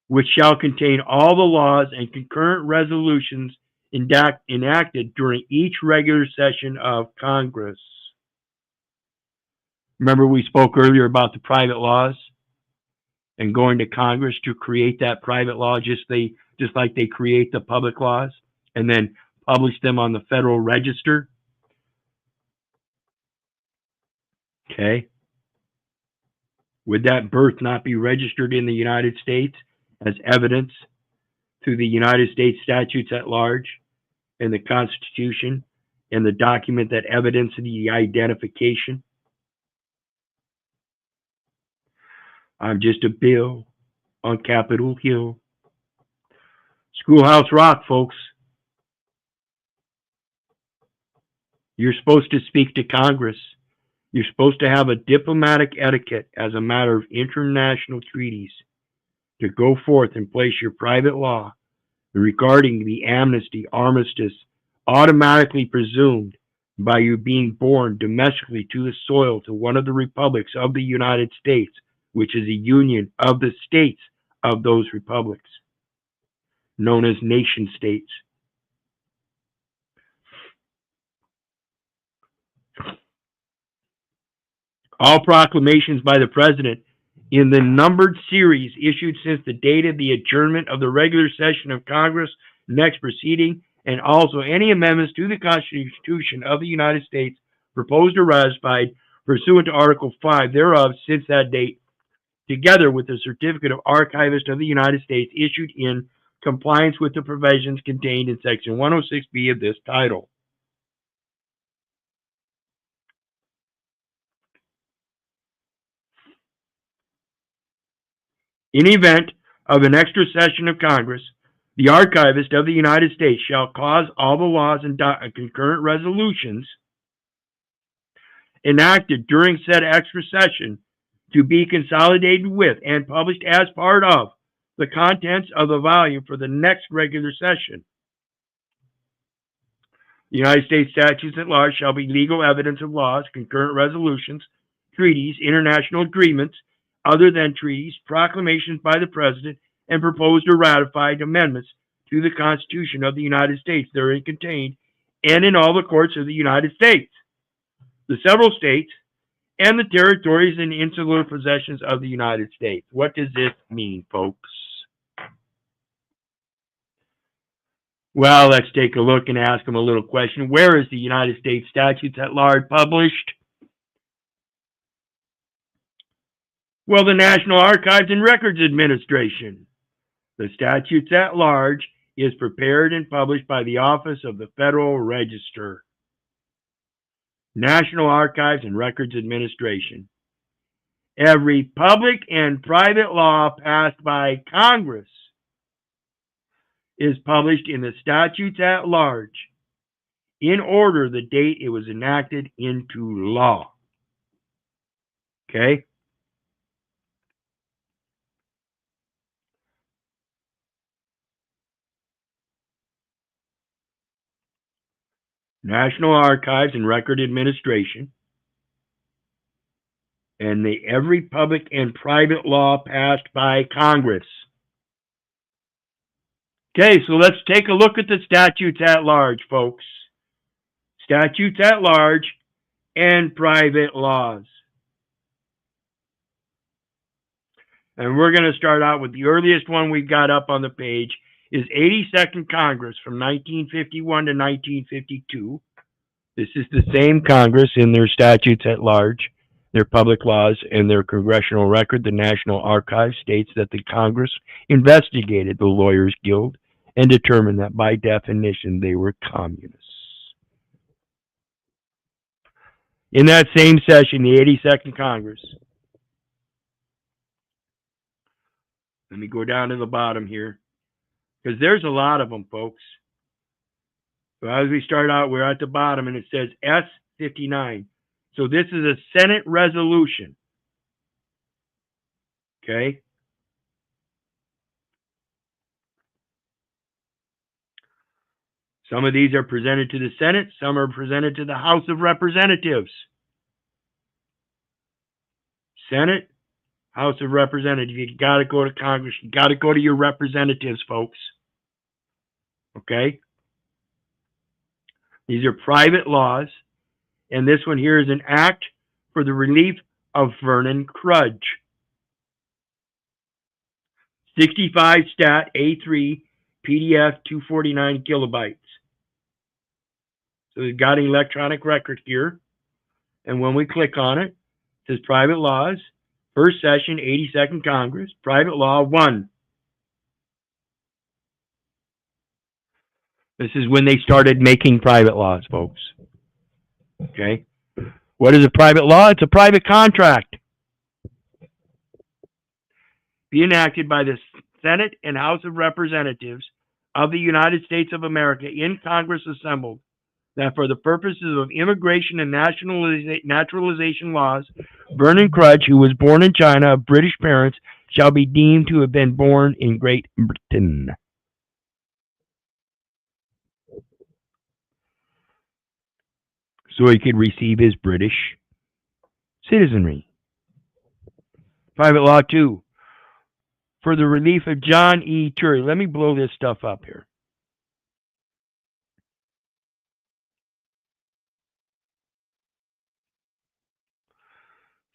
which shall contain all the laws and concurrent resolutions enacted during each regular session of Congress. Remember we spoke earlier about the private laws and going to Congress to create that private law just like they create the public laws and then publish them on the Federal Register. Okay. Would that birth not be registered in the United States as evidence through the United States statutes at large and the Constitution and the document that evidence the identification? I'm just a bill on Capitol Hill. Schoolhouse Rock, folks. You're supposed to speak to Congress. You're supposed to have a diplomatic etiquette as a matter of international treaties to go forth and place your private law regarding the amnesty, armistice, automatically presumed by you being born domestically to the soil to one of the republics of the United States, which is a union of the states of those republics, known as nation states. All proclamations by the President in the numbered series issued since the date of the adjournment of the regular session of Congress next proceeding, and also any amendments to the Constitution of the United States proposed or ratified pursuant to Article 5 thereof since that date, together with the certificate of Archivist of the United States issued in compliance with the provisions contained in Section 106B of this title. In event of an extra session of Congress, the Archivist of the United States shall cause all the laws and concurrent resolutions enacted during said extra session to be consolidated with and published as part of the contents of the volume for the next regular session. The United States statutes at large shall be legal evidence of laws, concurrent resolutions, treaties, international agreements, other than treaties, proclamations by the President, and proposed or ratified amendments to the Constitution of the United States therein contained, and in all the courts of the United States, the several states, and the territories and insular possessions of the United States. What does this mean, folks? Well, let's take a look and ask them a little question. Where is the United States statutes at large published? Well, the National Archives and Records Administration. The statutes at large is prepared and published by the Office of the Federal Register. National Archives and Records Administration. Every public and private law passed by Congress is published in the statutes at large in order the date it was enacted into law. Okay? National Archives and Record Administration, and every public and private law passed by Congress. Okay, so let's take a look at the statutes at large, folks. Statutes at large and private laws. And we're going to start out with the earliest one we've got up on the page is 82nd Congress from 1951 to 1952. This is the same Congress in their statutes at large, their public laws, and their congressional record. The National Archives states that the Congress investigated the Lawyers Guild and determined that by definition they were communists. In that same session, the 82nd Congress, let me go down to the bottom here, because there's a lot of them, folks. So as we start out, we're at the bottom, and it says S59. So this is a Senate resolution. Okay? Some of these are presented to the Senate. Some are presented to the House of Representatives. Senate, House of Representatives. You got to go to Congress. You got to go to your representatives, folks. Okay? These are private laws. And this one here is an act for the relief of Vernon Crudge. 65 stat A3 PDF 249 kilobytes. So we've got an electronic record here. And when we click on it, it says private laws, first session, 82nd Congress, private law 1. This is when they started making private laws, folks. Okay? What is a private law? It's a private contract. Be enacted by the Senate and House of Representatives of the United States of America in Congress assembled that for the purposes of immigration and naturalization laws, Vernon Crutch, who was born in China of British parents, shall be deemed to have been born in Great Britain, so he could receive his British citizenry. Private Law 2. For the relief of John E. Turley. Let me blow this stuff up here.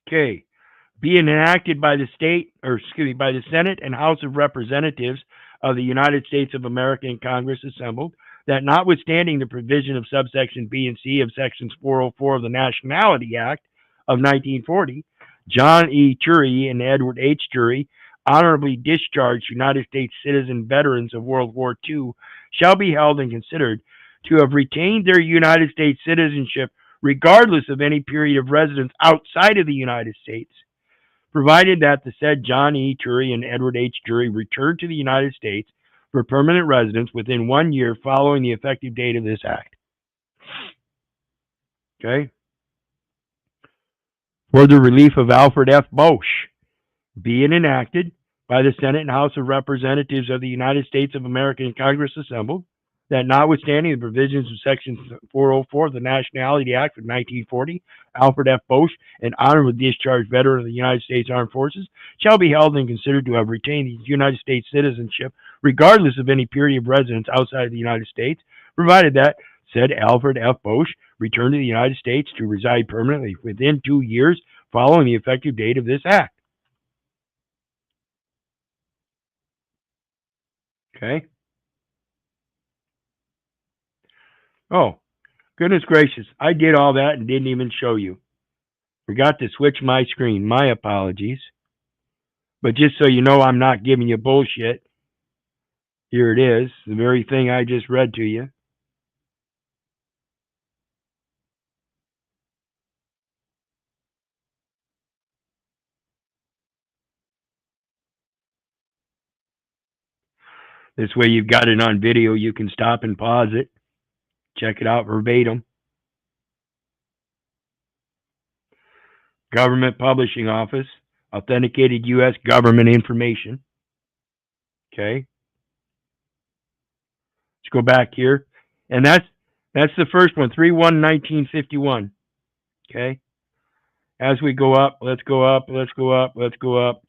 Okay. Be enacted by the by the Senate and House of Representatives of the United States of America and Congress assembled, that notwithstanding the provision of subsection B and C of sections 404 of the Nationality Act of 1940, John E. Turley and Edward H. Turley, honorably discharged United States citizen veterans of World War II, shall be held and considered to have retained their United States citizenship regardless of any period of residence outside of the United States, provided that the said John E. Turley and Edward H. Turley return to the United States for permanent residence within 1 year following the effective date of this act. Okay? For the relief of Alfred F. Bosch, be it enacted by the Senate and House of Representatives of the United States of America and Congress assembled, that notwithstanding the provisions of Section 404 of the Nationality Act of 1940, Alfred F. Bosch, an honorable discharged veteran of the United States Armed Forces, shall be held and considered to have retained his United States citizenship regardless of any period of residence outside of the United States, provided that said Alfred F. Bosch return to the United States to reside permanently within 2 years following the effective date of this act. Okay? Oh, goodness gracious. I did all that and didn't even show you. Forgot to switch my screen. My apologies. But just so you know, I'm not giving you bullshit. Here it is, the very thing I just read to you. This way you've got it on video. You can stop and pause it. Check it out verbatim. Government Publishing Office. Authenticated U.S. government information. Okay. Let's go back here. And that's the first one, 3/1/1951. Okay. As we go up, let's go up, let's go up, let's go up.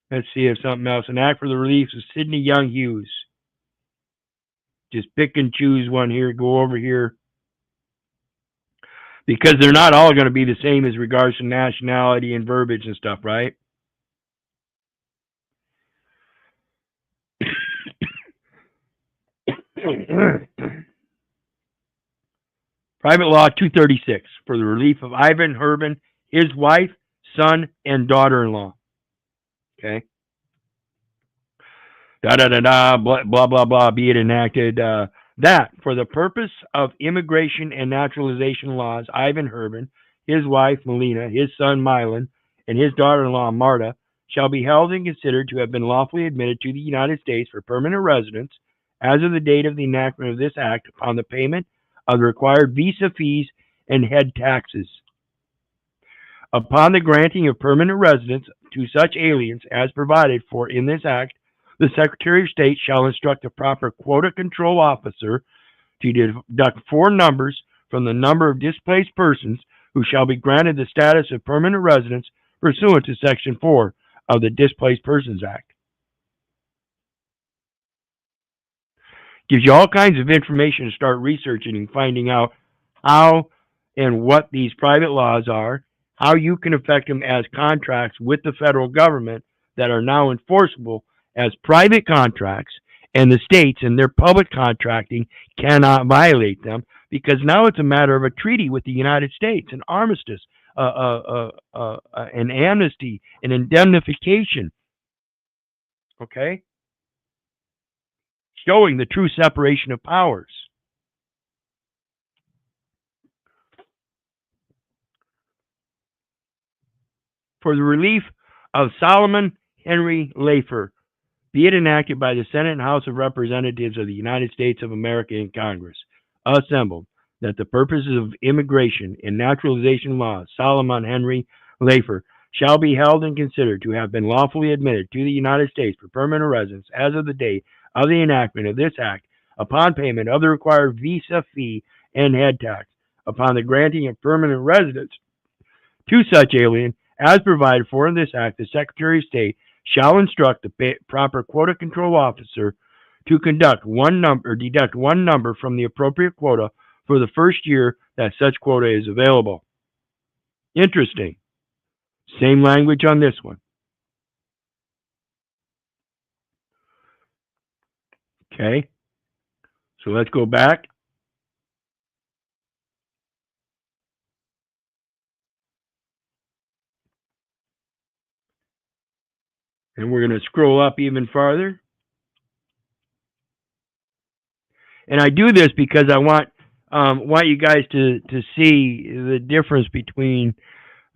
Let's see if something else. An act for the relief of Sidney Young Hughes. Just pick and choose one here. Go over here. Because they're not all going to be the same as regards to nationality and verbiage and stuff, right? Private Law 236 for the relief of Ivan Herbin, his wife, son, and daughter-in-law. Okay. Blah, blah, blah, be it enacted. That, for the purpose of immigration and naturalization laws, Ivan Herbin, his wife, Melina, his son, Milan, and his daughter-in-law, Marta, shall be held and considered to have been lawfully admitted to the United States for permanent residence as of the date of the enactment of this act upon the payment of the required visa fees and head taxes. Upon the granting of permanent residence to such aliens as provided for in this act, the Secretary of State shall instruct the proper quota control officer to deduct 4 numbers from the number of displaced persons who shall be granted the status of permanent residence pursuant to Section 4 of the Displaced Persons Act. Gives you all kinds of information to start researching and finding out how and what these private laws are, how you can affect them as contracts with the federal government that are now enforceable as private contracts, and the states and their public contracting cannot violate them because now it's a matter of a treaty with the United States, an armistice, an amnesty, an indemnification. Okay? Showing the true separation of powers. For the relief of Solomon Henry Lafer, be it enacted by the Senate and House of Representatives of the United States of America and Congress, assembled, that the purposes of immigration and naturalization laws, Solomon Henry Lafer, shall be held and considered to have been lawfully admitted to the United States for permanent residence as of the date of the enactment of this act, upon payment of the required visa fee and head tax, upon the granting of permanent residence to such alien as provided for in this act, the Secretary of State shall instruct the proper quota control officer to deduct one number from the appropriate quota for the first year that such quota is available. Interesting. Same language on this one. Okay. So let's go back. And we're going to scroll up even farther. And I do this because I want you guys to see the difference between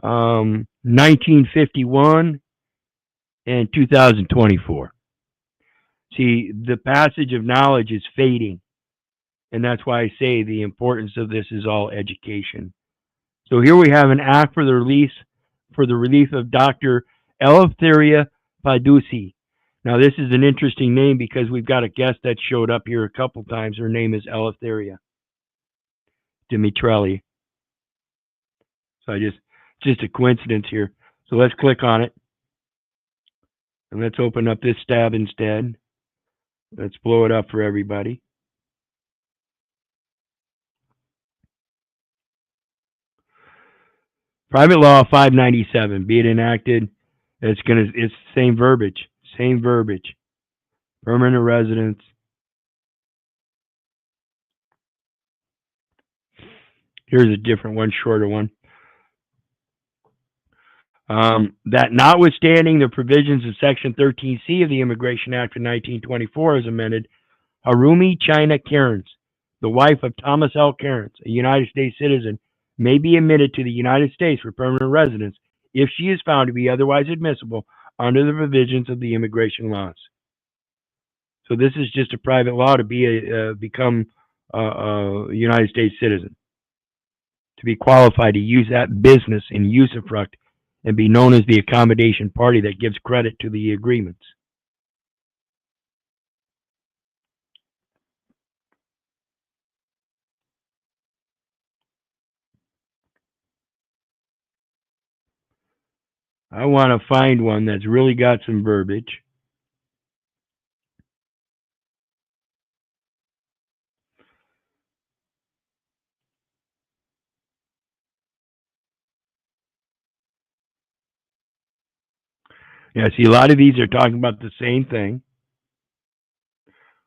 1951 and 2024. See, the passage of knowledge is fading, and that's why I say the importance of this is all education. So here we have an act for the relief of Dr. Eleftheria Padusi. Now this is an interesting name because we've got a guest that showed up here a couple times. Her name is Eleftheria Dimitrelli. So just a coincidence here. So let's click on it. And let's open up this tab instead. Let's blow it up for everybody. Private Law 597, be it enacted, it's the same verbiage. Permanent residence. Here's a different one, shorter one. That notwithstanding the provisions of Section 13C of the Immigration Act of 1924 as amended, Harumi China Cairns, the wife of Thomas L. Cairns, a United States citizen, may be admitted to the United States for permanent residence if she is found to be otherwise admissible under the provisions of the immigration laws. So this is just a private law to become a United States citizen, to be qualified to use that business in usufruct and be known as the accommodation party that gives credit to the agreements. I want to find one that's really got some verbiage. Yeah, see, a lot of these are talking about the same thing,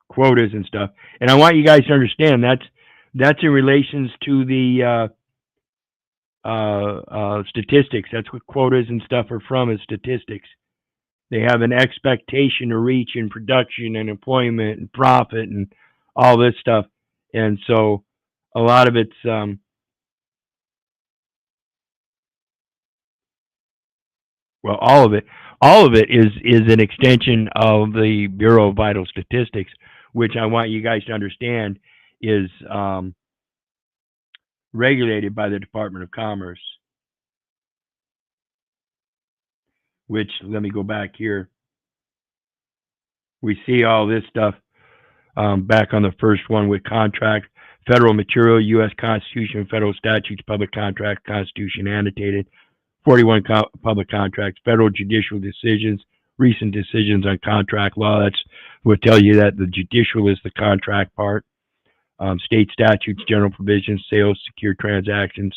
quotas and stuff. And I want you guys to understand that's in relations to the statistics. That's what quotas and stuff are from, is statistics. They have an expectation to reach in production and employment and profit and all this stuff. And so a lot of it's well, all of it is an extension of the Bureau of Vital Statistics, which I want you guys to understand is regulated by the Department of Commerce. Which, let me go back here. We see all this stuff back on the first one with contract, federal material, U.S. Constitution, federal statutes, public contract, Constitution annotated, 41 public contracts, federal judicial decisions, recent decisions on contract law. That's will tell you that the judicial is the contract part. State statutes, general provisions, sales, secure transactions,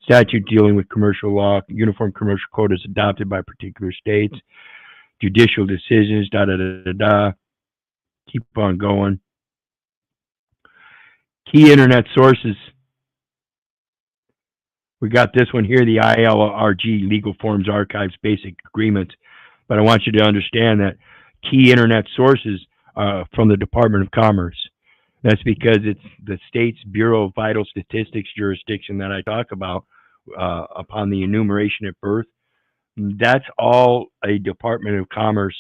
statute dealing with commercial law, uniform commercial quotas adopted by particular states, judicial decisions, keep on going. Key internet sources. We got this one here, the ILRG, Legal Forms Archives Basic Agreements. But I want you to understand that key internet sources from the Department of Commerce. That's because it's the state's Bureau of Vital Statistics jurisdiction that I talk about upon the enumeration at birth. That's all a Department of Commerce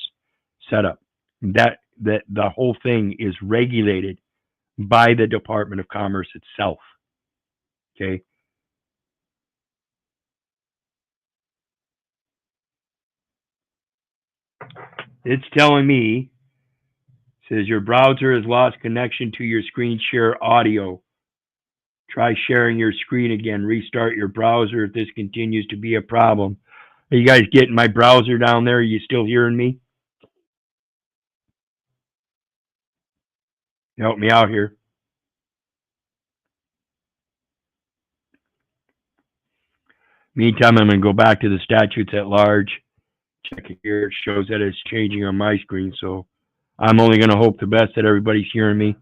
setup. That the whole thing is regulated by the Department of Commerce itself. Okay. It's telling me, says your browser has lost connection to your screen share audio. Try sharing your screen again. Restart your browser if this continues to be a problem. Are you guys getting my browser down there? Are you still hearing me? Help me out here. Meantime, I'm going to go back to the statutes at large. Check it here. It shows that it's changing on my screen. So I'm only going to hope the best that everybody's hearing me.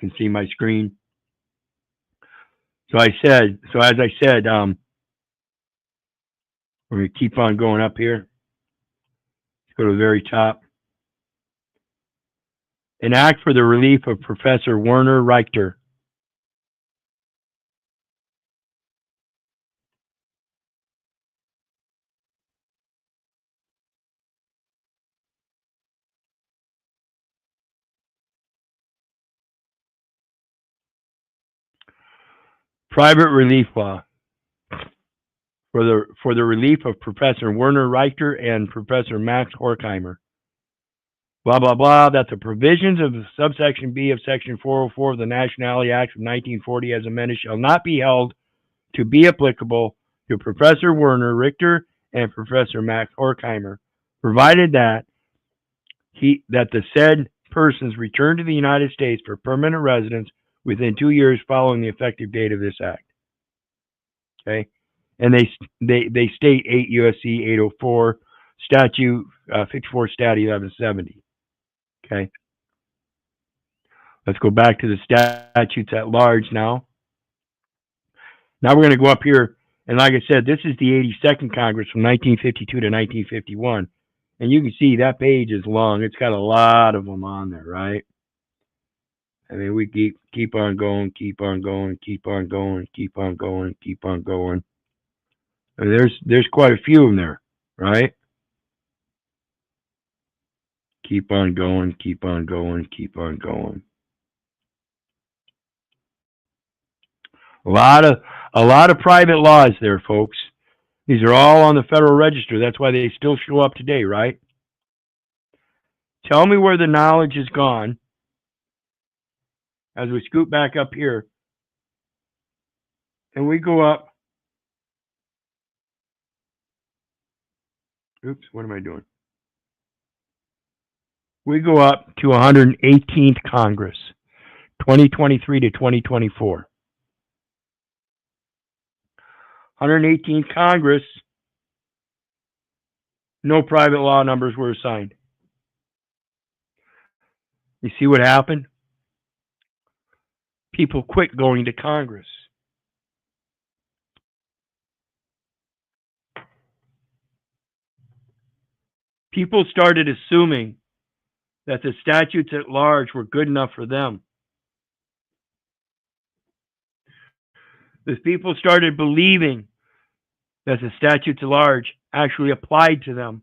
Can see my screen. So as I said, we're going to keep on going up here. Let's go to the very top. An act for the relief of Professor Werner Richter. Private relief law for the relief of Professor Werner Richter and Professor Max Horkheimer. Blah, blah, blah, that the provisions of subsection B of section 404 of the Nationality Act of 1940 as amended shall not be held to be applicable to Professor Werner Richter and Professor Max Horkheimer, provided that the said persons return to the United States for permanent residence within 2 years following the effective date of this act. Okay, and they state 8 U.S.C. 804 statute 54 stat 1170. Okay, let's go back to the statutes at large now. Now we're going to go up here, and like I said, this is the 82nd Congress from 1952 to 1951, and you can see that page is long. It's got a lot of them on there, right? I mean, we keep on going, keep on going, keep on going, keep on going, keep on going. I mean, there's quite a few of them there, right? Keep on going, keep on going, keep on going. A lot of private laws there, folks. These are all on the Federal Register. That's why they still show up today, right? Tell me where the knowledge is gone as we scoot back up here and we go up. Oops, what am I doing? We go up to 118th Congress, 2023 to 2024. 118th Congress, no private law numbers were assigned. You see what happened? People quit going to Congress. People started assuming that the statutes at large were good enough for them. The people started believing that the statutes at large actually applied to them.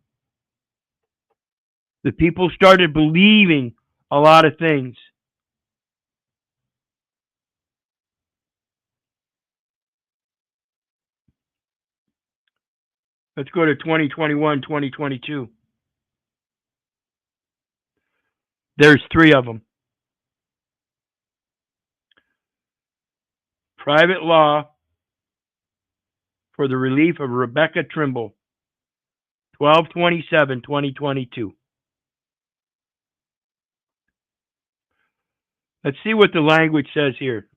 The people started believing a lot of things. Let's go to 2021, 2022. There's 3 of them. Private law for the relief of Rebecca Trimble, 12/27/2022. Let's see what the language says here.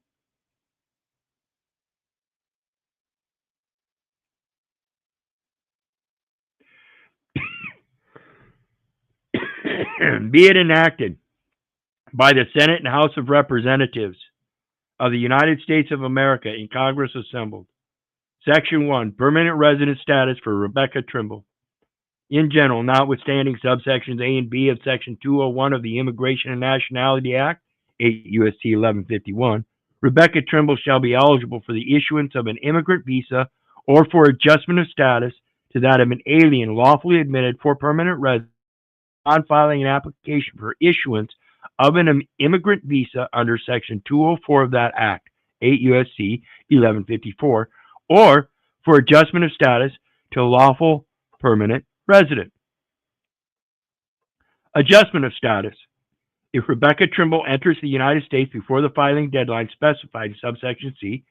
Be it enacted by the Senate and House of Representatives of the United States of America in Congress assembled. Section 1, permanent resident status for Rebecca Trimble. In general, notwithstanding subsections A and B of Section 201 of the Immigration and Nationality Act, 8 U.S.C. 1151, Rebecca Trimble shall be eligible for the issuance of an immigrant visa or for adjustment of status to that of an alien lawfully admitted for permanent residence on filing an application for issuance of an immigrant visa under Section 204 of that Act, 8 U.S.C. 1154, or for adjustment of status to lawful permanent resident. Adjustment of status. If Rebecca Trimble enters the United States before the filing deadline specified in subsection C,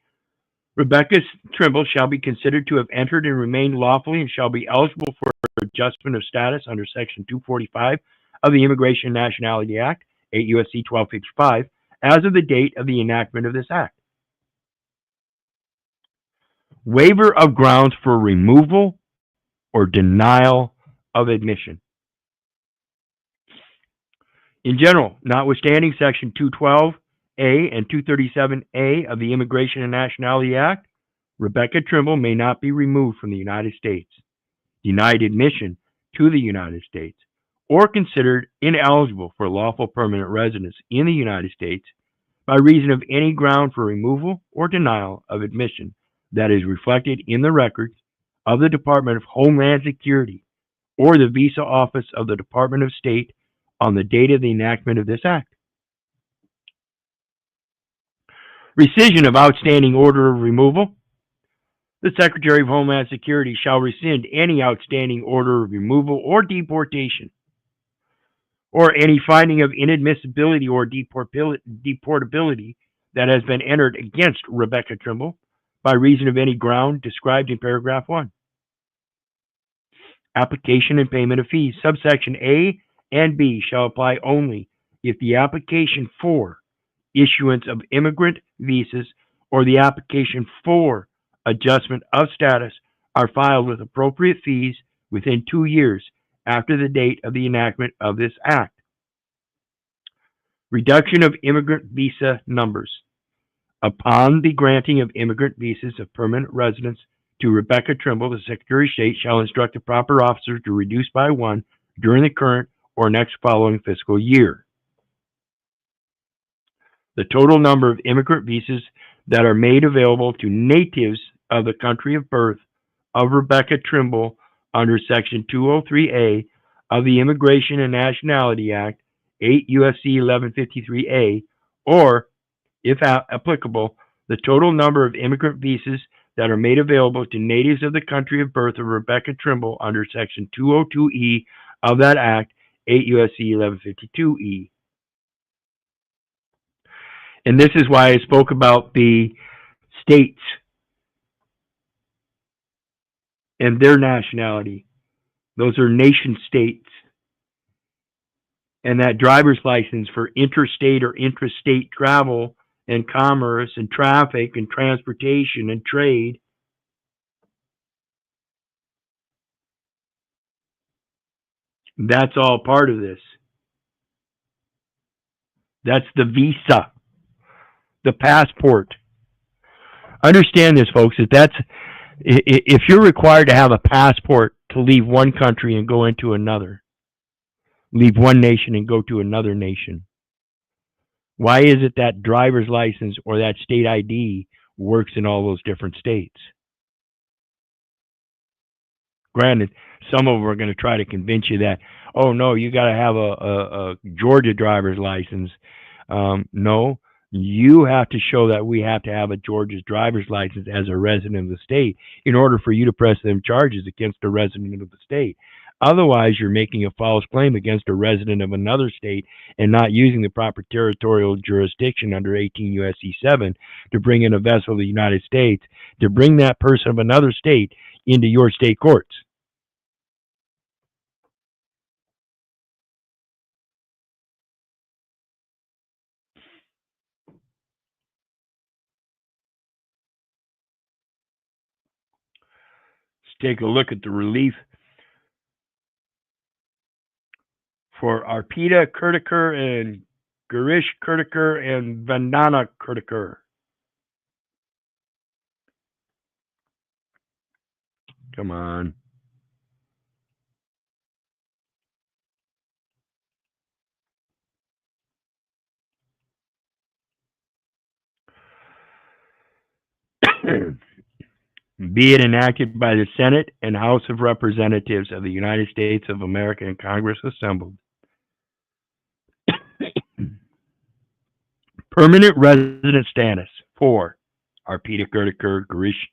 Rebecca Trimble shall be considered to have entered and remained lawfully and shall be eligible for adjustment of status under Section 245 of the Immigration and Nationality Act, 8 U.S.C. 1255, as of the date of the enactment of this act. Waiver of grounds for removal or denial of admission. In general, notwithstanding Section 212A and 237A of the Immigration and Nationality Act, Rebecca Trimble may not be removed from the United States, denied admission to the United States, or considered ineligible for lawful permanent residence in the United States by reason of any ground for removal or denial of admission that is reflected in the records of the Department of Homeland Security or the Visa Office of the Department of State on the date of the enactment of this act. Rescission of outstanding order of removal. The Secretary of Homeland Security shall rescind any outstanding order of removal or deportation, or any finding of inadmissibility or deportability that has been entered against Rebecca Trimble by reason of any ground described in paragraph 1. Application and payment of fees. Subsection A and B shall apply only if the application for issuance of immigrant visas or the application for adjustment of status are filed with appropriate fees within 2 years after the date of the enactment of this act. Reduction of immigrant visa numbers. Upon the granting of immigrant visas of permanent residence to Rebecca Trimble, the Secretary of State shall instruct the proper officer to reduce by 1 during the current or next following fiscal year the total number of immigrant visas that are made available to natives of the country of birth of Rebecca Trimble under Section 203A of the Immigration and Nationality Act, 8 U.S.C. 1153A, or, if applicable, the total number of immigrant visas that are made available to natives of the country of birth of Rebecca Trimble under Section 202E of that Act, 8 U.S.C. 1152E. And this is why I spoke about the states and their nationality. Those are nation states. And that driver's license for interstate or intrastate travel and commerce and traffic and transportation and trade. That's all part of this. That's the visa, the passport. Understand this, folks. If you're required to have a passport to leave one country and go into another, leave one nation and go to another nation, why is it that driver's license or that state ID works in all those different states? Granted, some of them are going to try to convince you that, oh no, you got to have a Georgia driver's license. No, you have to show that we have to have a Georgia's driver's license as a resident of the state in order for you to press them charges against a resident of the state. Otherwise, you're making a false claim against a resident of another state and not using the proper territorial jurisdiction under 18 U.S.C. 7 to bring in a vessel of the United States to bring that person of another state into your state courts. Let's take a look at the relief for Arpita Kurtikar and Girish Kurtikar and Vandana Kurtikar. Come on. Be it enacted by the Senate and House of Representatives of the United States of America and Congress assembled. Permanent resident status. 4. Arpita Kurdiker, Garish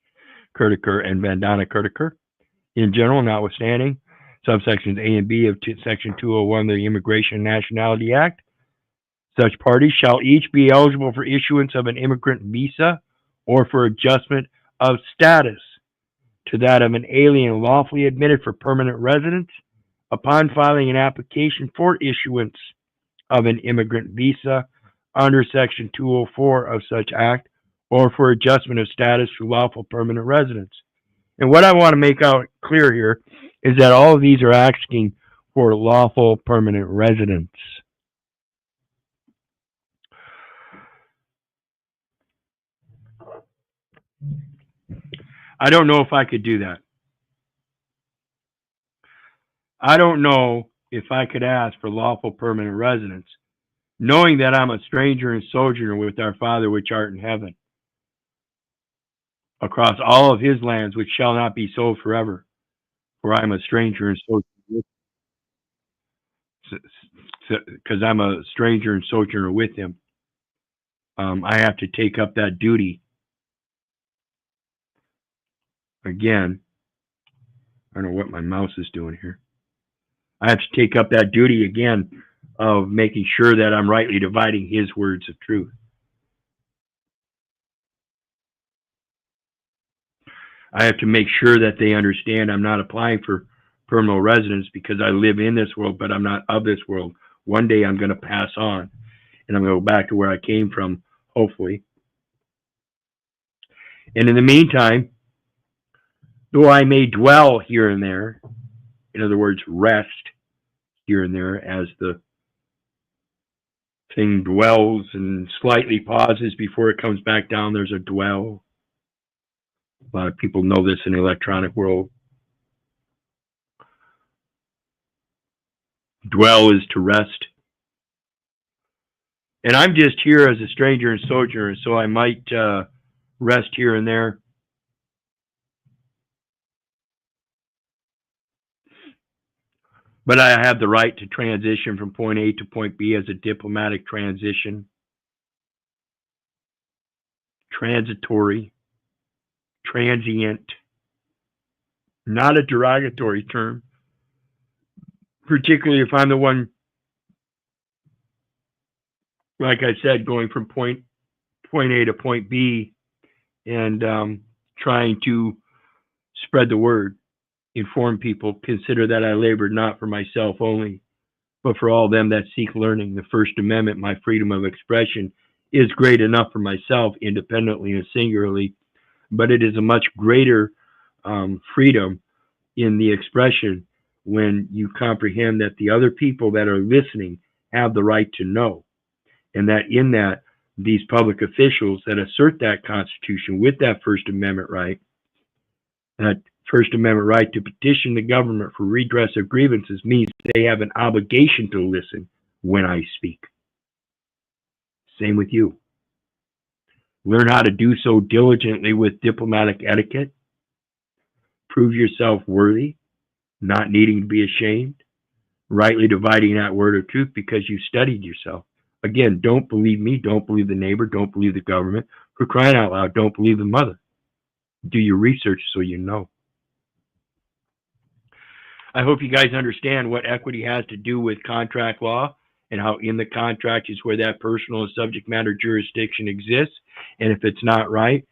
Kurdiker, and Vandana Kurdiker. In general, notwithstanding subsections A and B of Section 201 of the Immigration and Nationality Act, such parties shall each be eligible for issuance of an immigrant visa or for adjustment of status to that of an alien lawfully admitted for permanent residence upon filing an application for issuance of an immigrant visa under Section 204 of such act, or for adjustment of status to lawful permanent residence. And what I want to make out clear here is that all of these are asking for lawful permanent residence. I don't know if I could do that. I don't know if I could ask for lawful permanent residence, knowing that I'm a stranger and sojourner with our Father which art in heaven, across all of his lands which shall not be sold forever, for I am a stranger and sojourner with him. Because I'm a stranger and sojourner with him, I have to take up that duty. Again, I don't know what my mouse is doing here. I have to take up that duty again of making sure that I'm rightly dividing his words of truth. I have to make sure that they understand I'm not applying for permanent residence because I live in this world, but I'm not of this world. One day I'm going to pass on, and I'm going to go back to where I came from, hopefully. And in the meantime, though I may dwell here and there, in other words, rest here and there as the thing dwells and slightly pauses before it comes back down, there's a dwell. A lot of people know this in the electronic world. Dwell is to rest. And I'm just here as a stranger and sojourner, so I might rest here and there. But I have the right to transition from point A to point B as a diplomatic transition. Transitory. Transient. Not a derogatory term. Particularly if I'm the one, like I said, going from point A to point B and trying to spread the word, inform people, consider that I labored not for myself only, but for all them that seek learning. The First Amendment, my freedom of expression, is great enough for myself independently and singularly, but it is a much greater freedom in the expression when you comprehend that the other people that are listening have the right to know, and that in that these public officials that assert that Constitution with that First Amendment right, that First Amendment right to petition the government for redress of grievances, means they have an obligation to listen when I speak. Same with you. Learn how to do so diligently with diplomatic etiquette. Prove yourself worthy, not needing to be ashamed, rightly dividing that word of truth because you studied yourself. Again, don't believe me, don't believe the neighbor, don't believe the government. For crying out loud, don't believe the mother. Do your research so you know. I hope you guys understand what equity has to do with contract law and how in the contract is where that personal and subject matter jurisdiction exists. And if it's not right,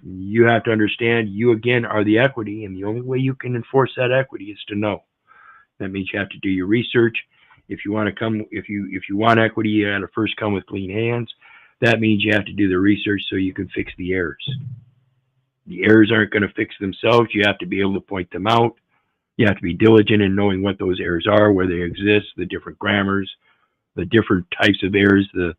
you have to understand you again are the equity, and the only way you can enforce that equity is to know. That means you have to do your research. If you want to come, if you want equity, you got to first come with clean hands. That means you have to do the research so you can fix the errors. The errors aren't going to fix themselves. You have to be able to point them out. You have to be diligent in knowing what those errors are, where they exist, the different grammars, the different types of errors, the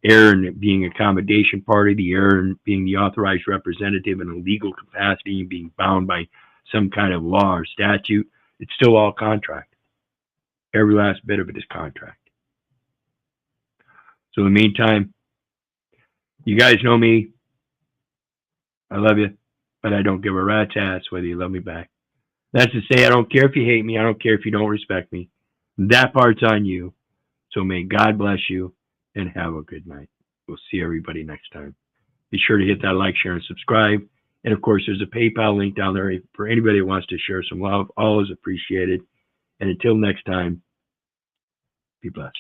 error in being an accommodation party, the error in being the authorized representative in a legal capacity and being bound by some kind of law or statute. It's still all contract. Every last bit of it is contract. So in the meantime, you guys know me. I love you, but I don't give a rat's ass whether you love me back. That's to say, I don't care if you hate me. I don't care if you don't respect me. That part's on you. So may God bless you and have a good night. We'll see everybody next time. Be sure to hit that like, share, and subscribe. And of course, there's a PayPal link down there for anybody that wants to share some love. Always appreciated. And until next time, be blessed.